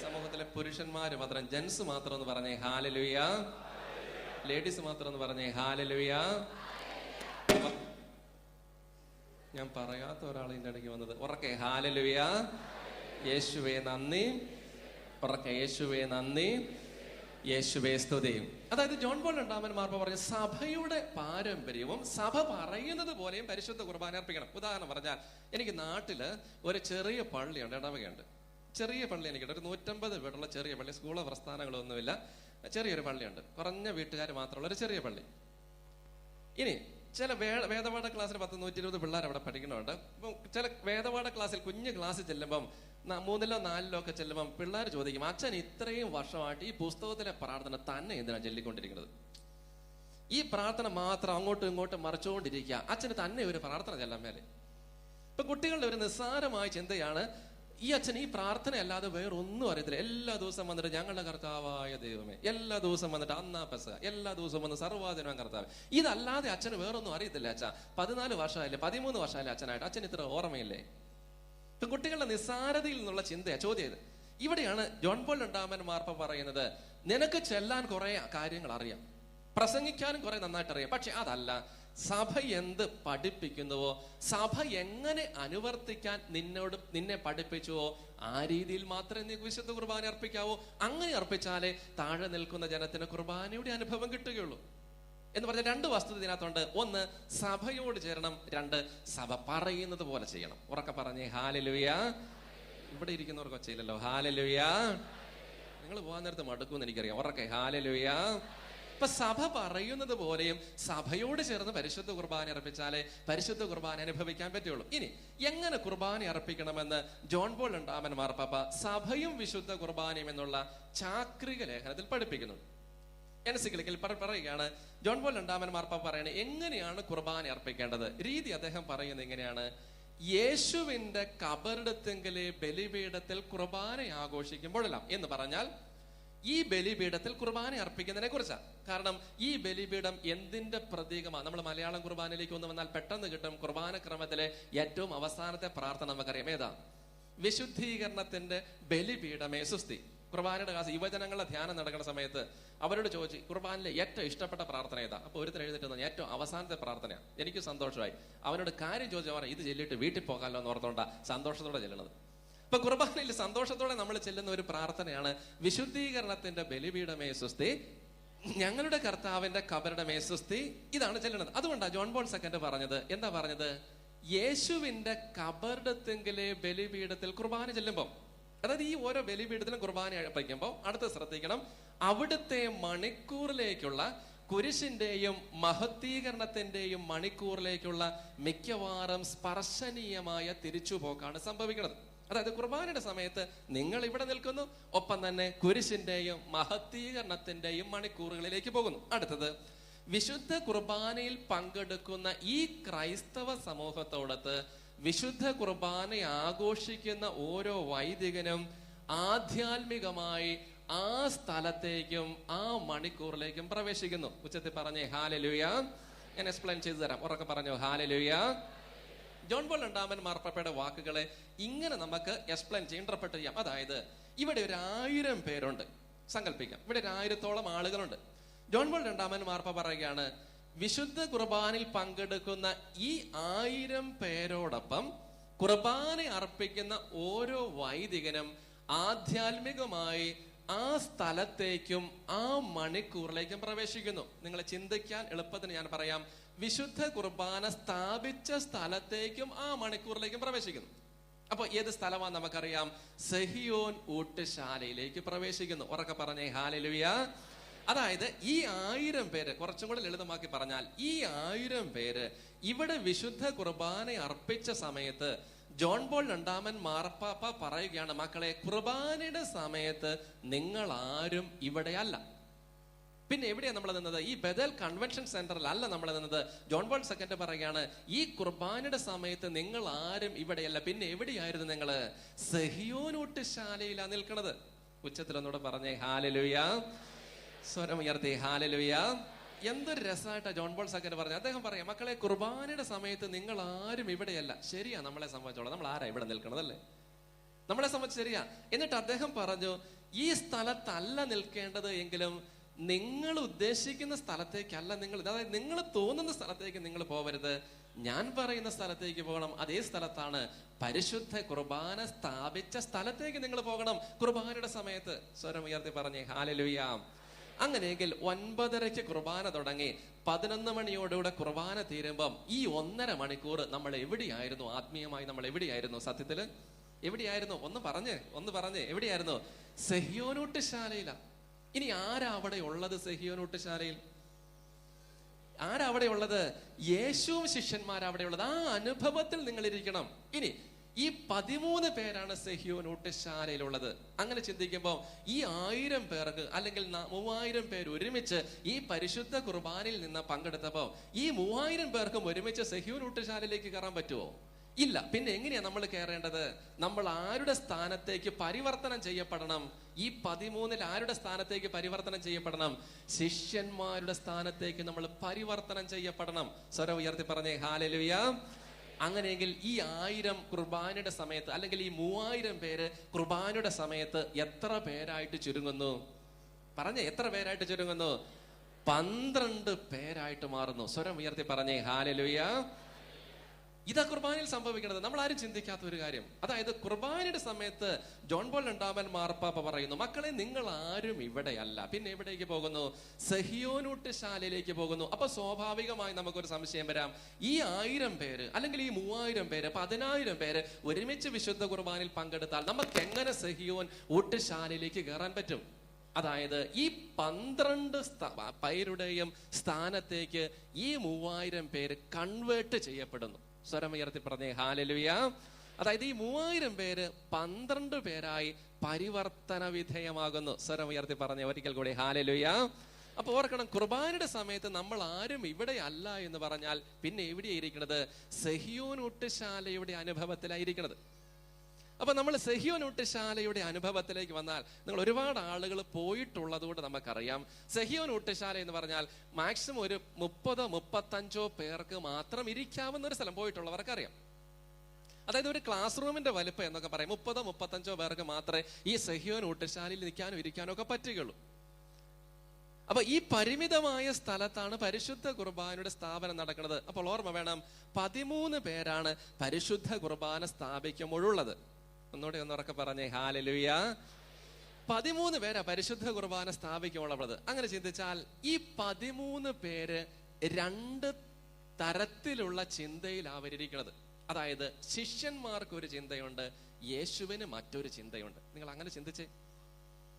S2: സമൂഹത്തിലെ പുരുഷന്മാര് മാത്രം, ജെൻസ് മാത്രം ഒന്ന് പറഞ്ഞേ ഹല്ലേലൂയ. ലേഡീസ് മാത്രം ഒന്ന് പറഞ്ഞേ ഹല്ലേലൂയ. ഞാൻ പറയാത്ത ഒരാൾ ഇതിന്റെ ഇടയ്ക്ക് വന്നത്. ഉറക്കെ ഹല്ലേലൂയ. യേശുവേ നന്ദി. ഉറക്കെ യേശുവേ നന്ദി, യേശുവേ സ്തുതിയും. അതായത് ജോൺ പോൾ രണ്ടാമൻ മാർപ്പാപ്പ പറഞ്ഞ സഭയുടെ പാരമ്പര്യവും സഭ പറയുന്നത് പോലെയും പരിശുദ്ധ കുർബാന അർപ്പിക്കണം. ഉദാഹരണം പറഞ്ഞാൽ, എനിക്ക് നാട്ടില് ഒരു ചെറിയ പള്ളിയുണ്ട്, ഇടവകയുണ്ട്. ചെറിയ പള്ളി എനിക്കുണ്ട്, ഒരു 150 വീടുള്ള ചെറിയ പള്ളി, സ്കൂളോ പ്രസ്ഥാനങ്ങളൊന്നുമില്ല, ചെറിയൊരു പള്ളിയുണ്ട്, കുറഞ്ഞ വീട്ടുകാർ മാത്രമുള്ള ഒരു ചെറിയ പള്ളി. ഇനി ചില വേദപാഠ ക്ലാസ്സിൽ 120 പിള്ളേർ അവിടെ പഠിക്കണമുണ്ട്. ഇപ്പം ചില വേദപാഠ ക്ലാസ്സിൽ, കുഞ്ഞു ക്ലാസ്സിൽ ചെല്ലുമ്പം 3-ലോ 4-ലോ ഒക്കെ ചെല്ലുമ്പം പിള്ളേർ ചോദിക്കും, അച്ഛൻ ഇത്രയും വർഷമായിട്ട് ഈ പുസ്തകത്തിലെ പ്രാർത്ഥന തന്നെ എന്തിനാണ് ചൊല്ലിക്കൊണ്ടിരിക്കുന്നത്? ഈ പ്രാർത്ഥന മാത്രം അങ്ങോട്ടും ഇങ്ങോട്ടും മറിച്ചുകൊണ്ടിരിക്കുക, അച്ഛന് തന്നെ ഒരു പ്രാർത്ഥന ചെല്ലാൻ മേലെ. ഇപ്പൊ കുട്ടികളുടെ ഒരു നിസ്സാരമായ ചിന്തയാണ്, ഈ അച്ഛൻ ഈ പ്രാർത്ഥന അല്ലാതെ വേറൊന്നും അറിയത്തില്ല. എല്ലാ ദിവസം വന്നിട്ട് ഞങ്ങളുടെ കർത്താവായ ദൈവമേ, എല്ലാ ദിവസം വന്നിട്ട് അന്നാ പെസഹ, എല്ലാ ദിവസവും വന്ന് സർവ്വാദിനം കർത്താവ്, ഇതല്ലാതെ അച്ഛന് വേറൊന്നും അറിയത്തില്ല. അച്ഛാ 14 വർഷമായില്ലേ, 13 വർഷമായില്ലേ അച്ഛനായിട്ട്, അച്ഛൻ ഇത്ര ഓർമ്മയില്ലേ? ഇപ്പൊ കുട്ടികളുടെ നിസ്സാരതയിൽ നിന്നുള്ള ചിന്തയാ ചോദ്യം ഇത്. ഇവിടെയാണ് ജോൺ പോൾ രണ്ടാമൻ മാർപ്പാപ്പ പറയുന്നത്, നിനക്ക് ചെല്ലാൻ കുറെ കാര്യങ്ങൾ അറിയാം, പ്രസംഗിക്കാനും കുറെ നന്നായിട്ട് അറിയാം, പക്ഷെ അതല്ല, സഭ എന്ത് പഠിപ്പിക്കുന്നുവോ, സഭ എങ്ങനെ അനുവർത്തിക്കാൻ നിന്നെ പഠിപ്പിച്ചുവോ ആ രീതിയിൽ മാത്രമേ നീ വിശുദ്ധ കുർബാന അർപ്പിക്കാവൂ. അങ്ങനെ അർപ്പിച്ചാലേ താഴെ നിൽക്കുന്ന ജനത്തിന് കുർബാനയുടെ അനുഭവം കിട്ടുകയുള്ളൂ എന്ന് പറഞ്ഞ 2 വസ്തുത ഇതിനകത്തുണ്ട്. 1, സഭയോട് ചേരണം. 2, സഭ പറയുന്നത് പോലെ ചെയ്യണം. ഉറക്കെ പറഞ്ഞേ ഹല്ലേലൂയ. ഇവിടെ ഇരിക്കുന്നവർക്ക് ഒച്ചയില്ലല്ലോ. ഹല്ലേലൂയ. നിങ്ങൾ പോകാൻ നേരത്ത് മടുക്കുമെന്ന് എനിക്കറിയാം. ഉറക്കെ ഹല്ലേലൂയ. ഇപ്പൊ സഭ പറയുന്നത് പോലെയും സഭയോട് ചേർന്ന് പരിശുദ്ധ കുർബാന അർപ്പിച്ചാലേ പരിശുദ്ധ കുർബാന അനുഭവിക്കാൻ പറ്റുള്ളൂ. ഇനി എങ്ങനെ കുർബാന അർപ്പിക്കണമെന്ന് ജോൺ പോൾ രണ്ടാമൻ മാർപ്പാപ്പ സഭയും വിശുദ്ധ കുർബാനയും എന്നുള്ള ചാക്രിക ലേഖനത്തിൽ പഠിപ്പിക്കുന്നു. എൻസിക്ലിക്കൽ പറയുകയാണ്, ജോൺ പോൾ രണ്ടാമൻ മാർപ്പാപ്പ പറയുന്നത് എങ്ങനെയാണ് കുർബാന അർപ്പിക്കേണ്ടത്. രീതി അദ്ദേഹം പറയുന്നത് എങ്ങനെയാണ്: യേശുവിന്റെ കബറിടത്തെങ്കിലെ ബലിപീഠത്തിൽ കുർബാന ആഘോഷിക്കുമ്പോഴെല്ലാം എന്ന് പറഞ്ഞാൽ ഈ ബലിപീഠത്തിൽ കുർബാന അർപ്പിക്കുന്നതിനെ കുറിച്ചാണ്. കാരണം ഈ ബലിപീഠം എന്തിന്റെ പ്രതീകമാണ്? നമ്മൾ മലയാളം കുർബാനയിലേക്ക് ഒന്ന് വന്നാൽ പെട്ടെന്ന് കിട്ടും. കുർബാന ക്രമത്തിലെ ഏറ്റവും അവസാനത്തെ പ്രാർത്ഥന നമുക്കറിയാം. ഏതാ? വിശുദ്ധീകരണത്തിന്റെ ബലിപീഠമേ സുസ്തി. കുർബാനയുടെ കാലത്ത് യുവജനങ്ങളുടെ ധ്യാനം നടക്കുന്ന സമയത്ത് അവരോട് ചോദിച്ചു, കുർബാനിലെ ഏറ്റവും ഇഷ്ടപ്പെട്ട പ്രാർത്ഥന ഏതാ? അപ്പൊ ഒരുത്തർ എഴുതിട്ട് ഏറ്റവും അവസാനത്തെ പ്രാർത്ഥനയാണ്. എനിക്ക് സന്തോഷമായി. അവനോട് കാര്യം ചോദിച്ചാൽ ഇത് ചൊല്ലിയിട്ട് വീട്ടിൽ പോകാമല്ലോ എന്ന് ഓർത്തോണ്ടാ സന്തോഷത്തോടെ ചെല്ലുന്നത്. ഇപ്പൊ കുർബാനയിൽ സന്തോഷത്തോടെ നമ്മൾ ചെല്ലുന്ന ഒരു പ്രാർത്ഥനയാണ് വിശുദ്ധീകരണത്തിന്റെ ബലിപീഠമേ സുസ്തി, ഞങ്ങളുടെ കർത്താവിന്റെ കബറിടമേ സുസ്തി. ഇതാണ് ചെല്ലുന്നത്. അതുകൊണ്ടാണ് ജോൺ പോൾ സെക്കൻഡ് പറഞ്ഞത്. എന്താ പറഞ്ഞത്? യേശുവിന്റെ കബറിടത്തെങ്കിലെ ബലിപീഠത്തിൽ കുർബാന ചെല്ലുമ്പോൾ, അതായത് ഈ ഓരോ ബലിപീഠത്തിലും കുർബാന അർപ്പിക്കുമ്പോൾ അടുത്ത് ശ്രദ്ധിക്കണം, അവിടുത്തെ മണിക്കൂറിലേക്കുള്ള കുരിശിന്റെയും മഹത്വീകരണത്തിന്റെയും മണിക്കൂറിലേക്കുള്ള മിക്കവാറും സ്പർശനീയമായ തിരിച്ചുപോക്കാണ് സംഭവിക്കുന്നത്. അതായത് കുർബാനയുടെ സമയത്ത് നിങ്ങൾ ഇവിടെ നിൽക്കുന്നു, ഒപ്പം തന്നെ കുരിശിന്റെയും മഹത്വീകരണത്തിന്റെയും മണിക്കൂറുകളിലേക്ക് പോകുന്നു. അടുത്തത്, വിശുദ്ധ കുർബാനയിൽ പങ്കെടുക്കുന്ന ഈ ക്രൈസ്തവ സമൂഹത്തോടൊത്ത് വിശുദ്ധ കുർബാന ആഘോഷിക്കുന്ന ഓരോ വൈദികനും ആധ്യാത്മികമായി ആ സ്ഥലത്തേക്കും ആ മണിക്കൂറിലേക്കും പ്രവേശിക്കുന്നു. ഉച്ചത്തിൽ പറഞ്ഞേ ഹല്ലേലൂയ. ഞാൻ എക്സ്പ്ലെയിൻ ചെയ്തു തരാം. ഉറക്കെ പറഞ്ഞോ ഹല്ലേലൂയ. ജോൺ പോൾ രണ്ടാമൻ മാർപ്പാപ്പയുടെ വാക്കുകളെ ഇങ്ങനെ നമുക്ക് എക്സ്പ്ലെയിൻ ചെയ്യാൻ, ഇന്റർപ്രറ്റ് ചെയ്യാം. അതായത് ഇവിടെ 1000 പേരുണ്ട്, സങ്കല്പിക്കാം. ഇവിടെ 1000-ഓളം ആളുകളുണ്ട്. ജോൺ പോൾ രണ്ടാമൻ മാർപ്പാപ്പ പറയുകയാണ്, വിശുദ്ധ കുർബാനയിൽ പങ്കെടുക്കുന്ന ഈ 1000 പേരോടൊപ്പം കുർബാന അർപ്പിക്കുന്ന ഓരോ വൈദികനും ആധ്യാത്മികമായി ആ സ്ഥലത്തേക്കും ആ മണിക്കൂറിലേക്കും പ്രവേശിക്കുന്നു. നിങ്ങൾ ചിന്തിക്കാൻ എളുപ്പത്തിന് ഞാൻ പറയാം, വിശുദ്ധ കുർബാന സ്ഥാപിച്ച സ്ഥലത്തേക്കും ആ മണിക്കൂറിലേക്കും പ്രവേശിക്കുന്നു. അപ്പൊ ഏത് സ്ഥലമാണ് നമുക്കറിയാം? സെഹിയോൻ ഊട്ടുശാലയിലേക്ക് പ്രവേശിക്കുന്നു. ഉറക്കെ പറഞ്ഞേ ഹല്ലേലൂയ. അതായത് ഈ 1000 പേര്, കുറച്ചും കൂടെ ലളിതമാക്കി പറഞ്ഞാൽ ഈ 1000 പേര് ഇവിടെ വിശുദ്ധ കുർബാന അർപ്പിച്ച സമയത്ത് ജോൺ പോൾ രണ്ടാമൻ മാർപ്പാപ്പ പറയുകയാണ്, മക്കളെ, കുർബാനയുടെ സമയത്ത് നിങ്ങൾ ആരും ഇവിടെയല്ല. പിന്നെ എവിടെയാണ് നമ്മൾ നിന്നത്? ഈ ബദൽ കൺവെൻഷൻ സെന്ററിൽ അല്ല നമ്മൾ നിന്നത്. ജോൺ പോൾ സെക്കൻഡ് പറയുകയാണ്, ഈ കുർബാനയുടെ സമയത്ത് നിങ്ങൾ ആരും ഇവിടെയല്ല. പിന്നെ എവിടെയായിരുന്നു നിങ്ങൾ? സെഹിയോൻ ഊട്ടുശാലയിലാണ് നിൽക്കുന്നത്. ഉച്ചത്തിലൊന്നുകൂടെ പറഞ്ഞേ ഹല്ലേലൂയ. സ്വരം ഉയർത്തി ഹല്ലേലൂയ. എന്തൊരു രസമായിട്ടാണ് ജോൺ പോൾ സെക്കൻഡ് പറഞ്ഞത്. അദ്ദേഹം പറയാം, മക്കളെ, കുർബാനയുടെ സമയത്ത് നിങ്ങൾ ആരും ഇവിടെയല്ല. ശരിയാ, നമ്മളെ സംബന്ധിച്ചോളം നമ്മൾ ആരാ ഇവിടെ നിൽക്കണതല്ലേ? നമ്മളെ സംബന്ധിച്ച് ശരിയാ. എന്നിട്ട് അദ്ദേഹം പറഞ്ഞു, ഈ സ്ഥലത്തല്ല നിൽക്കേണ്ടത് എങ്കിലും നിങ്ങൾ ഉദ്ദേശിക്കുന്ന സ്ഥലത്തേക്കല്ല നിങ്ങൾ, അതായത് നിങ്ങൾ തോന്നുന്ന സ്ഥലത്തേക്ക് നിങ്ങൾ പോവരുത്, ഞാൻ പറയുന്ന സ്ഥലത്തേക്ക് പോകണം. അതേ സ്ഥലത്താണ് പരിശുദ്ധ കുർബാന സ്ഥാപിച്ച സ്ഥലത്തേക്ക് നിങ്ങൾ പോകണം കുർബാനയുടെ സമയത്ത്. സ്വരം ഉയർത്തി പറഞ്ഞേ ഹല്ലേലൂയ. അങ്ങനെയെങ്കിൽ 9:30 കുർബാന തുടങ്ങി 11 മണിയോടുകൂടെ കുർബാന തീരുമ്പം ഈ 1.5 മണിക്കൂർ നമ്മൾ എവിടെയായിരുന്നു? ആത്മീയമായി നമ്മൾ എവിടെയായിരുന്നു? സത്യത്തില് എവിടെയായിരുന്നു? ഒന്ന് പറഞ്ഞേ എവിടെയായിരുന്നു? സെഹിയോൻ ഊട്ടുശാലയിലാ. ഇനി ആരാ അവിടെ ഉള്ളത്? സെഹിയോൻ ഊട്ടുശാലയിൽ ആരാ അവിടെ ഉള്ളത്? യേശുവും ശിഷ്യന്മാരാ അവിടെ ഉള്ളത്. ആ അനുഭവത്തിൽ നിങ്ങൾ ഇരിക്കണം. ഇനി ഈ 13 പേരാണ് സെഹിയോൻ ഊട്ടുശാലയിലുള്ളത്. അങ്ങനെ ചിന്തിക്കുമ്പോൾ ഈ 1000 പേർക്ക് അല്ലെങ്കിൽ 3000 പേര് ഒരുമിച്ച് ഈ പരിശുദ്ധ കുർബാനയിൽ നിന്ന് പങ്കെടുത്തപ്പോൾ ഈ 3000 പേർക്കും ഒരുമിച്ച് സെഹിയോൻ ഊട്ടുശാലയിലേക്ക് കയറാൻ പറ്റുമോ? ഇല്ല. പിന്നെ എങ്ങനെയാ നമ്മൾ കയറേണ്ടത്? നമ്മൾ ആരുടെ സ്ഥാനത്തേക്ക് പരിവർത്തനം ചെയ്യപ്പെടണം? ഈ 13-ൽ ആരുടെ സ്ഥാനത്തേക്ക് പരിവർത്തനം ചെയ്യപ്പെടണം? ശിഷ്യന്മാരുടെ സ്ഥാനത്തേക്ക് നമ്മൾ പരിവർത്തനം ചെയ്യപ്പെടണം. സ്വരം ഉയർത്തി പറഞ്ഞേ ഹല്ലേലൂയ. അങ്ങനെയെങ്കിൽ ഈ 1000 കുർബാനയുടെ സമയത്ത് അല്ലെങ്കിൽ ഈ 3000 പേര് കുർബാനയുടെ സമയത്ത് എത്ര പേരായിട്ട് ചുരുങ്ങുന്നു? പറഞ്ഞേ, എത്ര പേരായിട്ട് ചുരുങ്ങുന്നു? 12 പേരായിട്ട് മാറുന്നു. സ്വരം ഉയർത്തി പറഞ്ഞേ ഹല്ലേലൂയ. ഇതാ കുർബാനയിൽ സംഭവിക്കുന്നത്. നമ്മൾ ആരും ചിന്തിക്കാത്ത ഒരു കാര്യം. അതായത് കുർബാനയുടെ സമയത്ത് ജോൺ പോൾ രണ്ടാമൻ മാർപ്പാപ്പ പറയുന്നു, മക്കളെ നിങ്ങൾ ആരും ഇവിടെയല്ല. പിന്നെ എവിടേക്ക് പോകുന്നു? സഹിയോനൂട്ടുശാലയിലേക്ക് പോകുന്നു. അപ്പൊ സ്വാഭാവികമായി നമുക്കൊരു സംശയം വരാം. ഈ 1000 പേര് അല്ലെങ്കിൽ ഈ 3000 പേര് 10,000 പേര് ഒരുമിച്ച് വിശുദ്ധ കുർബാനയിൽ പങ്കെടുത്താൽ നമുക്ക് എങ്ങനെ സഹിയോൻ ഊട്ടുശാലയിലേക്ക് കയറാൻ പറ്റും? അതായത് ഈ 12 പേരുടെയും സ്ഥാനത്തേക്ക് ഈ 3000 പേര് കൺവേർട്ട് ചെയ്യപ്പെടുന്നു. സ്വരമുയർത്തി പറഞ്ഞേ ഹല്ലേലൂയ. അതായത് ഈ 3000 പേര് 12 പേരായി പരിവർത്തന വിധേയമാകുന്നു. സ്വരമുയർത്തി പറഞ്ഞേ ഒരിക്കൽ കൂടി ഹല്ലേലൂയ. അപ്പൊ ഓർക്കണം, കുർബാനയുടെ സമയത്ത് നമ്മൾ ആരും ഇവിടെ അല്ല എന്ന് പറഞ്ഞാൽ പിന്നെ എവിടെയായിരിക്കുന്നത്? സഹിയോൻ ഊട്ടുശാലയുടെ അനുഭവത്തിലായിരിക്കുന്നത്. അപ്പൊ നമ്മൾ സഹിയോൻ ഊട്ടുശാലയുടെ അനുഭവത്തിലേക്ക് വന്നാൽ, നിങ്ങൾ ഒരുപാട് ആളുകൾ പോയിട്ടുള്ളത് കൊണ്ട് നമുക്കറിയാം, സഹിയോൻ ഊട്ടുശാല എന്ന് പറഞ്ഞാൽ മാക്സിമം ഒരു 30-35 പേർക്ക് മാത്രം ഇരിക്കാവുന്ന ഒരു സ്ഥലം. പോയിട്ടുള്ളവർക്ക് അറിയാം. അതായത് ഒരു ക്ലാസ് റൂമിന്റെ വലുപ്പം എന്നൊക്കെ പറയും. 30-35 പേർക്ക് മാത്രമേ ഈ സഹിയോൻ ഊട്ടുശാലയിൽ നിൽക്കാനും ഇരിക്കാനും ഒക്കെ പറ്റുകയുള്ളൂ. അപ്പൊ ഈ പരിമിതമായ സ്ഥലത്താണ് പരിശുദ്ധ കുർബാനയുടെ സ്ഥാപനം നടക്കുന്നത്. അപ്പോൾ ഓർമ്മ വേണം, 13 പേരാണ് പരിശുദ്ധ കുർബാന സ്ഥാപിക്കുമ്പോഴുള്ളത്. ഒന്നുകൂടെ ഉറക്കെ പറഞ്ഞേ ഹല്ലേലൂയ. 13 പേരാ പരിശുദ്ധ കുർബാന സ്ഥാപിക്കുമ്പോഴുള്ളത്. അങ്ങനെ ചിന്തിച്ചാൽ ഈ 13 പേര് 2 തരത്തിലുള്ള ചിന്തയിൽ അവരിയ്ക്കുന്നത്. അതായത് ശിഷ്യന്മാർക്ക് ഒരു ചിന്തയുണ്ട്, യേശുവിന് മറ്റൊരു ചിന്തയുണ്ട്. നിങ്ങൾ അങ്ങനെ ചിന്തിച്ചേ.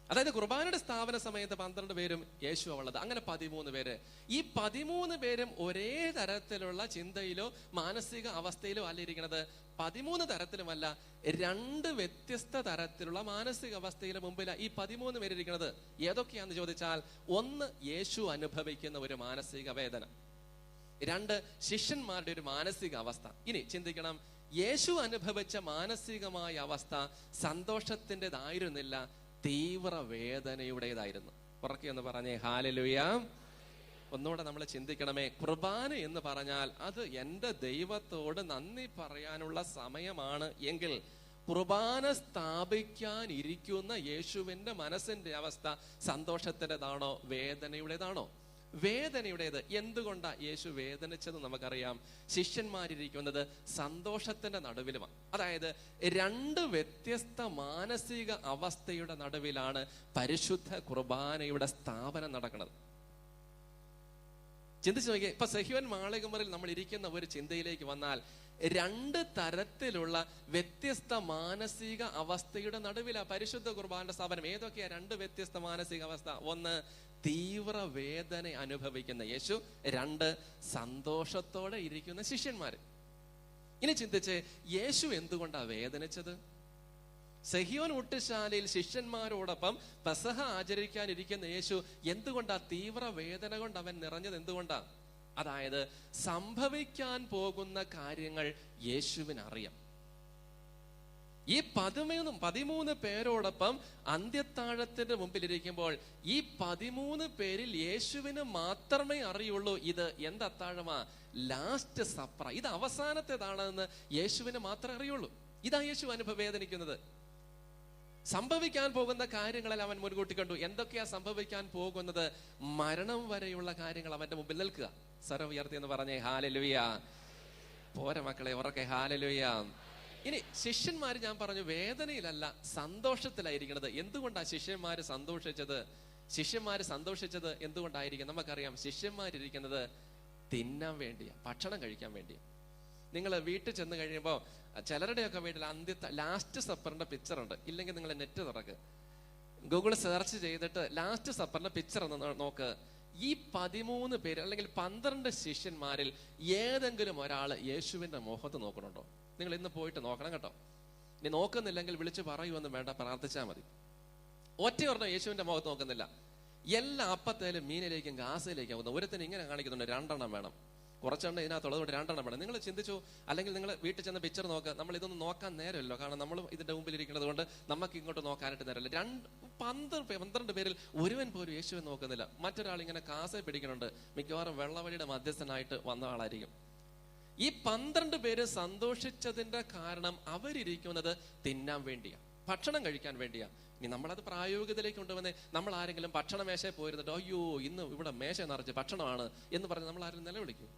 S2: അതായത് കുർബാനയുടെ സ്ഥാപന സമയത്ത് 12 പേരും യേശു ഉള്ളത്. അങ്ങനെ 13 പേര്. ഈ 13 പേരും ഒരേ തരത്തിലുള്ള ചിന്തയിലോ മാനസിക അവസ്ഥയിലോ അല്ല ഇരിക്കുന്നത്. 13 തരത്തിലുമല്ല, 2 വ്യത്യസ്ത തരത്തിലുള്ള മാനസിക അവസ്ഥയിലെ മുമ്പിലാണ് ഈ 13 പേര് ഇരിക്കുന്നത്. ഏതൊക്കെയാന്ന് ചോദിച്ചാൽ, 1 യേശു അനുഭവിക്കുന്ന ഒരു മാനസിക വേദന, 2 ശിഷ്യന്മാരുടെ ഒരു മാനസിക അവസ്ഥ. ഇനി ചിന്തിക്കണം, യേശു അനുഭവിച്ച മാനസികമായ അവസ്ഥ സന്തോഷത്തിൻ്റെതായിരുന്നില്ല, തീവ്ര വേദനയുടേതായിരുന്നു. ഉറക്കെ ഒന്ന് പറഞ്ഞേ ഹല്ലേലൂയ. ഒന്നുകൂടെ നമ്മൾ ചിന്തിക്കണമേ, കുർബാന എന്ന് പറഞ്ഞാൽ അത് എൻ്റെ ദൈവത്തോട് നന്ദി പറയാനുള്ള സമയമാണ് എങ്കിൽ കുർബാന സ്ഥാപിക്കാൻ ഇരിക്കുന്ന യേശുവിന്റെ മനസ്സിന്റെ അവസ്ഥ സന്തോഷത്തിൻ്റെതാണോ വേദനയുടേതാണോ? വേദനയുടേത്. എന്തുകൊണ്ടാ യേശു വേദനിച്ചത് നമുക്കറിയാം. ശിഷ്യന്മാരിരിക്കുന്നത് സന്തോഷത്തിന്റെ നടുവിലുമാണ്. അതായത് 2 വ്യത്യസ്ത മാനസിക അവസ്ഥയുടെ നടുവിലാണ് പരിശുദ്ധ കുർബാനയുടെ സ്ഥാപനം നടക്കുന്നത്. ചിന്തിച്ചു നോക്കിയേ. ഇപ്പൊ സഹിയോൻ മാളികമുറിയിൽ നമ്മൾ ഇരിക്കുന്ന ഒരു ചിന്തയിലേക്ക് വന്നാൽ, 2 തരത്തിലുള്ള വ്യത്യസ്ത മാനസിക അവസ്ഥയുടെ നടുവിലാണ് പരിശുദ്ധ കുർബാനയുടെ സ്ഥാപനം. ഏതൊക്കെയാ 2 വ്യത്യസ്ത മാനസിക അവസ്ഥ? 1 തീവ്ര വേദന അനുഭവിക്കുന്ന യേശു, 2 സന്തോഷത്തോടെ ഇരിക്കുന്ന ശിഷ്യന്മാര്. ഇനി ചിന്തിച്ച്, യേശു എന്തുകൊണ്ടാണ് വേദനിച്ചത്? സഹിയോൻ ഊട്ടുശാലയിൽ ശിഷ്യന്മാരോടൊപ്പം പെസഹ ആചരിക്കാനിരിക്കുന്ന യേശു എന്തുകൊണ്ടാ തീവ്ര വേദന കൊണ്ട് അവൻ നിറഞ്ഞത്? എന്തുകൊണ്ടാ? അതായത് സംഭവിക്കാൻ പോകുന്ന കാര്യങ്ങൾ യേശുവിനറിയാം. ഈ 13 പേരോടൊപ്പം അന്ത്യത്താഴത്തിന്റെ മുമ്പിലിരിക്കുമ്പോൾ ഈ 13 പേരിൽ യേശുവിന് മാത്രമേ അറിയുള്ളൂ ഇത് എന്ത് അത്താഴമാ, ലാസ്റ്റ് സപ്ര, ഇത് അവസാനത്തേതാണെന്ന് യേശുവിന് മാത്രമേ അറിയുള്ളൂ. ഇതാ യേശു വേദനിക്കുന്നത്. സംഭവിക്കാൻ പോകുന്ന കാര്യങ്ങളിൽ അവൻ മുൻകൂട്ടി കണ്ടു. എന്തൊക്കെയാ സംഭവിക്കാൻ പോകുന്നത്? മരണം വരെയുള്ള കാര്യങ്ങൾ അവന്റെ മുമ്പിൽ നിൽക്കുക. സ്വരം ഉയർത്തി എന്ന് പറഞ്ഞേ ഹല്ലേലൂയ. പോരെ മക്കളെ, ഉറക്കെ ഹല്ലേലൂയ. ഇനി ശിഷ്യന്മാര്, ഞാൻ പറഞ്ഞു, വേദനയിലല്ല സന്തോഷത്തിലായിരിക്കുന്നത്. എന്തുകൊണ്ടാണ് ശിഷ്യന്മാര് സന്തോഷിച്ചത്? ശിഷ്യന്മാര് സന്തോഷിച്ചത് എന്തുകൊണ്ടായിരിക്കും? നമുക്കറിയാം, ശിഷ്യന്മാരിരിക്കുന്നത് തിന്നാൻ വേണ്ടിയാ, ഭക്ഷണം കഴിക്കാൻ വേണ്ടിയാ. നിങ്ങൾ വീട്ടിൽ ചെന്ന് കഴിയുമ്പോൾ ചിലരുടെയൊക്കെ വീട്ടിൽ ലാസ്റ്റ് സപ്പറിന്റെ പിക്ചർ ഉണ്ട്. ഇല്ലെങ്കിൽ നിങ്ങൾ നെറ്റ് തുറക്ക്, ഗൂഗിൾ സെർച്ച് ചെയ്തിട്ട് ലാസ്റ്റ് സപ്പറിന്റെ പിക്ചർ ഒന്ന് നോക്ക്. ഈ 13 പേര് അല്ലെങ്കിൽ 12 ശിഷ്യന്മാരിൽ ഏതെങ്കിലും ഒരാൾ യേശുവിന്റെ മുഖത്ത് നോക്കണുണ്ടോ? നിങ്ങൾ ഇന്ന് പോയിട്ട് നോക്കണം കേട്ടോ. ഇനി നോക്കുന്നില്ലെങ്കിൽ വിളിച്ച് പറയുമെന്നും വേണ്ട, പ്രാർത്ഥിച്ചാൽ മതി. ഒറ്റയൊരെണ്ണം യേശുവിന്റെ മുഖത്ത് നോക്കുന്നില്ല. എല്ലാ അപ്പത്തേലും മീനിലേക്കും ഗാസയിലേക്കും ആകുന്നു. ഒരുത്തിന് ഇങ്ങനെ കാണിക്കുന്നുണ്ട്, 2 എണ്ണം വേണം. കുറച്ചെണ്ണം ഇതിനകത്തുള്ളതുകൊണ്ട് 2 എണ്ണം വേണം. നിങ്ങൾ ചിന്തിച്ചു, അല്ലെങ്കിൽ നിങ്ങൾ വീട്ടിൽ ചെന്ന പിക്ചർ നോക്കുക. നമ്മൾ ഇതൊന്നും നോക്കാൻ നേരമല്ലോ, കാരണം നമ്മൾ ഇതിന്റെ മുമ്പിൽ ഇരിക്കുന്നത് കൊണ്ട് നമുക്ക് ഇങ്ങോട്ട് നോക്കാനായിട്ട് നേരമില്ല. 12 പേരിൽ ഒരുവൻ പോലും യേശുവിനെ നോക്കുന്നില്ല. മറ്റൊരാൾ ഇങ്ങനെ കാസെ പിടിക്കുന്നുണ്ട്, മിക്കവാറും വെള്ളവഴിയുടെ മധ്യസ്ഥനായിട്ട് വന്ന ആളായിരിക്കും. ഈ 12 പേര് സന്തോഷിച്ചതിന്റെ കാരണം അവരിയ്ക്കുന്നത് തിന്നാൻ വേണ്ടിയാ, ഭക്ഷണം കഴിക്കാൻ വേണ്ടിയാ. നമ്മളത് പ്രായോഗികതയിലേക്ക് കൊണ്ടുവന്നേ. നമ്മൾ ആരെങ്കിലും ഭക്ഷണ മേശയിൽ പോയിരുന്നിട്ട് അയ്യോ ഇന്ന് ഇവിടെ മേശ നിറച്ച് ഭക്ഷണമാണ് എന്ന് പറഞ്ഞ് നമ്മൾ ആരും നിലവിളിക്കും?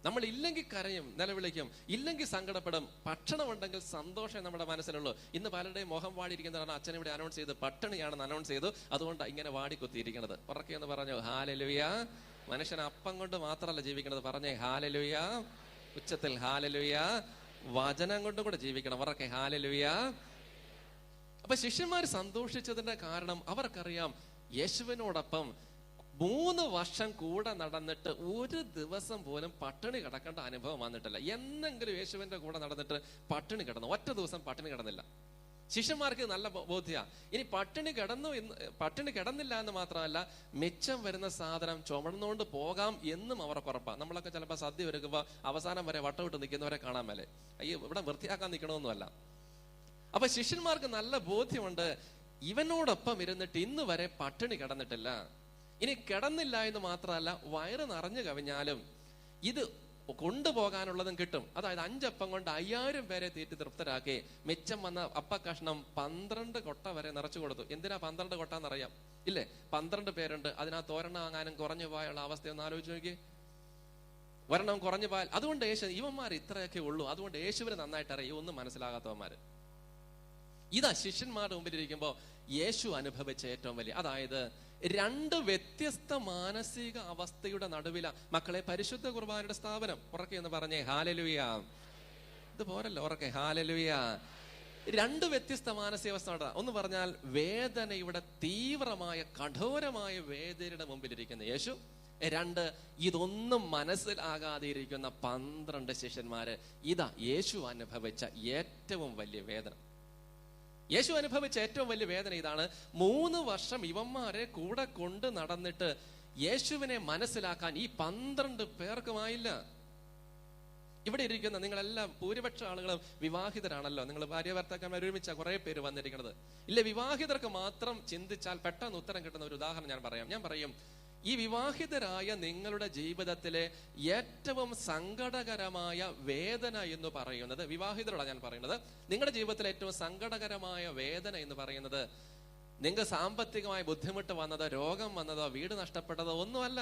S2: നമ്മൾ ഇല്ലെങ്കിൽ കരയും, നിലവിളിക്കും, ഇല്ലെങ്കിൽ സങ്കടപ്പെടും. ഭക്ഷണം ഉണ്ടെങ്കിൽ സന്തോഷം നമ്മുടെ മനസ്സിലുള്ളൂ. ഇന്ന് പലരുടെയും മുഖം വാടിയിരിക്കുന്നതാണ്. അച്ഛൻ ഇവിടെ അനൗൺസ് ചെയ്ത് പട്ടിണിയാണെന്ന് അനൗൺസ് ചെയ്തു, അതുകൊണ്ടാണ് ഇങ്ങനെ വാടിക്കുത്തിയിരിക്കുന്നത്. ഉറക്കെന്ന് പറഞ്ഞു ഹല്ലേലൂയ. മനുഷ്യൻ അപ്പം കൊണ്ട് മാത്രമല്ല ജീവിക്കുന്നത്, പറഞ്ഞേ ഹല്ലേലൂയ. ഉച്ചത്തിൽ ഹല്ലേലൂയ. വചനം കൊണ്ടും കൂടെ ജീവിക്കണം. ഉറക്കെ ഹല്ലേലൂയ. അപ്പൊ ശിഷ്യന്മാർ സന്തോഷിച്ചതിന്റെ കാരണം അവർക്കറിയാം യേശുവിനോടൊപ്പം 3 വർഷം കൂടെ നടന്നിട്ട് ഒരു ദിവസം പോലും പട്ടിണി കിടക്കേണ്ട അനുഭവം വന്നിട്ടില്ല. എന്നെങ്കിലും യേശുവിന്റെ കൂടെ നടന്നിട്ട് പട്ടിണി കിടന്നു? ഒറ്റ ദിവസം പട്ടിണി കിടന്നില്ല. ശിഷ്യന്മാർക്ക് നല്ല ബോധ്യ. ഇനി പട്ടിണി കിടന്നില്ല എന്ന് മാത്രമല്ല, മിച്ചം വരുന്ന സാധനം ചുമന്നുകൊണ്ട് പോകാം എന്നും അവർക്ക് ഉറപ്പാണ്. നമ്മളൊക്കെ ചിലപ്പോൾ സദ്യ ഒരുക്കുമ്പോൾ അവസാനം വരെ വട്ടമിട്ട് നിൽക്കുന്നവരെ കാണാൻ മേലെ, അയ്യോ ഇവിടെ വൃത്തിയാക്കാൻ നിൽക്കണമെന്നല്ല. അപ്പൊ ശിഷ്യന്മാർക്ക് നല്ല ബോധ്യമുണ്ട്, ഇവനോടൊപ്പം ഇരുന്നിട്ട് ഇന്ന് വരെ പട്ടിണി കിടന്നിട്ടില്ല. ഇനി കിടന്നില്ല എന്ന് മാത്രമല്ല, വയറ് നിറഞ്ഞു കവിഞ്ഞാലും ഇത് കൊണ്ടുപോകാനുള്ളതും കിട്ടും. അതായത് 5 അപ്പം കൊണ്ട് 5000 പേരെ തീറ്റി തൃപ്തരാക്കി. മിച്ചം വന്ന അപ്പക്കഷ്ണം 12 കൊട്ട വരെ നിറച്ചു കൊടുത്തു. എന്തിനാ 12 കൊട്ട എന്നറിയാം ഇല്ലേ? 12 പേരുണ്ട്, അതിനകത്ത് ഒരെണ്ണം വാങ്ങാനും കുറഞ്ഞു പോയുള്ള അവസ്ഥയൊന്ന് ആലോചിച്ച് നോക്കി. ഒരെണ്ണം കുറഞ്ഞു പോയാൽ അതുകൊണ്ട് ഇവന്മാർ ഇത്രയൊക്കെ ഉള്ളൂ, അതുകൊണ്ട് യേശുവിന് നന്നായിട്ട് അറിയാം, ഒന്നും മനസ്സിലാകാത്തവന്മാര്. ഇതാ ശിഷ്യന്മാരുടെ മുമ്പിൽ ഇരിക്കുമ്പോ യേശു അനുഭവിച്ച ഏറ്റവും വലിയ, അതായത് 2 വ്യത്യസ്ത മാനസിക അവസ്ഥയുടെ നടുവില മക്കളെ പരിശുദ്ധ കുർബാനയുടെ സ്ഥാപനം. ഉറക്കെ എന്ന് പറഞ്ഞേ ഹല്ലേലൂയ. ഇത് പോരല്ലോ, ഉറക്കെ ഹല്ലേലൂയ. 2 വ്യത്യസ്ത മാനസികാവസ്ഥ. ഒന്ന് പറഞ്ഞാൽ വേദനയുടെ തീവ്രമായ കഠോരമായ വേദനയുടെ മുമ്പിലിരിക്കുന്ന യേശു. 2, ഇതൊന്നും മനസ്സിലാകാതെ ഇരിക്കുന്ന 12 ശിഷ്യന്മാര്. ഇതാ യേശു അനുഭവിച്ച ഏറ്റവും വലിയ വേദന. യേശു അനുഭവിച്ച ഏറ്റവും വലിയ വേദന ഇതാണ്. 3 വർഷം ഇവന്മാരെ കൂടെ കൊണ്ട് നടന്നിട്ട് യേശുവിനെ മനസ്സിലാക്കാൻ ഈ 12 പേർക്കുമായില്ല. ഇവിടെ ഇരിക്കുന്ന നിങ്ങളെല്ലാം ഭൂരിപക്ഷ ആളുകളും വിവാഹിതരാണല്ലോ. നിങ്ങൾ ഭാര്യ ഭർത്താക്കന്മാർ ഒരുമിച്ച കുറെ പേര് വന്നിരിക്കുന്നത് ഇല്ല. വിവാഹിതർക്ക് മാത്രം ചിന്തിച്ചാൽ പെട്ടെന്ന് ഉത്തരം കിട്ടുന്ന ഒരു ഉദാഹരണം ഞാൻ പറയും. ഈ വിവാഹിതരായ നിങ്ങളുടെ ജീവിതത്തിലെ ഏറ്റവും സങ്കടകരമായ വേദന എന്ന് പറയുന്നത്, വിവാഹിതരോടാണ് ഞാൻ പറയുന്നത്, നിങ്ങളുടെ ജീവിതത്തിലെ ഏറ്റവും സങ്കടകരമായ വേദന എന്ന് പറയുന്നത് നിങ്ങൾക്ക് സാമ്പത്തികമായ ബുദ്ധിമുട്ട് വന്നതോ രോഗം വന്നതോ വീട് നഷ്ടപ്പെട്ടതോ ഒന്നുമല്ല.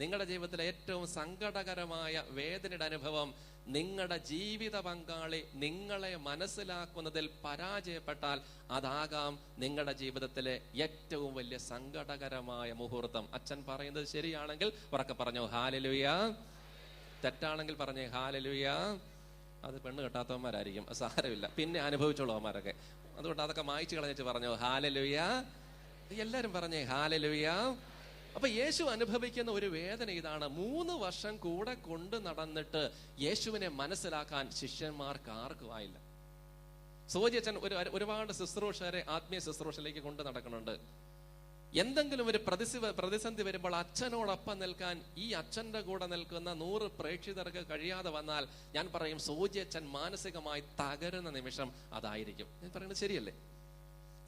S2: നിങ്ങളുടെ ജീവിതത്തിലെ ഏറ്റവും സങ്കടകരമായ വേദനയുടെ അനുഭവം നിങ്ങളുടെ ജീവിത പങ്കാളി നിങ്ങളെ മനസ്സിലാക്കുന്നതിൽ പരാജയപ്പെട്ടാൽ അതാകാം നിങ്ങളുടെ ജീവിതത്തിലെ ഏറ്റവും വലിയ സങ്കടകരമായ മുഹൂർത്തം. അച്ഛൻ പറയുന്നത് ശരിയാണെങ്കിൽ ഉറക്കെ പറഞ്ഞോ ഹല്ലേലൂയ. തെറ്റാണെങ്കിൽ പറഞ്ഞേ ഹല്ലേലൂയ. അത് പെണ്ണ് കെട്ടാത്തവന്മാരായിരിക്കും, സാരമില്ല, പിന്നെ അനുഭവിച്ചോളവന്മാരൊക്കെ. അതുകൊണ്ട് അതൊക്കെ മായ്ച്ചു കളഞ്ഞിട്ട് പറഞ്ഞോ ഹല്ലേലൂയ. എല്ലാരും പറഞ്ഞേ ഹല്ലേലൂയ. അപ്പൊ യേശു അനുഭവിക്കുന്ന ഒരു വേദന ഇതാണ്. 3 വർഷം കൂടെ കൊണ്ട് നടന്നിട്ട് യേശുവിനെ മനസ്സിലാക്കാൻ ശിഷ്യന്മാർക്ക് ആർക്കും ആയില്ല. സോജിയച്ഛൻ ഒരുപാട് ശുശ്രൂഷരെ ആത്മീയ ശുശ്രൂഷയിലേക്ക് കൊണ്ട് നടക്കുന്നുണ്ട്. എന്തെങ്കിലും ഒരു പ്രതിസന്ധി വരുമ്പോൾ അച്ഛനോടൊപ്പം നിൽക്കാൻ ഈ അച്ഛന്റെ കൂടെ നിൽക്കുന്ന 100 പ്രേക്ഷിതർക്ക് കഴിയാതെ വന്നാൽ ഞാൻ പറയും സോജിയച്ഛൻ മാനസികമായി തകരുന്ന നിമിഷം അതായിരിക്കും. ഞാൻ പറയുന്നത് ശരിയല്ലേ?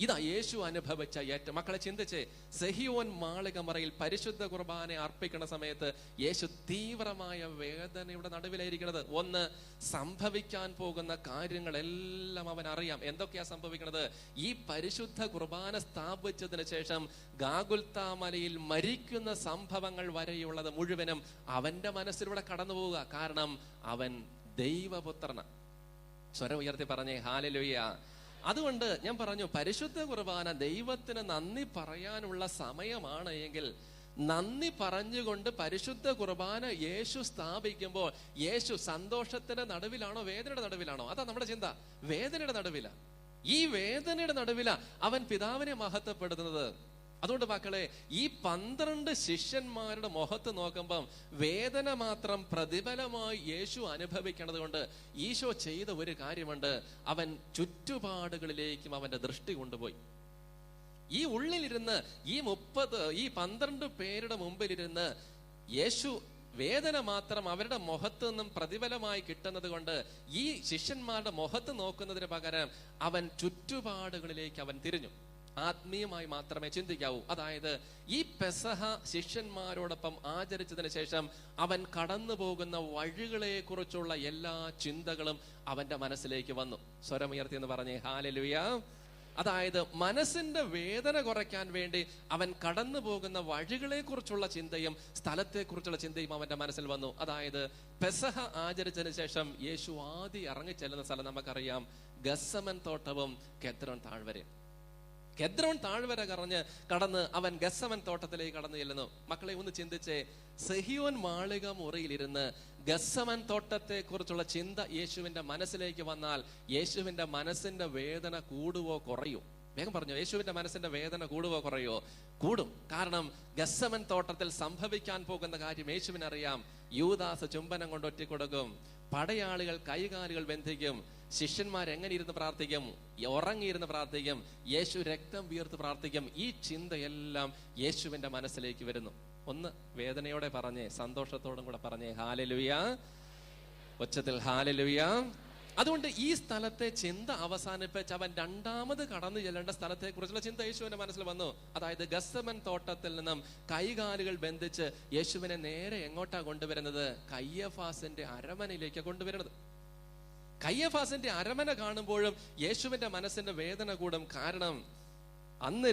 S2: ഇതാ യേശു അനുഭവിച്ച ഏറ്റവും. മക്കളെ ചിന്തിച്ചേ, സെഹിയോൻ മാളികമറയിൽ പരിശുദ്ധ കുർബാന അർപ്പിക്കുന്ന സമയത്ത് യേശു തീവ്രമായ വേദനയുടെ നടുവിലായിരിക്കുന്നത്. ഒന്ന്, സംഭവിക്കാൻ പോകുന്ന കാര്യങ്ങളെല്ലാം അവൻ അറിയാം. എന്തൊക്കെയാ സംഭവിക്കുന്നത്? ഈ പരിശുദ്ധ കുർബാന സ്ഥാപിച്ചതിന് ശേഷം ഗാഗുൽത്താ മലയിൽ മരിക്കുന്ന സംഭവങ്ങൾ വരെയുള്ളത് മുഴുവനും അവന്റെ മനസ്സിലൂടെ കടന്നു പോവുക. കാരണം അവൻ ദൈവപുത്രനാണ്. സ്വരം ഉയർത്തി പറഞ്ഞേ ഹല്ലേലൂയ. അതുകൊണ്ട് ഞാൻ പറഞ്ഞു, പരിശുദ്ധ കുർബാന ദൈവത്തിന് നന്ദി പറയാനുള്ള സമയമാണ് എങ്കിൽ നന്ദി പറഞ്ഞുകൊണ്ട് പരിശുദ്ധ കുർബാന യേശു സ്ഥാപിക്കുമ്പോൾ യേശു സന്തോഷത്തിന്റെ നടുവിലാണോ വേദനയുടെ നടുവിലാണോ? അതാ നമ്മുടെ ചിന്ത. വേദനയുടെ നടുവില. ഈ വേദനയുടെ നടുവില അവൻ പിതാവിനെ മഹത്വപ്പെടുത്തുന്നത്. അതുകൊണ്ട് മക്കളെ, ഈ 12 ശിഷ്യന്മാരുടെ മുഖത്ത് നോക്കുമ്പം വേദന മാത്രം പ്രതിഫലമായി യേശു അനുഭവിക്കുന്നത് കൊണ്ട് ഈശോ ചെയ്ത ഒരു കാര്യമുണ്ട്. അവൻ ചുറ്റുപാടുകളിലേക്കും അവന്റെ ദൃഷ്ടി കൊണ്ടുപോയി. ഈ ഉള്ളിലിരുന്ന് ഈ 12 പേരുടെ മുമ്പിലിരുന്ന് യേശു വേദന മാത്രം അവരുടെ മുഖത്ത് നിന്നും പ്രതിഫലമായി കിട്ടുന്നത് കൊണ്ട് ഈ ശിഷ്യന്മാരുടെ മുഖത്ത് നോക്കുന്നതിന് പകരം അവൻ ചുറ്റുപാടുകളിലേക്ക് അവൻ തിരിഞ്ഞു. ആത്മീയമായി മാത്രമേ ചിന്തിക്കാവൂ. അതായത് ഈ പെസഹ ശിഷ്യന്മാരോടൊപ്പം ആചരിച്ചതിന് ശേഷം അവൻ കടന്നു പോകുന്ന വഴികളെ കുറിച്ചുള്ള എല്ലാ ചിന്തകളും അവന്റെ മനസ്സിലേക്ക് വന്നു. സ്വരമുയർത്തി എന്ന് പറഞ്ഞേ ഹല്ലേലൂയ. അതായത് മനസ്സിന്റെ വേദന കുറയ്ക്കാൻ വേണ്ടി അവൻ കടന്നു പോകുന്ന വഴികളെ കുറിച്ചുള്ള ചിന്തയും സ്ഥലത്തെക്കുറിച്ചുള്ള ചിന്തയും അവന്റെ മനസ്സിൽ വന്നു. അതായത് പെസഹ ആചരിച്ചതിന് ശേഷം യേശു ആദ്യം ഇറങ്ങിച്ചെല്ലുന്ന സ്ഥലം നമുക്കറിയാം, ഗസ്സമൻ തോട്ടവും കെദ്രോൻ താഴ്വരയും. കെദ്രോൻ താഴ്വര കടന്ന് അവൻ ഗസ്സമൻ തോട്ടത്തിലേക്ക് കടന്നു ചെല്ലുന്നു. മക്കളെ ഒന്ന് ചിന്തിച്ചേ, സെഹിയോൻ മാളിക മുറിയിലിരുന്ന് ഗസ്സമൻ തോട്ടത്തെ കുറിച്ചുള്ള ചിന്ത യേശുവിന്റെ മനസ്സിലേക്ക് വന്നാൽ യേശുവിന്റെ മനസ്സിന്റെ വേദന കൂടുവോ കുറയോ? വേഗം പറഞ്ഞു, യേശുവിന്റെ മനസ്സിന്റെ വേദന കൂടുവോ കുറയോ? കൂടും. കാരണം ഗസ്സമൻ തോട്ടത്തിൽ സംഭവിക്കാൻ പോകുന്ന കാര്യം യേശുവിനറിയാം. യൂദാസ് ചുംബനം കൊണ്ട് ഒറ്റിക്കൊടുക്കും, പടയാളികൾ കൈകാലുകൾ ബന്ധിക്കും, ശിഷ്യന്മാർ എങ്ങനെ ഇരുന്ന് പ്രാർത്ഥിക്കും? ഉറങ്ങിയിരുന്ന് പ്രാർത്ഥിക്കും, യേശു രക്തം വീർത്ത് പ്രാർത്ഥിക്കും. ഈ ചിന്തയെല്ലാം യേശുവിന്റെ മനസ്സിലേക്ക് വരുന്നു. ഒന്ന് വേദനയോടെ പറഞ്ഞേ, സന്തോഷത്തോടും കൂടെ പറഞ്ഞേ ഹല്ലേലൂയ, ഉച്ചത്തിൽ ഹല്ലേലൂയ. അതുകൊണ്ട് ഈ സ്ഥലത്തെ ചിന്ത അവസാനിപ്പിച്ച് അവൻ രണ്ടാമത് കടന്നു ചെല്ലേണ്ട സ്ഥലത്തെ കുറിച്ചുള്ള ചിന്ത യേശുവിന്റെ മനസ്സിൽ വന്നു. അതായത് ഗസ്സമൻ തോട്ടത്തിൽ നിന്നും കൈകാലുകൾ ബന്ധിച്ച് യേശുവിനെ നേരെ എങ്ങോട്ടാ കൊണ്ടുവരുന്നത്? കയ്യഫാസിന്റെ അരമനയിലേക്ക് കൊണ്ടുവരുന്നത്. കയ്യഫാസിന്റെ അരമന കാണുമ്പോഴും യേശുവിന്റെ മനസ്സിന്റെ വേദന കൂടും. കാരണം അന്ന്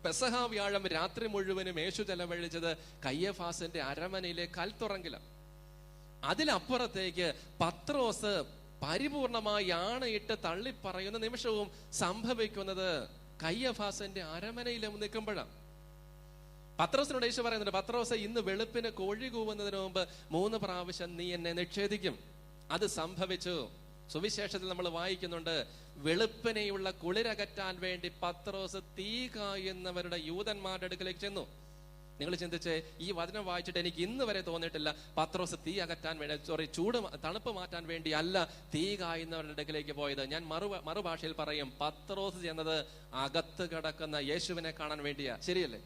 S2: പെസഹ വ്യാഴം രാത്രി മുഴുവനും യേശു ചെലവഴിച്ചത് കയ്യഫാസിന്റെ അരമനയിലെ കൽത്തുറങ്കിലാണ്. അതിലപ്പുറത്തേക്ക് പത്രോസ് പരിപൂർണമായി ആണയിട്ട് തള്ളിപ്പറയുന്ന നിമിഷവും സംഭവിക്കുന്നത് കയ്യഫാസിന്റെ അരമനയിൽ നിൽക്കുമ്പോഴാണ്. പത്രോസിനോട് യേശു പറയുന്നുണ്ട്, പത്രോസ്, ഇന്ന് വെളുപ്പിന് കോഴി കൂവുന്നതിന് മുമ്പ് 3 പ്രാവശ്യം നീ എന്നെ നിഷേധിക്കും. അത് സംഭവിച്ചു. സുവിശേഷത്തിൽ നമ്മൾ വായിക്കുന്നുണ്ട്, വെളുപ്പിനെയുള്ള കുളിരകറ്റാൻ വേണ്ടി പത്രോസ് തീ കായുന്നവരുടെ യൂതന്മാരുടെ അടുക്കലേക്ക് ചെന്നു. നിങ്ങൾ ചിന്തിച്ച്, ഈ വചനം വായിച്ചിട്ട് എനിക്ക് ഇന്ന് വരെ തോന്നിയിട്ടില്ല പത്രോസ് തീ അകറ്റാൻ വേണ്ടി, തണുപ്പ് മാറ്റാൻ വേണ്ടി അല്ല തീ കായുന്നവരുടെ അടുക്കലേക്ക് പോയത്. ഞാൻ മറുഭാഷയിൽ പറയും, പത്രോസ് ചെന്നത് അകത്ത് കിടക്കുന്ന യേശുവിനെ കാണാൻ വേണ്ടിയാ. ശരിയല്ലേ?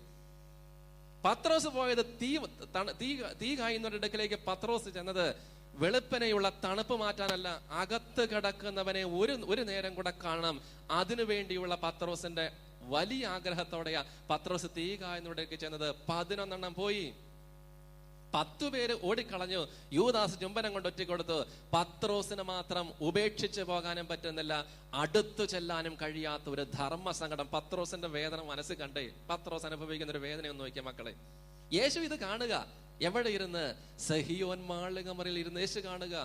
S2: പത്രോസ് പോയത് തീ കായുന്നവരുടെ അടുക്കലേക്ക് പത്രോസ് ചെന്നത് വെളുപ്പനെയുള്ള തണുപ്പ് മാറ്റാനല്ല, അകത്ത് കിടക്കുന്നവനെ ഒരു നേരം കൂടെ കാണണം. അതിനു വേണ്ടിയുള്ള പത്രോസിന്റെ വലിയ ആഗ്രഹത്തോടെയാ പത്രോസ് തീ കായുന്നവരുടേക്ക് ചെന്നത്. 11 പോയി, 10 പേര് ഓടിക്കളഞ്ഞു. യൂദാസ് ചുംബനം കൊണ്ട് ഒറ്റിക്കൊടുത്തു. പത്രോസിന് മാത്രം ഉപേക്ഷിച്ച് പോകാനും പറ്റുന്നില്ല, അടുത്തു ചെല്ലാനും കഴിയാത്ത ഒരു ധർമ്മ സങ്കടം. പത്രോസിന്റെ വേദന മനസ്സിൽ കണ്ടേ, പത്രോസ് അനുഭവിക്കുന്ന ഒരു വേദന ഒന്ന് നോക്കിയ മക്കളെ. യേശു ഇത് കാണുക. എവിടെ ഇരുന്ന്? സഹിയോൻ മാളികമുറിയിൽ ഇരുന്ന് യേശു കാണുക.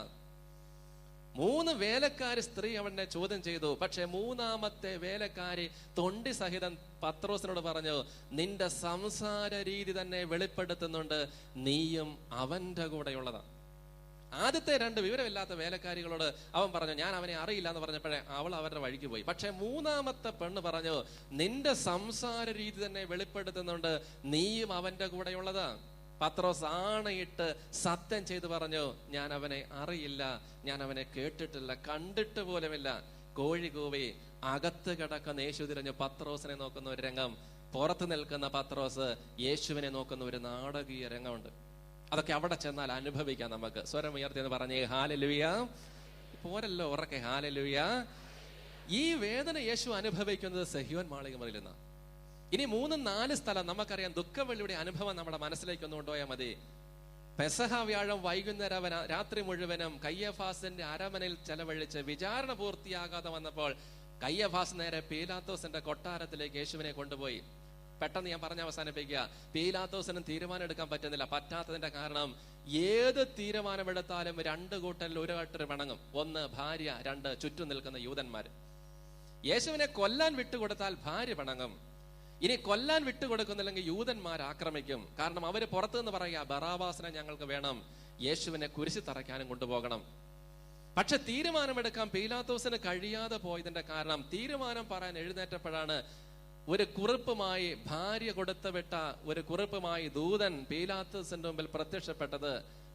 S2: 3 വേലക്കാരി സ്ത്രീ അവനെ ചോദ്യം ചെയ്തു. പക്ഷെ 3ാമത്തെ വേലക്കാരി തൊണ്ടി സഹിതം പത്രോസിനോട് പറഞ്ഞു, നിന്റെ സംസാര രീതി തന്നെ വെളിപ്പെടുത്തുന്നുണ്ട് നീയും അവന്റെ കൂടെയുള്ളതാണ്. ആദ്യത്തെ 2 വിവരമില്ലാത്ത വേലക്കാരികളോട് അവൻ പറഞ്ഞു, ഞാൻ അവനെ അറിയില്ല എന്ന് പറഞ്ഞപ്പോഴേ അവൾ അവരുടെ വഴിക്ക് പോയി. പക്ഷെ 3ാമത്തെ പെണ്ണ് പറഞ്ഞു, നിന്റെ സംസാര രീതി തന്നെ വെളിപ്പെടുത്തുന്നുണ്ട് നീയും അവന്റെ കൂടെയുള്ളതാ. പത്രോസ് ആണയിട്ട് സത്യം ചെയ്ത് പറഞ്ഞു, ഞാൻ അവനെ അറിയില്ല, ഞാൻ അവനെ കേട്ടിട്ടില്ല, കണ്ടിട്ട് പോലുമില്ല. കോഴി കൂവി അകത്ത് കിടക്കുന്ന യേശു തിരഞ്ഞു പത്രോസിനെ നോക്കുന്ന ഒരു രംഗം, പുറത്ത് നിൽക്കുന്ന പത്രോസ് യേശുവിനെ നോക്കുന്ന ഒരു നാടകീയ രംഗമുണ്ട്. അതൊക്കെ അവിടെ ചെന്നാൽ അനുഭവിക്കാം നമുക്ക്. സ്വരം ഉയർത്തി എന്ന് പറഞ്ഞേ ഹല്ലേലൂയ. പോരല്ലോ, ഉറക്കെ ഹല്ലേലൂയ. ഈ വേദന യേശു അനുഭവിക്കുന്നത് സഹിയോൻ മാളികമുറിയിൽ നിന്നാണ്. ഇനി 3-4 സ്ഥലം നമുക്കറിയാം. ദുഃഖവെള്ളിയുടെ അനുഭവം നമ്മുടെ മനസ്സിലേക്ക് ഒന്ന് കൊണ്ടുപോയാൽ മതി. പെസഹ വ്യാഴം വൈകുന്നേരം രാത്രി മുഴുവനും കയ്യഫാസിന്റെ അരമനയിൽ ചെലവഴിച്ച് വിചാരണ പൂർത്തിയാകാതെ വന്നപ്പോൾ കയ്യഫാസ് നേരെ പീലാത്തോസിന്റെ കൊട്ടാരത്തിലേക്ക് യേശുവിനെ കൊണ്ടുപോയി. പെട്ടെന്ന് ഞാൻ പറഞ്ഞ് അവസാനിപ്പിക്കുക. പീലാത്തോസിനും തീരുമാനം എടുക്കാൻ പറ്റുന്നില്ല. പറ്റാത്തതിന്റെ കാരണം, ഏത് തീരുമാനമെടുത്താലും 2 കൂട്ടരിൽ ഒരു കൂട്ടർ പിണങ്ങും. 1 ഭാര്യ, 2 ചുറ്റും നിൽക്കുന്ന യൂതന്മാര്. യേശുവിനെ കൊല്ലാൻ വിട്ടുകൊടുത്താൽ ഭാര്യ പിണങ്ങും. ഇനി കൊല്ലാൻ വിട്ടുകൊടുക്കുന്നില്ലെങ്കിൽ യൂതന്മാർ ആക്രമിക്കും. കാരണം അവര് പുറത്തുനിന്ന് പറയുക, ബറാബാസിനെ ഞങ്ങൾക്ക് വേണം, യേശുവിനെ കുരിശി തറയ്ക്കാനും കൊണ്ടുപോകണം. പക്ഷെ തീരുമാനമെടുക്കാൻ പീലാത്തോസിന് കഴിയാതെ പോയതിന്റെ കാരണം, തീരുമാനം പറയാൻ എഴുന്നേറ്റപ്പോഴാണ് ഒരു കുറിപ്പുമായി, ഭാര്യ കൊടുത്തുവിട്ട ഒരു കുറിപ്പുമായി ദൂതൻ പീലാത്തോസിന്റെ മുമ്പിൽ പ്രത്യക്ഷപ്പെട്ടത്.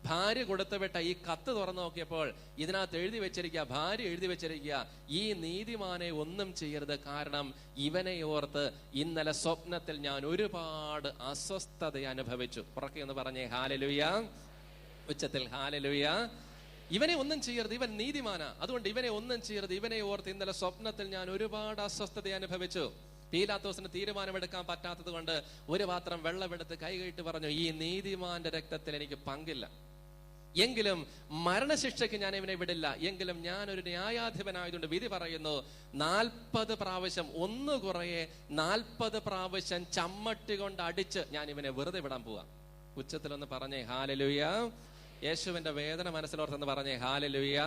S2: ഭാര്യ കൊടുത്തുവിട്ട ഈ കത്ത് തുറന്നു നോക്കിയപ്പോൾ ഇതിനകത്ത് എഴുതി വെച്ചിരിക്കുക, ഭാര്യ എഴുതി വെച്ചിരിക്കുക, ഈ നീതിമാനെ ഒന്നും ചെയ്യരുത്, കാരണം ഇവനെ ഓർത്ത് ഇന്നലെ സ്വപ്നത്തിൽ ഞാൻ ഒരുപാട് അസ്വസ്ഥത അനുഭവിച്ചു. പുറകെ എന്ന് പറഞ്ഞേ ഹല്ലേലൂയ, ഉച്ചത്തിൽ ഹല്ലേലൂയ. ഇവനെ ഒന്നും ചെയ്യരുത്, ഇവൻ നീതിമാനാ, അതുകൊണ്ട് ഇവനെ ഒന്നും ചെയ്യരുത്, ഇവനെ ഓർത്ത് ഇന്നലെ സ്വപ്നത്തിൽ ഞാൻ ഒരുപാട് അസ്വസ്ഥത അനുഭവിച്ചു. പീലാത്തോസിന് തീരുമാനമെടുക്കാൻ പറ്റാത്തത് കൊണ്ട് ഒരു പാത്രം വെള്ളമെടുത്ത് കൈകെട്ടി പറഞ്ഞു, ഈ നീതിമാന്റെ രക്തത്തിൽ എനിക്ക് പങ്കില്ല. എങ്കിലും മരണശിക്ഷയ്ക്ക് ഞാൻ ഇവനെ വിടില്ല. എങ്കിലും ഞാൻ ഒരു ന്യായാധിപനായതുകൊണ്ട് വിധി പറയുന്നു, 40 പ്രാവശ്യം, ഒന്ന് കുറയെ 40 പ്രാവശ്യം ചമ്മട്ടി കൊണ്ട് അടിച്ച് ഞാൻ ഇവനെ വെറുതെ വിടാൻ പോവാ. ഉച്ചത്തിലൊന്ന് പറഞ്ഞേ ഹല്ലേലൂയ. യേശുവിന്റെ വേദന മനസ്സിലോർത്തെന്ന് പറഞ്ഞേ ഹല്ലേലൂയ.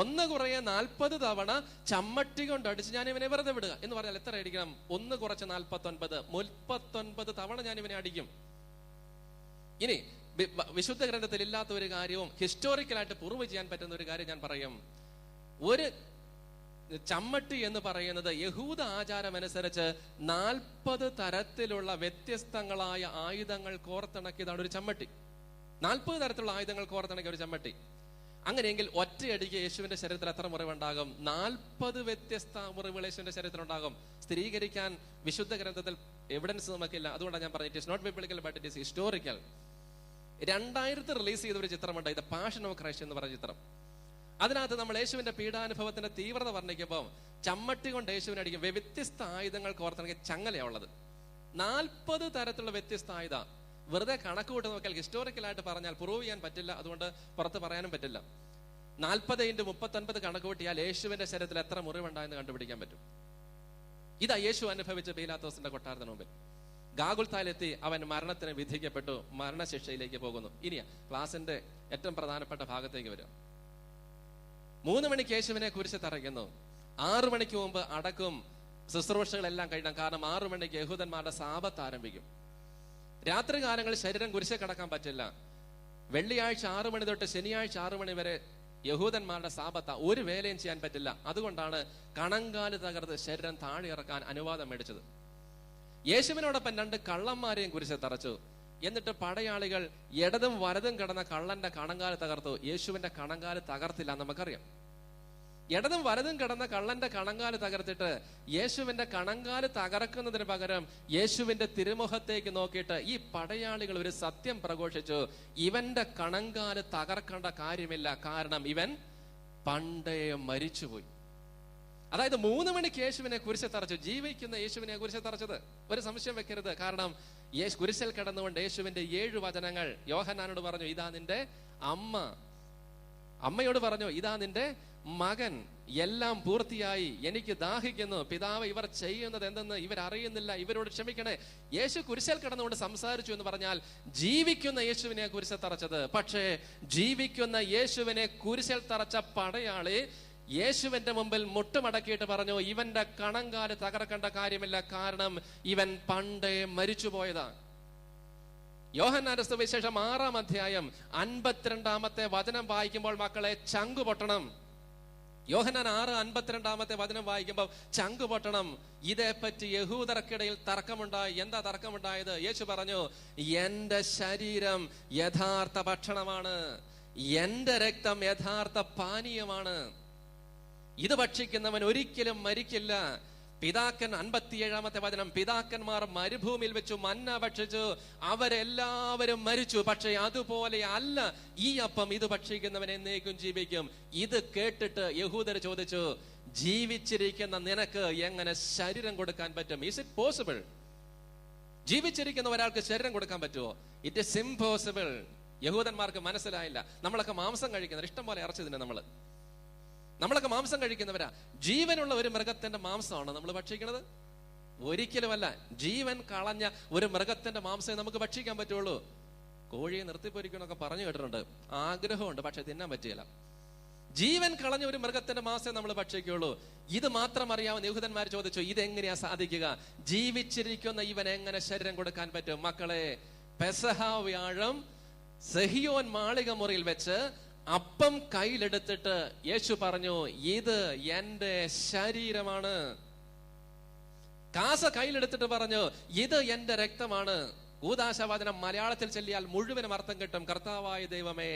S2: ഒന്ന് കുറയെ 40 തവണ ചമ്മട്ടി കൊണ്ട് അടിച്ച് ഞാൻ ഇവനെ വെറുതെ വിടുക എന്ന് പറഞ്ഞാൽ എത്ര അടിക്കണം? ഒന്ന് കുറച്ച് 49, 39 തവണ ഞാൻ ഇവനെ അടിക്കും. ഇനി വിശുദ്ധ ഗ്രന്ഥത്തിൽ ഇല്ലാത്ത ഒരു കാര്യവും ഹിസ്റ്റോറിക്കലായിട്ട് പ്രൂവ് ചെയ്യാൻ പറ്റുന്ന ഒരു കാര്യം ഞാൻ പറയും. ഒരു ചമ്മട്ടി എന്ന് പറയുന്നത് യഹൂദ ആചാരം അനുസരിച്ച് 40 തരത്തിലുള്ള വ്യത്യസ്തങ്ങളായ ആയുധങ്ങൾ കോർത്തിണക്കിയതാണ് ഒരു ചമ്മട്ടി. 40 തരത്തിലുള്ള ആയുധങ്ങൾ കോർത്തിണക്കിയ ഒരു ചമ്മട്ടി. അങ്ങനെയെങ്കിൽ ഒറ്റയടിക്ക് യേശുവിന്റെ ശരീരത്തിൽ എത്ര മുറിവുണ്ടാകും? 40 വ്യത്യസ്ത മുറിവുകൾ യേശുവിന്റെ ശരീരത്തിലുണ്ടാകും. സ്ഥിരീകരിക്കാൻ വിശുദ്ധ ഗ്രന്ഥത്തിൽ എവിഡൻസ് നമുക്കില്ല. അതുകൊണ്ടാണ് ഞാൻ പറഞ്ഞത് it is not biblical but it is historical. 2000 release ചെയ്ത ഒരു ചിത്രമുണ്ട്, ഇത് പാഷൻ ഓഫ് ക്രൈസ്റ്റ് എന്ന് പറഞ്ഞ ചിത്രം. അതിനകത്ത് നമ്മൾ യേശുവിന്റെ പീഡാനുഭവത്തിന്റെ തീവ്രത വർണ്ണിക്കുമ്പോൾ ചമ്മട്ടി കൊണ്ട് യേശുവിനെ അടിക്കും. വ്യത്യസ്ത ആയുധങ്ങൾ കോർത്തിണക്കിയ ചങ്ങലയാണ് ഉള്ളത്. 40 തരത്തിലുള്ള വ്യത്യസ്ത ആയുധ. വെറുതെ കണക്ക് കൂട്ട് നോക്കിയാൽ ഹിസ്റ്റോറിക്കലായിട്ട് പറഞ്ഞാൽ പ്രൂവ് ചെയ്യാൻ പറ്റില്ല, അതുകൊണ്ട് പുറത്ത് പറയാനും പറ്റില്ല. 40 × 39 കണക്ക് കൂട്ടിയാൽ യേശുവിന്റെ ശരീരത്തിൽ എത്ര മുറിവുണ്ടായെന്ന് കണ്ടുപിടിക്കാൻ പറ്റും. ഇതാ യേശു അനുഭവിച്ച പീലാത്തോസിന്റെ കൊട്ടാരത്തിന് മുമ്പിൽ. ഗാഗുൽത്തായിലെത്തി അവൻ മരണത്തിന് വിധിക്കപ്പെട്ടു, മരണശിക്ഷയിലേക്ക് പോകുന്നു. ഇനിയാ ക്ലാസിന്റെ ഏറ്റവും പ്രധാനപ്പെട്ട ഭാഗത്തേക്ക് വരും. 3 മണിക്ക് യേശുവിനെ കുരിശ് തറയ്ക്കുന്നു. 6 മണിക്ക് മുമ്പ് അടക്കും, ശുശ്രൂഷകളെല്ലാം കഴിയണം. കാരണം 6 മണിക്ക് യഹൂദന്മാരുടെ സാബത്ത് ആരംഭിക്കും. രാത്രി കാലങ്ങളിൽ ശരീരം കുരിശ് കിടക്കാൻ പറ്റില്ല. വെള്ളിയാഴ്ച 6 മണി തൊട്ട് ശനിയാഴ്ച 6 മണി വരെ യഹൂദന്മാരുടെ സാബത്ത, ഒരു വേലയും ചെയ്യാൻ പറ്റില്ല. അതുകൊണ്ടാണ് കണങ്കാല് തകർത്ത് ശരീരം താഴെ ഇറക്കാൻ അനുവാദം മേടിച്ചത്. യേശുവിനോടൊപ്പം 2 കള്ളന്മാരെയും കുരിശ് തറച്ചു. എന്നിട്ട് പടയാളികൾ ഇടതും വലതും കിടന്ന കള്ളന്റെ കണങ്കാല് തകർത്തു. യേശുവിന്റെ കണങ്കാല് തകർത്തില്ല, നമുക്കറിയാം. ഇടതും വലതും കിടന്ന കള്ളന്റെ കണങ്കാല് തകർത്തിട്ട് യേശുവിന്റെ കണങ്കാല് തകർക്കുന്നതിന് പകരം യേശുവിന്റെ തിരുമുഖത്തേക്ക് നോക്കിയിട്ട് ഈ പടയാളികൾ ഒരു സത്യം പ്രഘോഷിച്ചു: ഇവന്റെ കണങ്കാല് തകർക്കേണ്ട കാര്യമില്ല, കാരണം ഇവൻ പണ്ടേ മരിച്ചുപോയി. അതായത് 3 മണിക്ക് യേശുവിനെ കുരിശ് തറച്ചു. ജീവിക്കുന്ന യേശുവിനെ കുരിശ് തറച്ചത്, ഒരു സംശയം വെക്കരുത്. കാരണം കുരിശിൽ കിടന്നുകൊണ്ട് യേശുവിന്റെ 7 വചനങ്ങൾ യോഹന്നാനോട് പറഞ്ഞു: ഇതാ നിന്റെ അമ്മ. അമ്മയോട് പറഞ്ഞു: ഇതാ നിന്റെ മകൻ. എല്ലാം പൂർത്തിയായി, എനിക്ക് ദാഹിക്കുന്നു. പിതാവ്, ഇവർ ചെയ്യുന്നത് എന്തെന്ന് ഇവരറിയുന്നില്ല, ഇവരോട് ക്ഷമിക്കണേ. യേശു കുരിശിൽ കിടന്നുകൊണ്ട് സംസാരിച്ചു എന്ന് പറഞ്ഞാൽ ജീവിക്കുന്ന യേശുവിനെ കുരിശിൽ തറച്ചത്. പക്ഷേ ജീവിക്കുന്ന യേശുവിനെ കുരിശിൽ തറച്ച പടയാളി യേശുവിന്റെ മുമ്പിൽ മുട്ടുമടക്കിയിട്ട് പറഞ്ഞു: ഇവന്റെ കണങ്കാല് തകർക്കേണ്ട കാര്യമില്ല, കാരണം ഇവൻ പണ്ടേ മരിച്ചുപോയതാണ്. യോഹന്നാന്റെ സുവിശേഷം 6-ാം അധ്യായം 52-ാമത്തെ വചനം വായിക്കുമ്പോൾ മക്കളെ ചങ്കു പൊട്ടണം. യോഹന്നാൻ 6:52 വചനം വായിക്കുമ്പോൾ ചങ്കു പൊട്ടണം. ഇതേപ്പറ്റി യഹൂദർക്കിടയിൽ തർക്കമുണ്ടായി. എന്താ തർക്കമുണ്ടായത്? യേശു പറഞ്ഞു: എന്റെ ശരീരം യഥാർത്ഥ ഭക്ഷണമാണ്, എന്റെ രക്തം യഥാർത്ഥ പാനീയമാണ്. ഇത് ഭക്ഷിക്കുന്നവൻ ഒരിക്കലും മരിക്കില്ല. പിതാക്കൻ 57-ാമത്തെ വചനം: പിതാക്കന്മാർ മരുഭൂമിയിൽ വെച്ചു മന്ന ഭക്ഷിച്ചു, അവരെല്ലാവരും മരിച്ചു. പക്ഷേ അതുപോലെ അല്ല ഈ അപ്പം, ഇത് ഭക്ഷിക്കുന്നവൻ എന്നേക്കും ജീവിക്കും. ഇത് കേട്ടിട്ട് യഹൂദർ ചോദിച്ചു: ജീവിച്ചിരിക്കുന്ന നിനക്ക് എങ്ങനെ ശരീരം കൊടുക്കാൻ പറ്റും? Is it possible? ജീവിച്ചിരിക്കുന്ന ഒരാൾക്ക് ശരീരം കൊടുക്കാൻ പറ്റുമോ? It is impossible. യഹൂദന്മാർക്ക് മനസ്സിലായില്ല. നമ്മളൊക്കെ മാംസം കഴിക്കുന്നത്, ഇഷ്ടം പോലെ ഇറച്ചി തിന്നെ നമ്മളൊക്കെ മാംസം കഴിക്കുന്നവരാ. ജീവനുള്ള ഒരു മൃഗത്തിന്റെ മാംസമാണ് നമ്മൾ ഭക്ഷിക്കുന്നത്? ഒരിക്കലുമല്ല. ജീവൻ കളഞ്ഞ ഒരു മൃഗത്തിന്റെ മാംസമേ നമുക്ക് ഭക്ഷിക്കാൻ പറ്റുള്ളൂ. കോഴിയെ നിർത്തിപ്പൊരിക്കണമൊക്കെ പറഞ്ഞു കേട്ടിട്ടുണ്ട്, ആഗ്രഹമുണ്ട്, പക്ഷെ തിന്നാൻ പറ്റില്ല. ജീവൻ കളഞ്ഞ ഒരു മൃഗത്തിന്റെ മാംസമേ നമ്മൾ ഭക്ഷിക്കുള്ളൂ. ഇത് മാത്രം അറിയാവുന്ന യഹൂദന്മാർ ചോദിച്ചു: ഇതെങ്ങനെയാ സാധിക്കുക? ജീവിച്ചിരിക്കുന്ന ഇവൻ എങ്ങനെ ശരീരം കൊടുക്കാൻ പറ്റും? മക്കളെ, പെസഹ വ്യാഴം സെഹിയോൻ മാളിക മുറിയിൽ വെച്ച് അപ്പം കയ്യിലെടുത്തിട്ട് യേശു പറഞ്ഞു: ഇത് എന്റെ ശരീരമാണ്. കാസ കയ്യിലെടുത്തിട്ട് പറഞ്ഞു: ഇത് എന്റെ രക്തമാണ്. കൂദാശവചനം മലയാളത്തിൽ ചൊല്ലിയാൽ മുഴുവനും അർത്ഥം കിട്ടും: കർത്താവായ ദൈവമേ,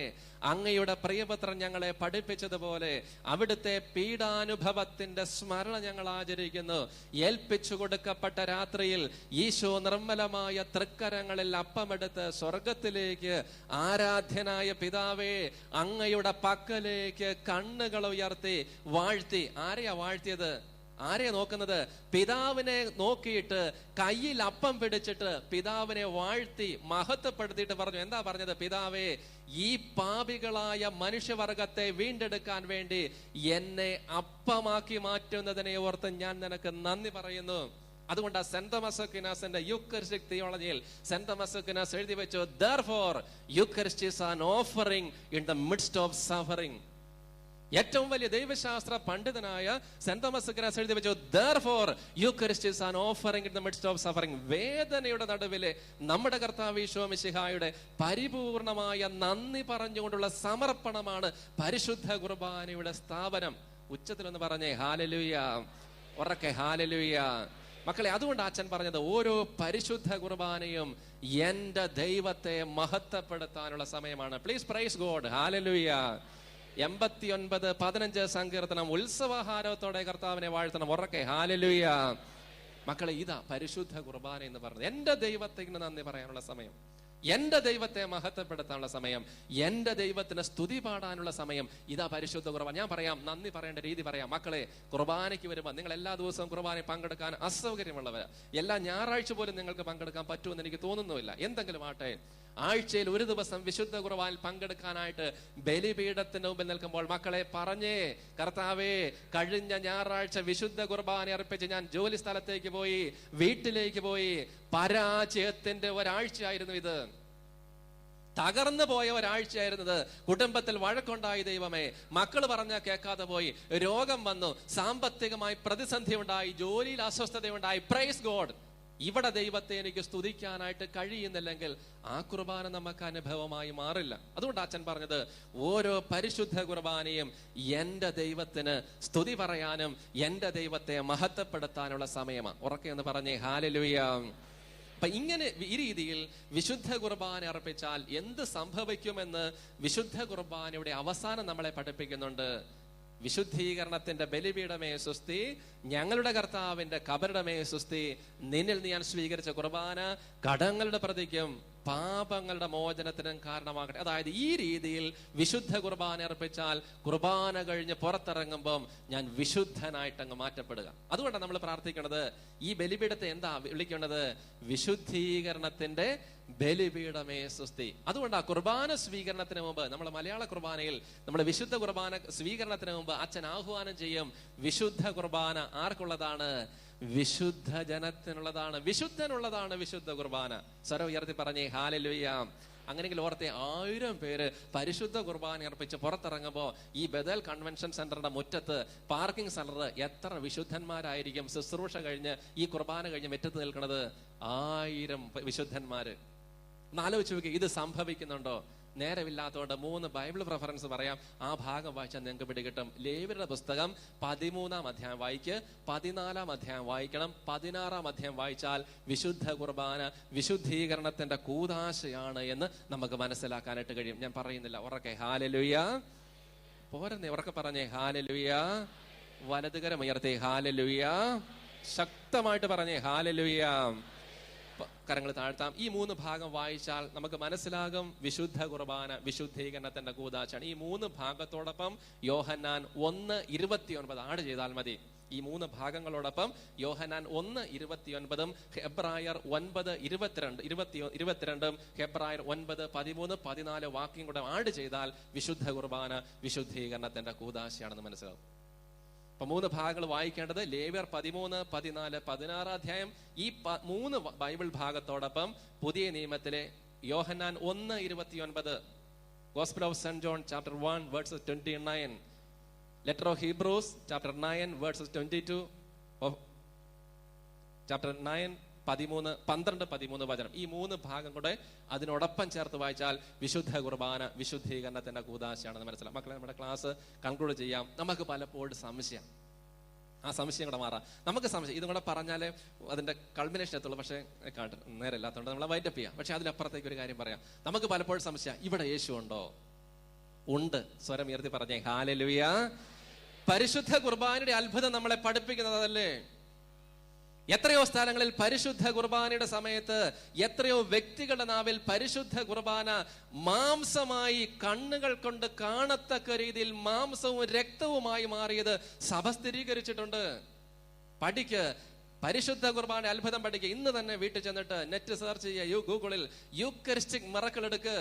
S2: അങ്ങയുടെ പ്രിയപുത്രൻ ഞങ്ങളെ പഠിപ്പിച്ചതുപോലെ അവിടുത്തെ പീഡാനുഭവത്തിന്റെ സ്മരണ ഞങ്ങൾ ആചരിക്കുന്നു. ഏൽപ്പിച്ചു കൊടുക്കപ്പെട്ട രാത്രിയിൽ ഈശോ നിർമ്മലമായ തൃക്കരങ്ങളിൽ അപ്പമെടുത്ത് സ്വർഗത്തിലേക്ക്, ആരാധ്യനായ പിതാവേ, അങ്ങയുടെ പക്കലേക്ക് കണ്ണുകൾ ഉയർത്തി വാഴ്ത്തി. ആരെയാ വാഴ്ത്തിയത്? ആരെയാ നോക്കുന്നത്? പിതാവിനെ നോക്കിയിട്ട് കയ്യിൽ അപ്പം പിടിച്ചിട്ട് പിതാവിനെ വാഴ്ത്തി മഹത്വപ്പെടുത്തിയിട്ട് പറഞ്ഞു. എന്താ പറഞ്ഞത്? പിതാവേ, ഈ പാപികളായ മനുഷ്യവർഗത്തെ വീണ്ടെടുക്കാൻ വേണ്ടി എന്നെ അപ്പമാക്കി മാറ്റുന്നതിനെ ഓർത്ത് ഞാൻ നിനക്ക് നന്ദി പറയുന്നു. അതുകൊണ്ട് സെന്റ് തോമസ് അക്വീനാസിന്റെ യൂക്കറിസ്റ്റിക് തിയോളജിയിൽ സെന്റ് തോമസ് അക്വീനാസ് എഴുതി വെച്ചു, therefore Eucharist is an offering in the midst of suffering. ഏറ്റവും വലിയ ദൈവശാസ്ത്ര പണ്ഡിതനായ സെന്റ് തോമസ് അക്വീനാസ് എഴുതി വെച്ചു, therefore Eucharist is an offering in the midst of suffering. വേദനയുടെ നടുവിലെ നമ്മുടെ കർത്താവ് ഈശോ മിശിഹായുടെ പരിപൂർണമായ നന്ദി പറഞ്ഞുകൊണ്ടുള്ള സമർപ്പണമാണ് പരിശുദ്ധ കുർബാനയുടെ സ്ഥാപനം. ഉച്ചത്തിലൊന്ന് പറഞ്ഞേ ഹല്ലേലൂയ, ഉറക്കെ ഹല്ലേലൂയ. മക്കളെ, അതുകൊണ്ട് അച്ഛൻ പറഞ്ഞത് ഓരോ പരിശുദ്ധ കുർബാനയും എന്റെ ദൈവത്തെ മഹത്വപ്പെടുത്താനുള്ള സമയമാണ്. Please praise God, hallelujah. 89:15 സങ്കീർത്തനം, ഉത്സവഹാരത്തോടെ കർത്താവിനെ വാഴ്ത്തണം, ഉറക്കെ ഹല്ലേലൂയ. മക്കളെ, ഇതാ പരിശുദ്ധ കുർബാന എന്ന് പറഞ്ഞത്. എന്റെ ദൈവത്തിന് നന്ദി പറയാനുള്ള സമയം, എന്റെ ദൈവത്തെ മഹത്വപ്പെടുത്താനുള്ള സമയം, എന്റെ ദൈവത്തിന് സ്തുതി പാടാനുള്ള സമയം. ഇതാ പരിശുദ്ധ കുർബാന. ഞാൻ പറയാം, നന്ദി പറയേണ്ട രീതി പറയാം. മക്കളെ, കുർബാനയ്ക്ക് വരുമ്പോൾ നിങ്ങൾ എല്ലാ ദിവസവും കുർബാനയിൽ പങ്കെടുക്കാൻ അസൗകര്യമുള്ളവർ, എല്ലാ ഞായറാഴ്ച പോലും നിങ്ങൾക്ക് പങ്കെടുക്കാൻ പറ്റുമെന്ന് എനിക്ക് തോന്നുന്നുമില്ല. എന്തെങ്കിലും ആട്ടെ, ആഴ്ചയിൽ ഒരു ദിവസം വിശുദ്ധ കുർബാനയിൽ പങ്കെടുക്കാനായിട്ട് ബലിപീഠത്തിന് മുമ്പിൽ നിൽക്കുമ്പോൾ മക്കളെ പറഞ്ഞേ, കർത്താവേ, കഴിഞ്ഞ ഞായറാഴ്ച വിശുദ്ധ കുർബാന അർപ്പിച്ച് ഞാൻ ജോലി സ്ഥലത്തേക്ക് പോയി, വീട്ടിലേക്ക് പോയി, പരാജയത്തിന്റെ ഒരാഴ്ചയായിരുന്നു ഇത്. തകർന്നു പോയ ഒരാഴ്ചയായിരുന്നത്. കുടുംബത്തിൽ വഴക്കുണ്ടായി, ദൈവമേ, മക്കള് പറഞ്ഞാൽ കേൾക്കാതെ പോയി, രോഗം വന്നു, സാമ്പത്തികമായി പ്രതിസന്ധി ഉണ്ടായി, ജോലിയിൽ അസ്വസ്ഥതയുണ്ടായി. Praise God. ഇവിടെ ദൈവത്തെ എനിക്ക് സ്തുതിക്കാനായിട്ട് കഴിയുന്നില്ലെങ്കിൽ ആ കുർബാന നമുക്ക് അനുഭവമായി മാറില്ല. അതുകൊണ്ട് അച്ഛൻ പറഞ്ഞത് ഓരോ പരിശുദ്ധ കുർബാനയും എന്റെ ദൈവത്തിന് സ്തുതി പറയാനും എന്റെ ദൈവത്തെ മഹത്വപ്പെടുത്താനുള്ള സമയമാണ്. ഉറക്കെ ഒന്ന് പറഞ്ഞേ ഹല്ലേലൂയ. അപ്പൊ ഇങ്ങനെ ഈ രീതിയിൽ വിശുദ്ധ കുർബാന അർപ്പിച്ചാൽ എന്ത് സംഭവിക്കുമെന്ന് വിശുദ്ധ കുർബാനയുടെ അവസാനം നമ്മളെ പഠിപ്പിക്കുന്നുണ്ട്. വിശുദ്ധീകരണത്തിന്റെ ബലിപീഠമേ സുസ്തി, ഞങ്ങളുടെ കർത്താവിന്റെ കബറിടമേ സുസ്തി, നിന്നിൽ ഞാൻ സ്വീകരിച്ച കുർബാന കടങ്ങളുടെ പ്രതിക്കും പാപങ്ങളുടെ മോചനത്തിനും കാരണമാകട്ടെ. അതായത് ഈ രീതിയിൽ വിശുദ്ധ കുർബാന അർപ്പിച്ചാൽ കുർബാന കഴിഞ്ഞ് പുറത്തിറങ്ങുമ്പം ഞാൻ വിശുദ്ധനായിട്ട് അങ്ങ് മാറ്റപ്പെടുക. അതുകൊണ്ടാണ് നമ്മൾ പ്രാർത്ഥിക്കുന്നത്. ഈ ബലിപീഠത്തെ എന്താ വിളിക്കേണ്ടത്? വിശുദ്ധീകരണത്തിന്റെ ബലിപീഠമേ സുസ്തി. അതുകൊണ്ട് ആ കുർബാന സ്വീകരണത്തിന് മുമ്പ്, നമ്മുടെ മലയാള കുർബാനയിൽ നമ്മുടെ വിശുദ്ധ കുർബാന സ്വീകരണത്തിന് മുമ്പ് അച്ഛൻ ആഹ്വാനം ചെയ്യും, വിശുദ്ധ കുർബാന ആർക്കുള്ളതാണ്? വിശുദ്ധ ജനത്തിനുള്ളതാണ്, വിശുദ്ധനുള്ളതാണ് വിശുദ്ധ കുർബാന. സ്വരം ഉയർത്തി പറഞ്ഞേ ഹല്ലേലൂയ. അങ്ങനെയെങ്കിൽ ഓർത്തെ, 1000 പേര് പരിശുദ്ധ കുർബാന അർപ്പിച്ച് പുറത്തിറങ്ങുമ്പോൾ ഈ ബദൽ കൺവെൻഷൻ സെന്ററിന്റെ മുറ്റത്ത് പാർക്കിംഗ് സെന്റർ എത്ര വിശുദ്ധന്മാരായിരിക്കും ശുശ്രൂഷ കഴിഞ്ഞ് ഈ കുർബാന കഴിഞ്ഞ് മുറ്റത്ത് നിൽക്കുന്നത്? 1000 വിശുദ്ധന്മാര്. ഒന്ന് ആലോചിച്ച് നോക്കി, ഇത് സംഭവിക്കുന്നുണ്ടോ? നേരമില്ലാത്തതുകൊണ്ട് 3 ബൈബിൾ റെഫറൻസ് പറയാം. ആ ഭാഗം വായിച്ചാൽ നിങ്ങൾക്ക് പിടികിട്ടും. ലേവ്യരുടെ പുസ്തകം 13-ാം അധ്യായം വായിക്ക്, 14-ാം അധ്യായം വായിക്കണം, 16-ാം അധ്യായം വായിച്ചാൽ വിശുദ്ധ കുർബാന വിശുദ്ധീകരണത്തിന്റെ കൂദാശയാണ് എന്ന് നമുക്ക് മനസ്സിലാക്കാനായിട്ട് കഴിയും. ഞാൻ പറയുന്നില്ല, ഉറക്കെ ഹല്ലേലൂയ. പോരെന്നേ, ഉറക്കെ പറഞ്ഞേ ഹല്ലേലൂയ. വലതുകരം ഉയർത്തി ഹല്ലേലൂയ. ശക്തമായിട്ട് പറഞ്ഞേ ഹല്ലേലൂയ. കരങ്ങൾ താഴ്ത്താം. ഈ 3 ഭാഗം വായിച്ചാൽ നമുക്ക് മനസ്സിലാകും വിശുദ്ധ കുർബാന വിശുദ്ധീകരണത്തിന്റെ കൂദാശയാണ്. ഈ 3 ഭാഗത്തോടൊപ്പം യോഹന്നാൻ 1:29 ആഡ് ചെയ്താൽ മതി. ഈ 3 ഭാഗങ്ങളോടൊപ്പം യോഹന്നാൻ 1:29, ഹെബ്രായർ 9:22, ഹെബ്രായർ 9:13, 14 വാക്യം കൂടെ ആഡ് ചെയ്താൽ വിശുദ്ധ കുർബാന വിശുദ്ധീകരണത്തിന്റെ കൂദാശയാണെന്ന് മനസ്സിലാവും. അപ്പൊ 3 ഭാഗങ്ങൾ വായിക്കേണ്ടത് ലേവ്യർ 13, 14, 16 അധ്യായം. ഈ 3 ബൈബിൾ ഭാഗത്തോടൊപ്പം പുതിയ നിയമത്തിലെ യോഹന്നാൻ 1:29, gospel of saint John chapter 1 versus 29, letter of Hebrews chapter 9 versus 22, chapter 9 12, 13 വചനം. ഈ 3 ഭാഗം കൂടെ അതിനോടൊപ്പം ചേർത്ത് വായിച്ചാൽ വിശുദ്ധ കുർബാന വിശുദ്ധീകരണത്തിന്റെ കൂദാശയാണെന്ന് മനസ്സിലാവും. മക്കളെ, നമ്മുടെ ക്ലാസ് കൺക്ലൂഡ് ചെയ്യാം. നമുക്ക് പലപ്പോഴും സംശയം, ആ സംശയം കൂടെ മാറാം. നമുക്ക് സംശയം, ഇതും കൂടെ പറഞ്ഞാലേ അതിന്റെ കൾമിനേഷൻ എത്തുള്ളൂ. പക്ഷേ നേരമില്ലാത്തതുകൊണ്ട് നമ്മളെ വൈൻഡപ്പ് ചെയ്യാം. പക്ഷെ അതിലപ്പുറത്തേക്ക് ഒരു കാര്യം പറയാം. നമുക്ക് പലപ്പോഴും സംശയം, ഇവിടെ യേശു ഉണ്ടോ? ഉണ്ട്. സ്വരം ഉയർത്തി പറഞ്ഞേ ഹല്ലേലൂയ. പരിശുദ്ധ കുർബാനയുടെ അത്ഭുതം നമ്മളെ പഠിപ്പിക്കുന്നത് അതല്ലേ? എത്രയോ സ്ഥലങ്ങളിൽ പരിശുദ്ധ കുർബാനയുടെ സമയത്ത് എത്രയോ വ്യക്തികളുടെ നാവിൽ പരിശുദ്ധ കുർബാന മാംസമായി, കണ്ണുകൾ കൊണ്ട് കാണത്തക്ക രീതിയിൽ മാംസവും രക്തവുമായി മാറിയത് സഭ സ്ഥിരീകരിച്ചിട്ടുണ്ട്. പഠിക്ക്. പരിശുദ്ധ കുർബാന അത്ഭുതം പഠിക്കുക. ഇന്ന് തന്നെ വീട്ടിൽ ചെന്നിട്ട് നെറ്റ് സെർച്ച് ചെയ്യുക, ഗൂഗിളിൽ യൂക്കറിസ്റ്റിക് മിറക്കിൾ എടുക്ക്.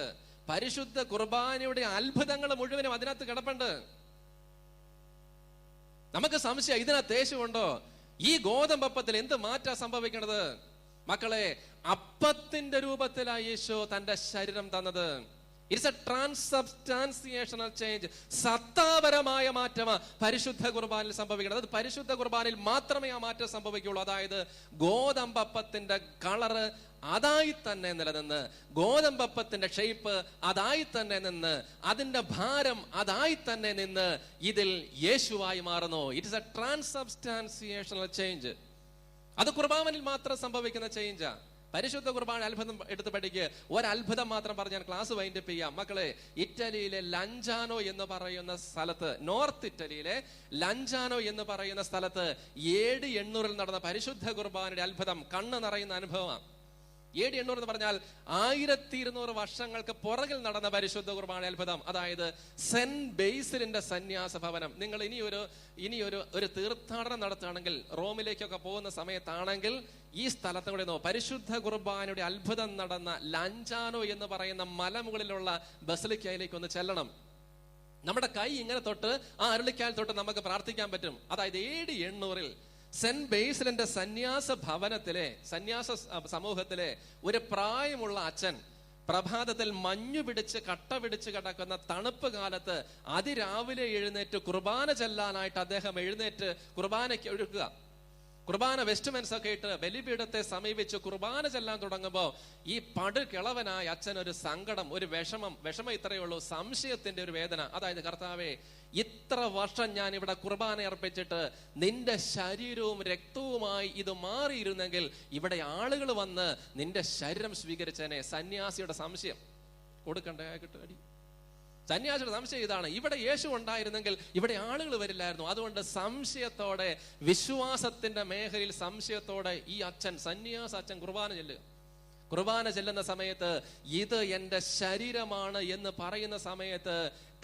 S2: പരിശുദ്ധ കുർബാനയുടെ അത്ഭുതങ്ങൾ മുഴുവനും അതിനകത്ത് കിടപ്പുണ്ട്. നമുക്ക് സംശയം, ഇതിനകത്ത് യേശുണ്ടോ? ഈ ഗോതമ്പപ്പത്തിൽ എന്ത് മാറ്റാ സംഭവിക്കണത്? മക്കളെ, അപ്പത്തിന്റെ രൂപത്തിലായി യേശു തന്റെ ശരീരം തന്നത്. It's a transubstantiational change. സത്താപരമായ മാറ്റം പരിശുദ്ധ കുർബാനിൽ സംഭവിക്കണം. അത് പരിശുദ്ധ കുർബാനിൽ മാത്രമേ ആ മാറ്റം സംഭവിക്കുള്ളൂ. അതായത് ഗോതമ്പപ്പത്തിന്റെ കളറ് അതായി തന്നെ നിലനിന്ന്, ഗോതമ്പപ്പത്തിന്റെ ഷേപ്പ് അതായി തന്നെ നിന്ന്, അതിന്റെ ഭാരം അതായി തന്നെ നിന്ന് ഇതിൽ യേശുവായി മാറുന്നു. It's a transubstantiational change. അത് കുർബാനിൽ മാത്രം സംഭവിക്കുന്ന ചേഞ്ചാ. പരിശുദ്ധ കുർബാന അത്ഭുതം എടുത്ത് പഠിക്കുക. ഒരത്ഭുതം മാത്രം പറഞ്ഞ് ഞാൻ ക്ലാസ് വൈൻഡപ്പ് ചെയ്യാം. മക്കളെ, ഇറ്റലിയിലെ ലഞ്ചാനോ എന്ന് പറയുന്ന സ്ഥലത്ത്, നോർത്ത് ഇറ്റലിയിലെ ലഞ്ചാനോ എന്ന് പറയുന്ന സ്ഥലത്ത് AD 800 നടന്ന പരിശുദ്ധ കുർബാനയുടെ അത്ഭുതം കണ്ണ് നിറയുന്ന അനുഭവമാണ്. AD 800 എന്ന് പറഞ്ഞാൽ 1200 വർഷങ്ങൾക്ക് പുറകിൽ നടന്ന പരിശുദ്ധ കുർബാന അത്ഭുതം. അതായത് സെന്റ് ബേസിലിന്റെ സന്യാസ ഭവനം. നിങ്ങൾ ഇനിയൊരു തീർത്ഥാടനം നടത്തുകയാണെങ്കിൽ, റോമിലേക്കൊക്കെ പോകുന്ന സമയത്താണെങ്കിൽ ഈ സ്ഥലത്ത് കൂടെ പരിശുദ്ധ കുർബാനയുടെ അത്ഭുതം നടന്ന ലഞ്ചാനോ എന്ന് പറയുന്ന മലമുകളിലുള്ള ബസലിക്കയിലേക്ക് ഒന്ന് ചെല്ലണം. നമ്മുടെ കൈ ഇങ്ങനെ തൊട്ട് ആ അരുളിക്കാൽ തൊട്ട് നമുക്ക് പ്രാർത്ഥിക്കാൻ പറ്റും. അതായത് AD 800 സെന്റ് ബേസിലിന്റെ സന്യാസ ഭവനത്തിലെ, സന്യാസ സമൂഹത്തിലെ ഒരു പ്രായമുള്ള അച്ഛൻ പ്രഭാതത്തിൽ മഞ്ഞു പിടിച്ച് കട്ട പിടിച്ച് കിടക്കുന്ന തണുപ്പ് കാലത്ത് അതിരാവിലെ എഴുന്നേറ്റ് കുർബാന ചെല്ലാനായിട്ട് അദ്ദേഹം എഴുന്നേറ്റ് കുർബാനയ്ക്ക് ഒഴുക്കുക. കുർബാന വെസ്റ്റ്മെൻസ് ഒക്കെ ഇട്ട് ബലിപീഠത്തെ സമീപിച്ച് കുർബാന ചെല്ലാൻ തുടങ്ങുമ്പോൾ ഈ പടുകിളവനായ അച്ഛൻ ഒരു സങ്കടം, ഒരു വിഷമം ഇത്രയേ ഉള്ളൂ, സംശയത്തിന്റെ ഒരു വേദന. അതായത്, കർത്താവേ, ഇത്ര വർഷം ഞാൻ ഇവിടെ കുർബാന അർപ്പിച്ചിട്ട് നിന്റെ ശരീരവും രക്തവുമായി ഇത് മാറിയിരുന്നെങ്കിൽ ഇവിടെ ആളുകൾ വന്ന് നിന്റെ ശരീരം സ്വീകരിച്ചേനെ. സന്യാസിയുടെ സംശയം. കൊടുക്കണ്ടേ കിട്ടും അടി. സന്യാസിയുടെ സംശയം ഇതാണ്, ഇവിടെ യേശു ഉണ്ടായിരുന്നെങ്കിൽ ഇവിടെ ആളുകൾ വരില്ലായിരുന്നു. അതുകൊണ്ട് സംശയത്തോടെ, വിശ്വാസത്തിന്റെ മേഖലയിൽ സംശയത്തോടെ ഈ സന്യാസ അച്ഛൻ കുർബാന ചെല്ലുന്ന സമയത്ത് ഇത് എന്റെ ശരീരമാണ് എന്ന് പറയുന്ന സമയത്ത്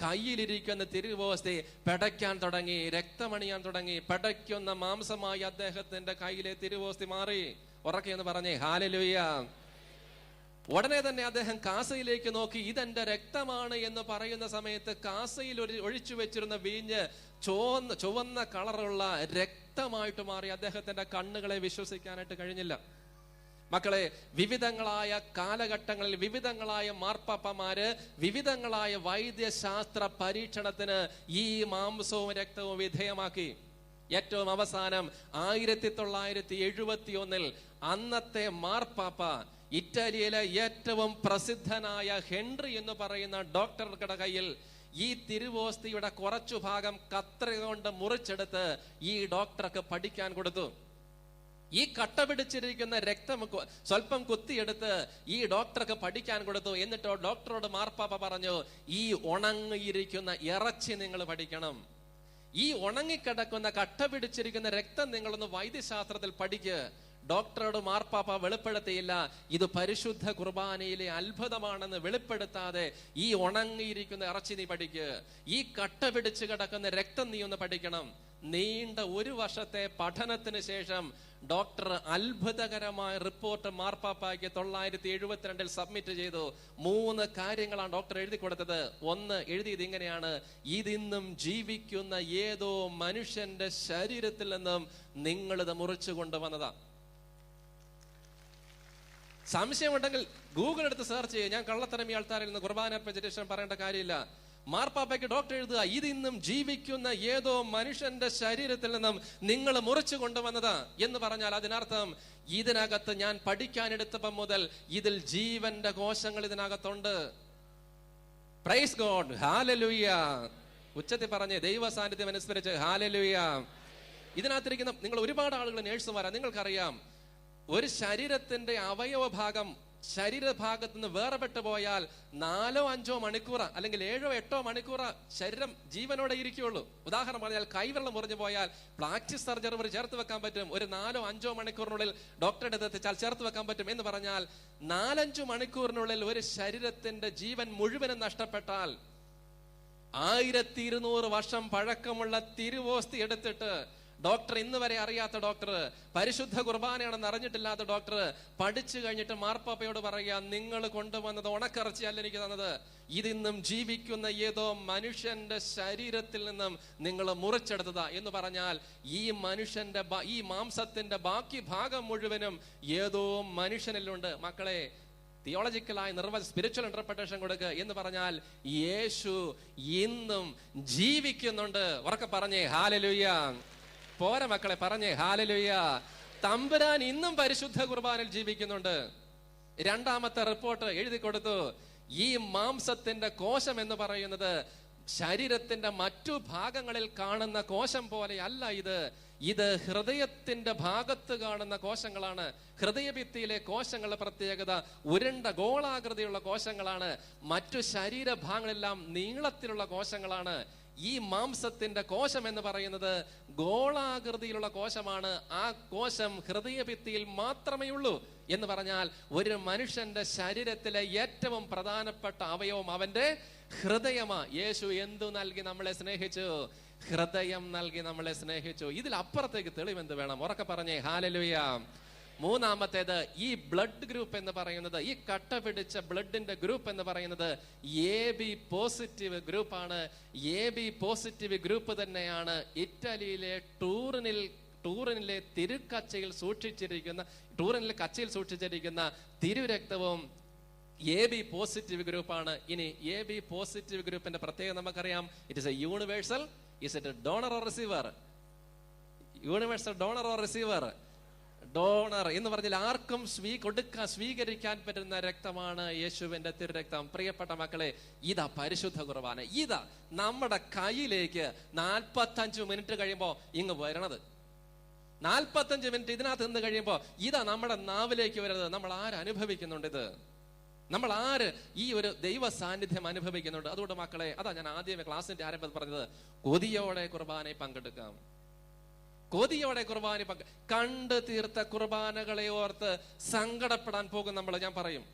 S2: കയ്യിലിരിക്കുന്ന തിരുവോസ്തി പെടയ്ക്കാൻ തുടങ്ങി, രക്തമണിയാൻ തുടങ്ങി. പെടയ്ക്കുന്ന മാംസമായി അദ്ദേഹത്തിന്റെ കയ്യിലെ തിരുവോസ്തി മാറി. ഉറക്കെ എന്ന് പറഞ്ഞേ ഹല്ലേലൂയ. ഉടനെ തന്നെ അദ്ദേഹം കാസയിലേക്ക് നോക്കി. ഇതെന്റെ രക്തമാണ് എന്ന് പറയുന്ന സമയത്ത് കാസയിൽ ഒഴിച്ചു വെച്ചിരുന്ന വീഞ്ഞ് ചുവന്ന കളറുള്ള രക്തമായിട്ട് മാറി. അദ്ദേഹത്തിന്റെ കണ്ണുകളെ വിശ്വസിക്കാനായിട്ട് കഴിഞ്ഞില്ല. മക്കളെ, വിവിധങ്ങളായ കാലഘട്ടങ്ങളിൽ വിവിധങ്ങളായ മാർപ്പാപ്പമാര് വിവിധങ്ങളായ വൈദ്യശാസ്ത്ര പരീക്ഷണത്തിന് ഈ മാംസവും രക്തവും വിധേയമാക്കി. ഏറ്റവും അവസാനം 1971 അന്നത്തെ മാർപ്പാപ്പ, ഇറ്റാലിയയിലെ ഏറ്റവും പ്രസിദ്ധനായ ഹെൻറി എന്ന് പറയുന്ന ഡോക്ടറുടെ കയ്യിൽ ഈ തിരുവോസ്തിയുടെ കുറച്ചു ഭാഗം കത്രിക കൊണ്ട് മുറിച്ചെടുത്ത് ഈ ഡോക്ടർക്ക് പഠിക്കാൻ കൊടുത്തു. ഈ കട്ട പിടിച്ചിരിക്കുന്ന രക്തം സ്വല്പം കുത്തിയെടുത്ത് ഈ ഡോക്ടർക്ക് പഠിക്കാൻ കൊടുത്തു. എന്നിട്ടോ ഡോക്ടറോട് മാർപ്പാപ്പ പറഞ്ഞു, ഈ ഉണങ്ങിയിരിക്കുന്ന ഇറച്ചി നിങ്ങൾ പഠിക്കണം. ഈ ഉണങ്ങിക്കിടക്കുന്ന കട്ട പിടിച്ചിരിക്കുന്ന രക്തം നിങ്ങളൊന്ന് വൈദ്യശാസ്ത്രത്തിൽ പഠിക്ക്. ഡോക്ടറോട് മാർപ്പാപ്പ വെളിപ്പെടുത്തിയില്ല, ഇത് പരിശുദ്ധ കുർബാനയിലെ അത്ഭുതമാണെന്ന് വെളിപ്പെടുത്താതെ ഈ ഉണങ്ങിയിരിക്കുന്ന ഇറച്ചി നീ പഠിക്ക്, ഈ കട്ട പിടിച്ച് കിടക്കുന്ന രക്തം നീ ഒന്ന് പഠിക്കണം. നീണ്ട 1 വർഷത്തെ പഠനത്തിന് ശേഷം ഡോക്ടർ അത്ഭുതകരമായ റിപ്പോർട്ട് മാർപ്പാപ്പയ്ക്ക് 1972 സബ്മിറ്റ് ചെയ്തു. 3 കാര്യങ്ങളാണ് ഡോക്ടർ എഴുതി കൊടുത്തത്. ഒന്ന് എഴുതിയത് ഇങ്ങനെയാണ്: ഇതിന്നും ജീവിക്കുന്ന ഏതോ മനുഷ്യന്റെ ശരീരത്തിൽ നിന്നും നിങ്ങളിത് മുറിച്ചു കൊണ്ടുവന്നതാ. സംശയമുണ്ടെങ്കിൽ ഗൂഗിൾ എടുത്ത് സെർച്ച് ചെയ്യുക. ഞാൻ കള്ളത്തരം ഈ ആൾക്കാരിൽ നിന്ന് കുർബാന അർപ്പിച്ചിട്ട് പറയേണ്ട കാര്യമില്ല. മാർപ്പാപ്പയ്ക്ക് ഡോക്ടർ എഴുതുക, ഇതിന്നും ജീവിക്കുന്ന ഏതോ മനുഷ്യന്റെ ശരീരത്തിൽ നിന്നും നിങ്ങൾ മുറിച്ചു കൊണ്ടുവന്നതാ എന്ന് പറഞ്ഞാൽ അതിനർത്ഥം ഇതിനകത്ത് ഞാൻ പഠിക്കാനെടുത്തപ്പം മുതൽ ഇതിൽ ജീവന്റെ കോശങ്ങൾ ഇതിനകത്തുണ്ട്. Praise God, hallelujah. ഉച്ചത്തിൽ പറഞ്ഞേ ദൈവ സാന്നിധ്യം അനുസ്മരിച്ച് ഹല്ലേലൂയ. ഇതിനകത്തിരിക്കുന്ന നിങ്ങൾ ഒരുപാട് ആളുകൾ നേഴ്സുമാരാ. നിങ്ങൾക്കറിയാം, ഒരു ശരീരത്തിന്റെ അവയവ ഭാഗം ശരീരഭാഗത്ത് നിന്ന് വേർപെട്ടു പോയാൽ 4-5 മണിക്കൂർ അല്ലെങ്കിൽ 7-8 മണിക്കൂർ ശരീരം ജീവനോടെ ഇരിക്കുകയുള്ളൂ. ഉദാഹരണം പറഞ്ഞാൽ കൈവെള്ളം മുറിഞ്ഞു പോയാൽ പ്ലാസ്റ്റിക് സർജറി ചേർത്ത് വെക്കാൻ പറ്റും. ഒരു 4-5 മണിക്കൂറിനുള്ളിൽ ഡോക്ടറുടെ അടുത്ത് എത്തിച്ചാൽ ചേർത്ത് വെക്കാൻ പറ്റും. എന്ന് പറഞ്ഞാൽ 4-5 മണിക്കൂറിനുള്ളിൽ ഒരു ശരീരത്തിന്റെ ജീവൻ മുഴുവനും നഷ്ടപ്പെട്ടാൽ 1200 വർഷം പഴക്കമുള്ള തിരുവോസ്തി എടുത്തിട്ട് ഡോക്ടർ ഇന്ന് വരെ അറിയാത്ത ഡോക്ടർ, പരിശുദ്ധ കുർബാനയാണെന്ന് അറിഞ്ഞിട്ടില്ലാത്ത ഡോക്ടർ പഠിച്ചു കഴിഞ്ഞിട്ട് മാർപ്പാപ്പയോട് പറയുക, നിങ്ങൾ കൊണ്ടുവന്നത് ഉണക്കിറച്ചിയല്ല എനിക്ക് തന്നത്, ഇതിന്നും ജീവിക്കുന്ന ഏതോ മനുഷ്യന്റെ ശരീരത്തിൽ നിന്നും നിങ്ങൾ മുറിച്ചെടുത്തതാ എന്ന് പറഞ്ഞാൽ ഈ മനുഷ്യന്റെ ഈ മാംസത്തിന്റെ ബാക്കി ഭാഗം മുഴുവനും ഏതോ മനുഷ്യനിലുണ്ട്. മക്കളെ, തിയോളജിക്കലായി സ്പിരിച്വൽ ഇന്റർപ്രിട്ടേഷൻ കൊടുക്കുക എന്ന് പറഞ്ഞാൽ യേശു ഇന്നും ജീവിക്കുന്നുണ്ട്. ഉറക്കെ പറഞ്ഞേ ഹല്ലേലൂയ. പോരെ മക്കളെ, പറഞ്ഞേ ഹല്ലേലൂയ. തമ്പുരാൻ ഇന്നും പരിശുദ്ധ കുർബാനയിൽ ജീവിക്കുന്നുണ്ട്. രണ്ടാമത്തെ റിപ്പോർട്ട് എഴുതി കൊടുത്തു. ഈ മാംസത്തിന്റെ കോശം എന്ന് പറയുന്നത് ശരീരത്തിന്റെ മറ്റു ഭാഗങ്ങളിൽ കാണുന്ന കോശം പോലെ അല്ല. ഇത് ഹൃദയത്തിന്റെ ഭാഗത്ത് കാണുന്ന കോശങ്ങളാണ്. ഹൃദയഭിത്തിയിലെ കോശങ്ങളുടെ പ്രത്യേകത ഉരുണ്ട ഗോളാകൃതിയുള്ള കോശങ്ങളാണ്. മറ്റു ശരീരഭാഗങ്ങളെല്ലാം നീളത്തിലുള്ള കോശങ്ങളാണ്. ഈ മാംസത്തിന്റെ കോശം എന്ന് പറയുന്നത് ഗോളാകൃതിയിലുള്ള കോശമാണ്. ആ കോശം ഹൃദയഭിത്തിയിൽ മാത്രമേ ഉള്ളൂ എന്ന് പറഞ്ഞാൽ ഒരു മനുഷ്യന്റെ ശരീരത്തിലെ ഏറ്റവും പ്രധാനപ്പെട്ട അവയവം അവന്റെ ഹൃദയമാ. യേശു എന്തു നൽകി നമ്മളെ സ്നേഹിച്ചു? ഹൃദയം നൽകി നമ്മളെ സ്നേഹിച്ചു. ഇതിൽ അപ്പുറത്തേക്ക് തെളിവെന്ത് വേണം? ഉറക്കെ പറഞ്ഞേ ഹല്ലേലൂയ. മൂന്നാമത്തേത്, ഈ ബ്ലഡ് ഗ്രൂപ്പ് എന്ന് പറയുന്നത്, ഈ കട്ട പിടിച്ച ബ്ലഡിന്റെ ഗ്രൂപ്പ് എന്ന് പറയുന്നത് AB പോസിറ്റീവ് ഗ്രൂപ്പാണ്. AB പോസിറ്റീവ് ഗ്രൂപ്പ് തന്നെയാണ് ഇറ്റലിയിലെ ടൂറിനിലെ കച്ചയിൽ സൂക്ഷിച്ചിരിക്കുന്ന തിരുരക്തവും AB പോസിറ്റീവ് ഗ്രൂപ്പാണ്. ഇനി AB പോസിറ്റീവ് ഗ്രൂപ്പിന്റെ പ്രത്യേകത നമുക്കറിയാം. It is A universal. Is it donor or receiver? Universal donor or receiver? Donor എന്ന് പറഞ്ഞാൽ ആർക്കും സ്വീകരിക്കാൻ പറ്റുന്ന രക്തമാണ് യേശുവിന്റെ തിരുരക്തം. പ്രിയപ്പെട്ട മക്കളെ, ഇതാ പരിശുദ്ധ കുർബാന. ഇതാ നമ്മുടെ കയ്യിലേക്ക് 45 മിനിറ്റ് കഴിയുമ്പോ ഇങ്ങ് വരണത്. 45 മിനിറ്റ് ഇതിനകത്ത് നിന്ന് കഴിയുമ്പോ ഇതാ നമ്മുടെ നാവിലേക്ക് വരുന്നത്. നമ്മൾ ആരനുഭവിക്കുന്നുണ്ട് ഇത്? നമ്മൾ ആര് ഈ ഒരു ദൈവ സാന്നിധ്യം അനുഭവിക്കുന്നുണ്ട്? അതുകൊണ്ട് മക്കളെ, അതാ ഞാൻ ആദ്യമേ ക്ലാസിന്റെ ആരംഭത്തിൽ പറഞ്ഞത്, കൊതിയോടെ കുർബാനയിൽ പങ്കെടുക്കാം. കൊതിയോടെ കുർബാന കണ്ടു തീർത്ത കുർബാനകളെ ഓർത്ത് സങ്കടപ്പെടാൻ പോകും നമ്മൾ. ഞാൻ പറയും,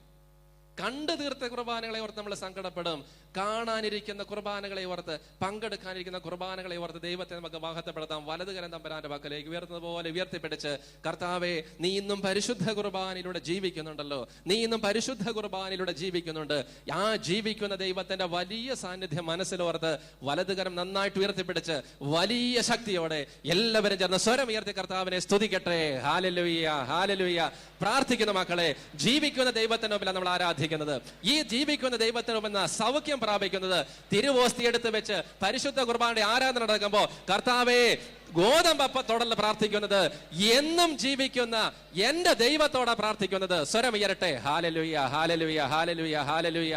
S2: കണ്ടു തീർത്ത കുർബാനകളെ ഓർത്ത് നമ്മൾ സങ്കടപ്പെടും. കാണാനിരിക്കുന്ന കുർബാനകളെ ഓർത്ത്, പങ്കെടുക്കാനിരിക്കുന്ന കുർബാനകളെ ഓർത്ത് ദൈവത്തെ നമുക്ക് മഹത്വപ്പെടുത്താം. വലതുകരം തമ്പുരാന്റെ പക്കലേക്ക് ഉയർത്തുന്നത് പോലെ ഉയർത്തിപ്പിടിച്ച്, കർത്താവേ, നീ ഇന്നും പരിശുദ്ധ കുർബാനയിലൂടെ ജീവിക്കുന്നുണ്ടല്ലോ, നീ ഇന്നും പരിശുദ്ധ കുർബാനയിലൂടെ ജീവിക്കുന്നുണ്ട്. ആ ജീവിക്കുന്ന ദൈവത്തിന്റെ വലിയ സാന്നിധ്യം മനസ്സിലോർത്ത് വലതുകരം നന്നായിട്ട് ഉയർത്തിപ്പിടിച്ച് വലിയ ശക്തിയോടെ എല്ലാവരും ചേർന്ന് സ്വരം ഉയർത്തി കർത്താവിനെ സ്തുതിക്കട്ടെ. ഹല്ലേലൂയ, ഹല്ലേലൂയ. പ്രാർത്ഥിക്കുന്ന മക്കളെ, ജീവിക്കുന്ന ദൈവത്തിന്റെ മുമ്പിലാണ് നമ്മൾ ആരാധിക്കുന്നത്. ഈ ജീവിക്കുന്ന ദൈവത്തിന് മുമ്പിൽ സൗഖ്യം പ്രാപിക്കുന്നത് തിരുവോസ്തി എടുത്ത് വെച്ച് പരിശുദ്ധ കുർബാനയുടെ ആരാധന നടക്കുമ്പോ കർത്താവേ, ഗോതമ്പത്തോടല്ല പ്രാർത്ഥിക്കുന്നത്, എന്നും ജീവിക്കുന്ന എന്റെ ദൈവത്തോടാ പ്രാർത്ഥിക്കുന്നത്. സ്വരം ഉയരട്ടെ. ഹല്ലേലൂയ, ഹല്ലേലൂയ, ഹല്ലേലൂയ, ഹല്ലേലൂയ,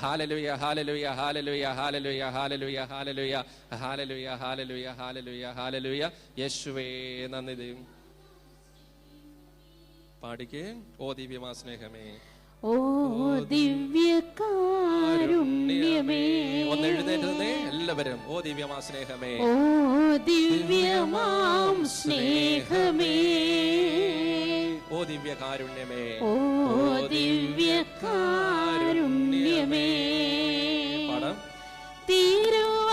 S2: ഹല്ലേലൂയ, ഹല്ലേലൂയ, ഹല്ലേലൂയ, ഹല്ലേലൂയ, ഹല്ലേലൂയ, ഹല്ലേലൂയ, ഹല്ലേലൂയ, ഹല്ലേലൂയ, ഹല്ലേലൂയ, ഹല്ലേലൂയ. യേശുവേ നന്ദി. ദൈവം പാടിക്കേ. ഓ ദിവ്യമാ സ്നേഹമേ,
S1: ഓ ദിവ്യകാരുണ്യമേ.
S2: ഒന്ന് എഴുന്നേറ്റേ എല്ലാവരും. ഓ ദിവ്യമാ സ്നേഹമേ,
S1: ഓ ദിവ്യമാം സ്നേഹമേ,
S2: ഓ ദിവ്യകാരുണ്യമേ,
S1: ഓ ദിവ്യകാരുണ്യമേ.
S2: പാടാം.
S1: തിരുവത്താഴമേശയിലെ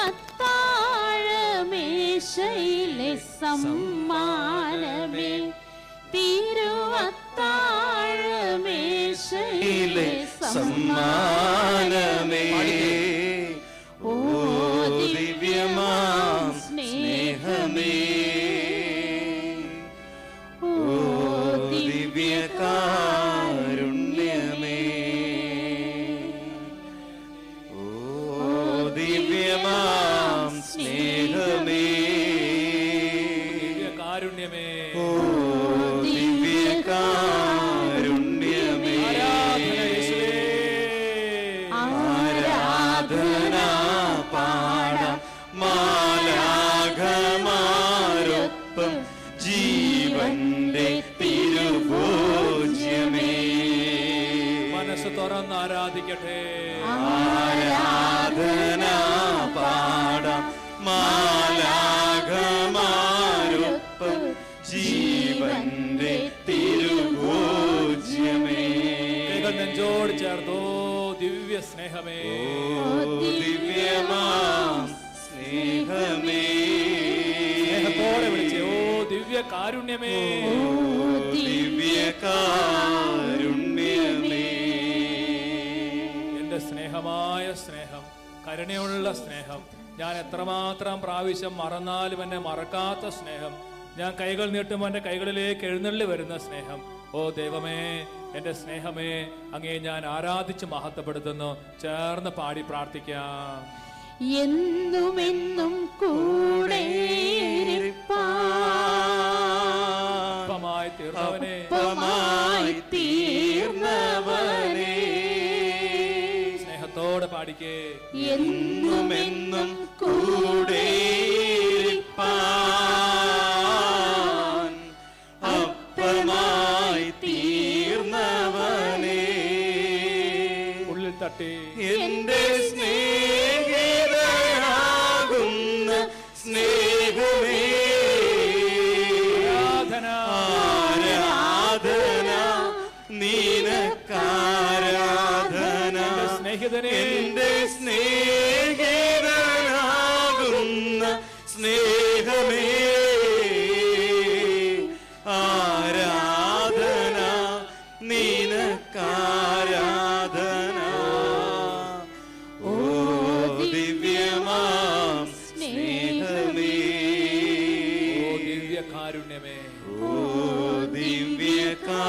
S1: സമ്മാനമേ, തിരുവത്താഴമേശയിലെ
S3: സമ്മാനമേ, ഓ ദിവ്യമാം സ്നേഹമേ, ഓ ദിവ്യകാരുണ്യമേ, ഓ ദിവ്യമാം സ്നേഹമേ,
S4: ദിവ്യകാരുണ്യമേ,
S3: ഓ ദിവ്യകാരുണ്യമേ. ആരാധന പാടാം മാലാഖമാരൊപ്പം ജീവന്റെ തിരുഭോജ്യമേ.
S4: മനസ്സ് തുറന്ന് ആരാധിക്കട്ടെ.
S3: ആരാധന പാടാം മാലാഖമാരൊപ്പം ജീവന്റെ തിരുഭോജ്യമേ.
S4: നെഞ്ചോട് ചേർത്തോ ദിവ്യ സ്നേഹമേ,
S3: ഓ ദിവ്യമാം സ്നേഹമേ.
S4: സ്നേഹത്തോടെ വിളിച്ചേ, ഓ ദിവ്യ കാരുണ്യമേ,
S3: ദിവ്യകാരുണ്യമേ,
S4: എന്റെ സ്നേഹമായ സ്നേഹം, കരുണയുള്ള സ്നേഹം, ഞാൻ എത്രമാത്രം പ്രാവശ്യം മറന്നാലും എന്നെ മറക്കാത്ത സ്നേഹം, ഞാൻ കൈകൾ നീട്ടുമ്പോൾ എൻ്റെ കൈകളിലേക്ക് എഴുന്നള്ളി വരുന്ന സ്നേഹം. ഓ ദൈവമേ, എൻ്റെ സ്നേഹമേ, അങ്ങേ ഞാൻ ആരാധിച്ച് മഹത്വപ്പെടുത്തുന്നു. ചേർന്ന് പാടി പ്രാർത്ഥിക്കാം.
S1: എന്നുമെന്നും കൂടെ
S4: അപ്പമായി തീർന്നവനെ,
S3: അപ്പമായി തീർന്നവനെ,
S4: സ്നേഹത്തോടെ പാടിക്കേ.
S3: എന്നുമെന്നും കൂടെ അപ്പമായി തീർന്നവനെ,
S4: ഉള്ളിൽ തട്ടി
S3: എന്റെ സ്നേഹിതനാകുന്ന സ്നേഹമേ,
S4: ആരാധന
S3: ആരാധന നിനക്കാരാധന,
S4: സ്നേഹിതനെ,
S3: എന്റെ സ്നേഹിതനാകുന്ന സ്നേഹമേ, ആരാധന നിനക്കാരാധന. ഓ ദിവ്യമാം സ്നേഹമേ,
S4: ഓ ദിവ്യ കാരുണ്യമേ,
S3: ഓ ദിവ്യകാരുണ്യമേ,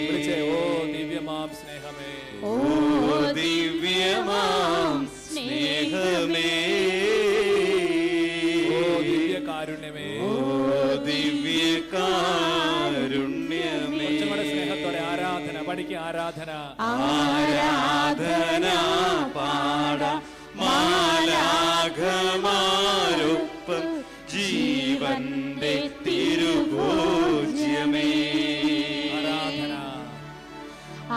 S4: വിളിച്ചേ. ഓ ദിവ്യമാം സ്നേഹമേ,
S1: ഓ
S3: ദിവ്യമാം സ്നേഹമേ,
S4: ഓ ദിവ്യ കാരുണ്യമേ,
S3: ഓ ദിവ്യകാരുണ്യമേ.
S4: കുറച്ചുകൂടെ സ്നേഹത്തോടെ ആരാധന പഠിക്കുക. ആരാധന
S3: ആരാധന പാട മാലാഖമാരൊപ്പം ജീവന്റെ തിരുഭോജ്യമേ,
S4: ആരാധന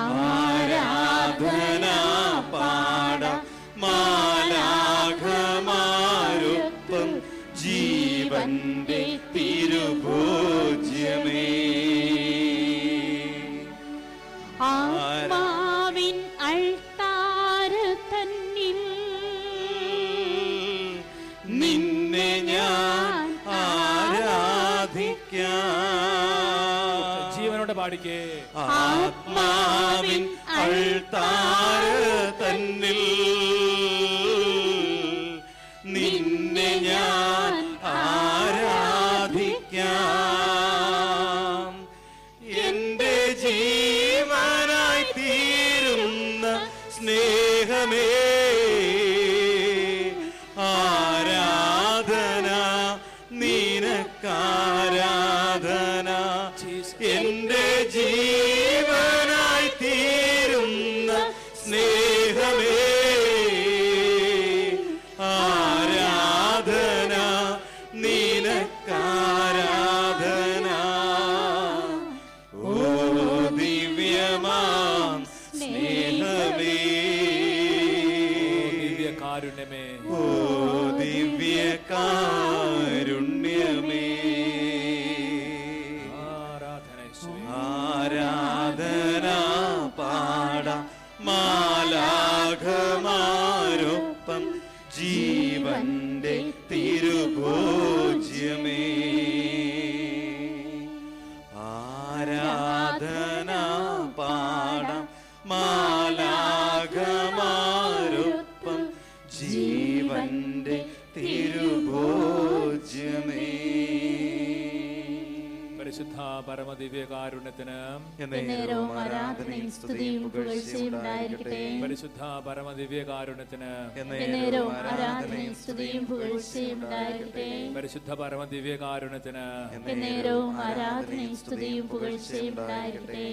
S3: ആരാധന പാട മാലാഖമാരൊപ്പം ജീവന്റെ തിരുഭോജ്യമേ,
S1: ആത്മാവിൻ അൾത്താര തന്നിൽ
S3: നിന്നെ ഞാൻ ആരാധിക്കാം.
S4: ജീവനോടെ പാടിക്കേ.
S3: ആത്മാവിൻ അൾത്താര തന്നിൽ നിന്നെ ഞാൻ ആരാധിക്കാം. എന്റെ ജീവനായി തീരുന്ന സ്നേഹമേ, ആരാധന നിനക്കാരാധന, എന്റെ ജീവനായി തീരുന്ന സ്നേഹമേ, ആരാധന നിനക്കാരാധന. ഓ ദിവ്യമാം സ്നേഹമേ,
S4: ദിവ്യ കാരുണ്യമേ,
S3: ഓ ദിവ്യകാരുണ്യമേ,
S4: ആരാധന യേശുവേ.
S3: ആരാധന പാട മാലാഖമാരൊപ്പം ജീവന്റെ തിരുഭോജ്യമേ, ആരാധന പാടാം മാലാഖമാരൊപ്പം ജീവന്റെ തിരുഭോജ്യമേ.
S4: പരിശുദ്ധ പരമദിവ്യ കാരുണ്യത്തിന്
S1: നേരവും ആരാധനയും സ്തുതിയും പുകഴ്ചയും ഉണ്ടായിരിക്കട്ടെ.
S4: പരിശുദ്ധ പരമദിവ്യ കാരുണ്യത്തിന്
S1: നേരവും ആരാധനയും സ്തുതിയും പുകഴ്ചയും ഉണ്ടായിരിക്കട്ടെ.
S4: പരിശുദ്ധ പരമദിവ്യ കാരുണ്യത്തിന്
S1: നേരവും ആരാധനയും സ്തുതിയും പുകഴ്ചയും ഉണ്ടായിരിക്കട്ടെ.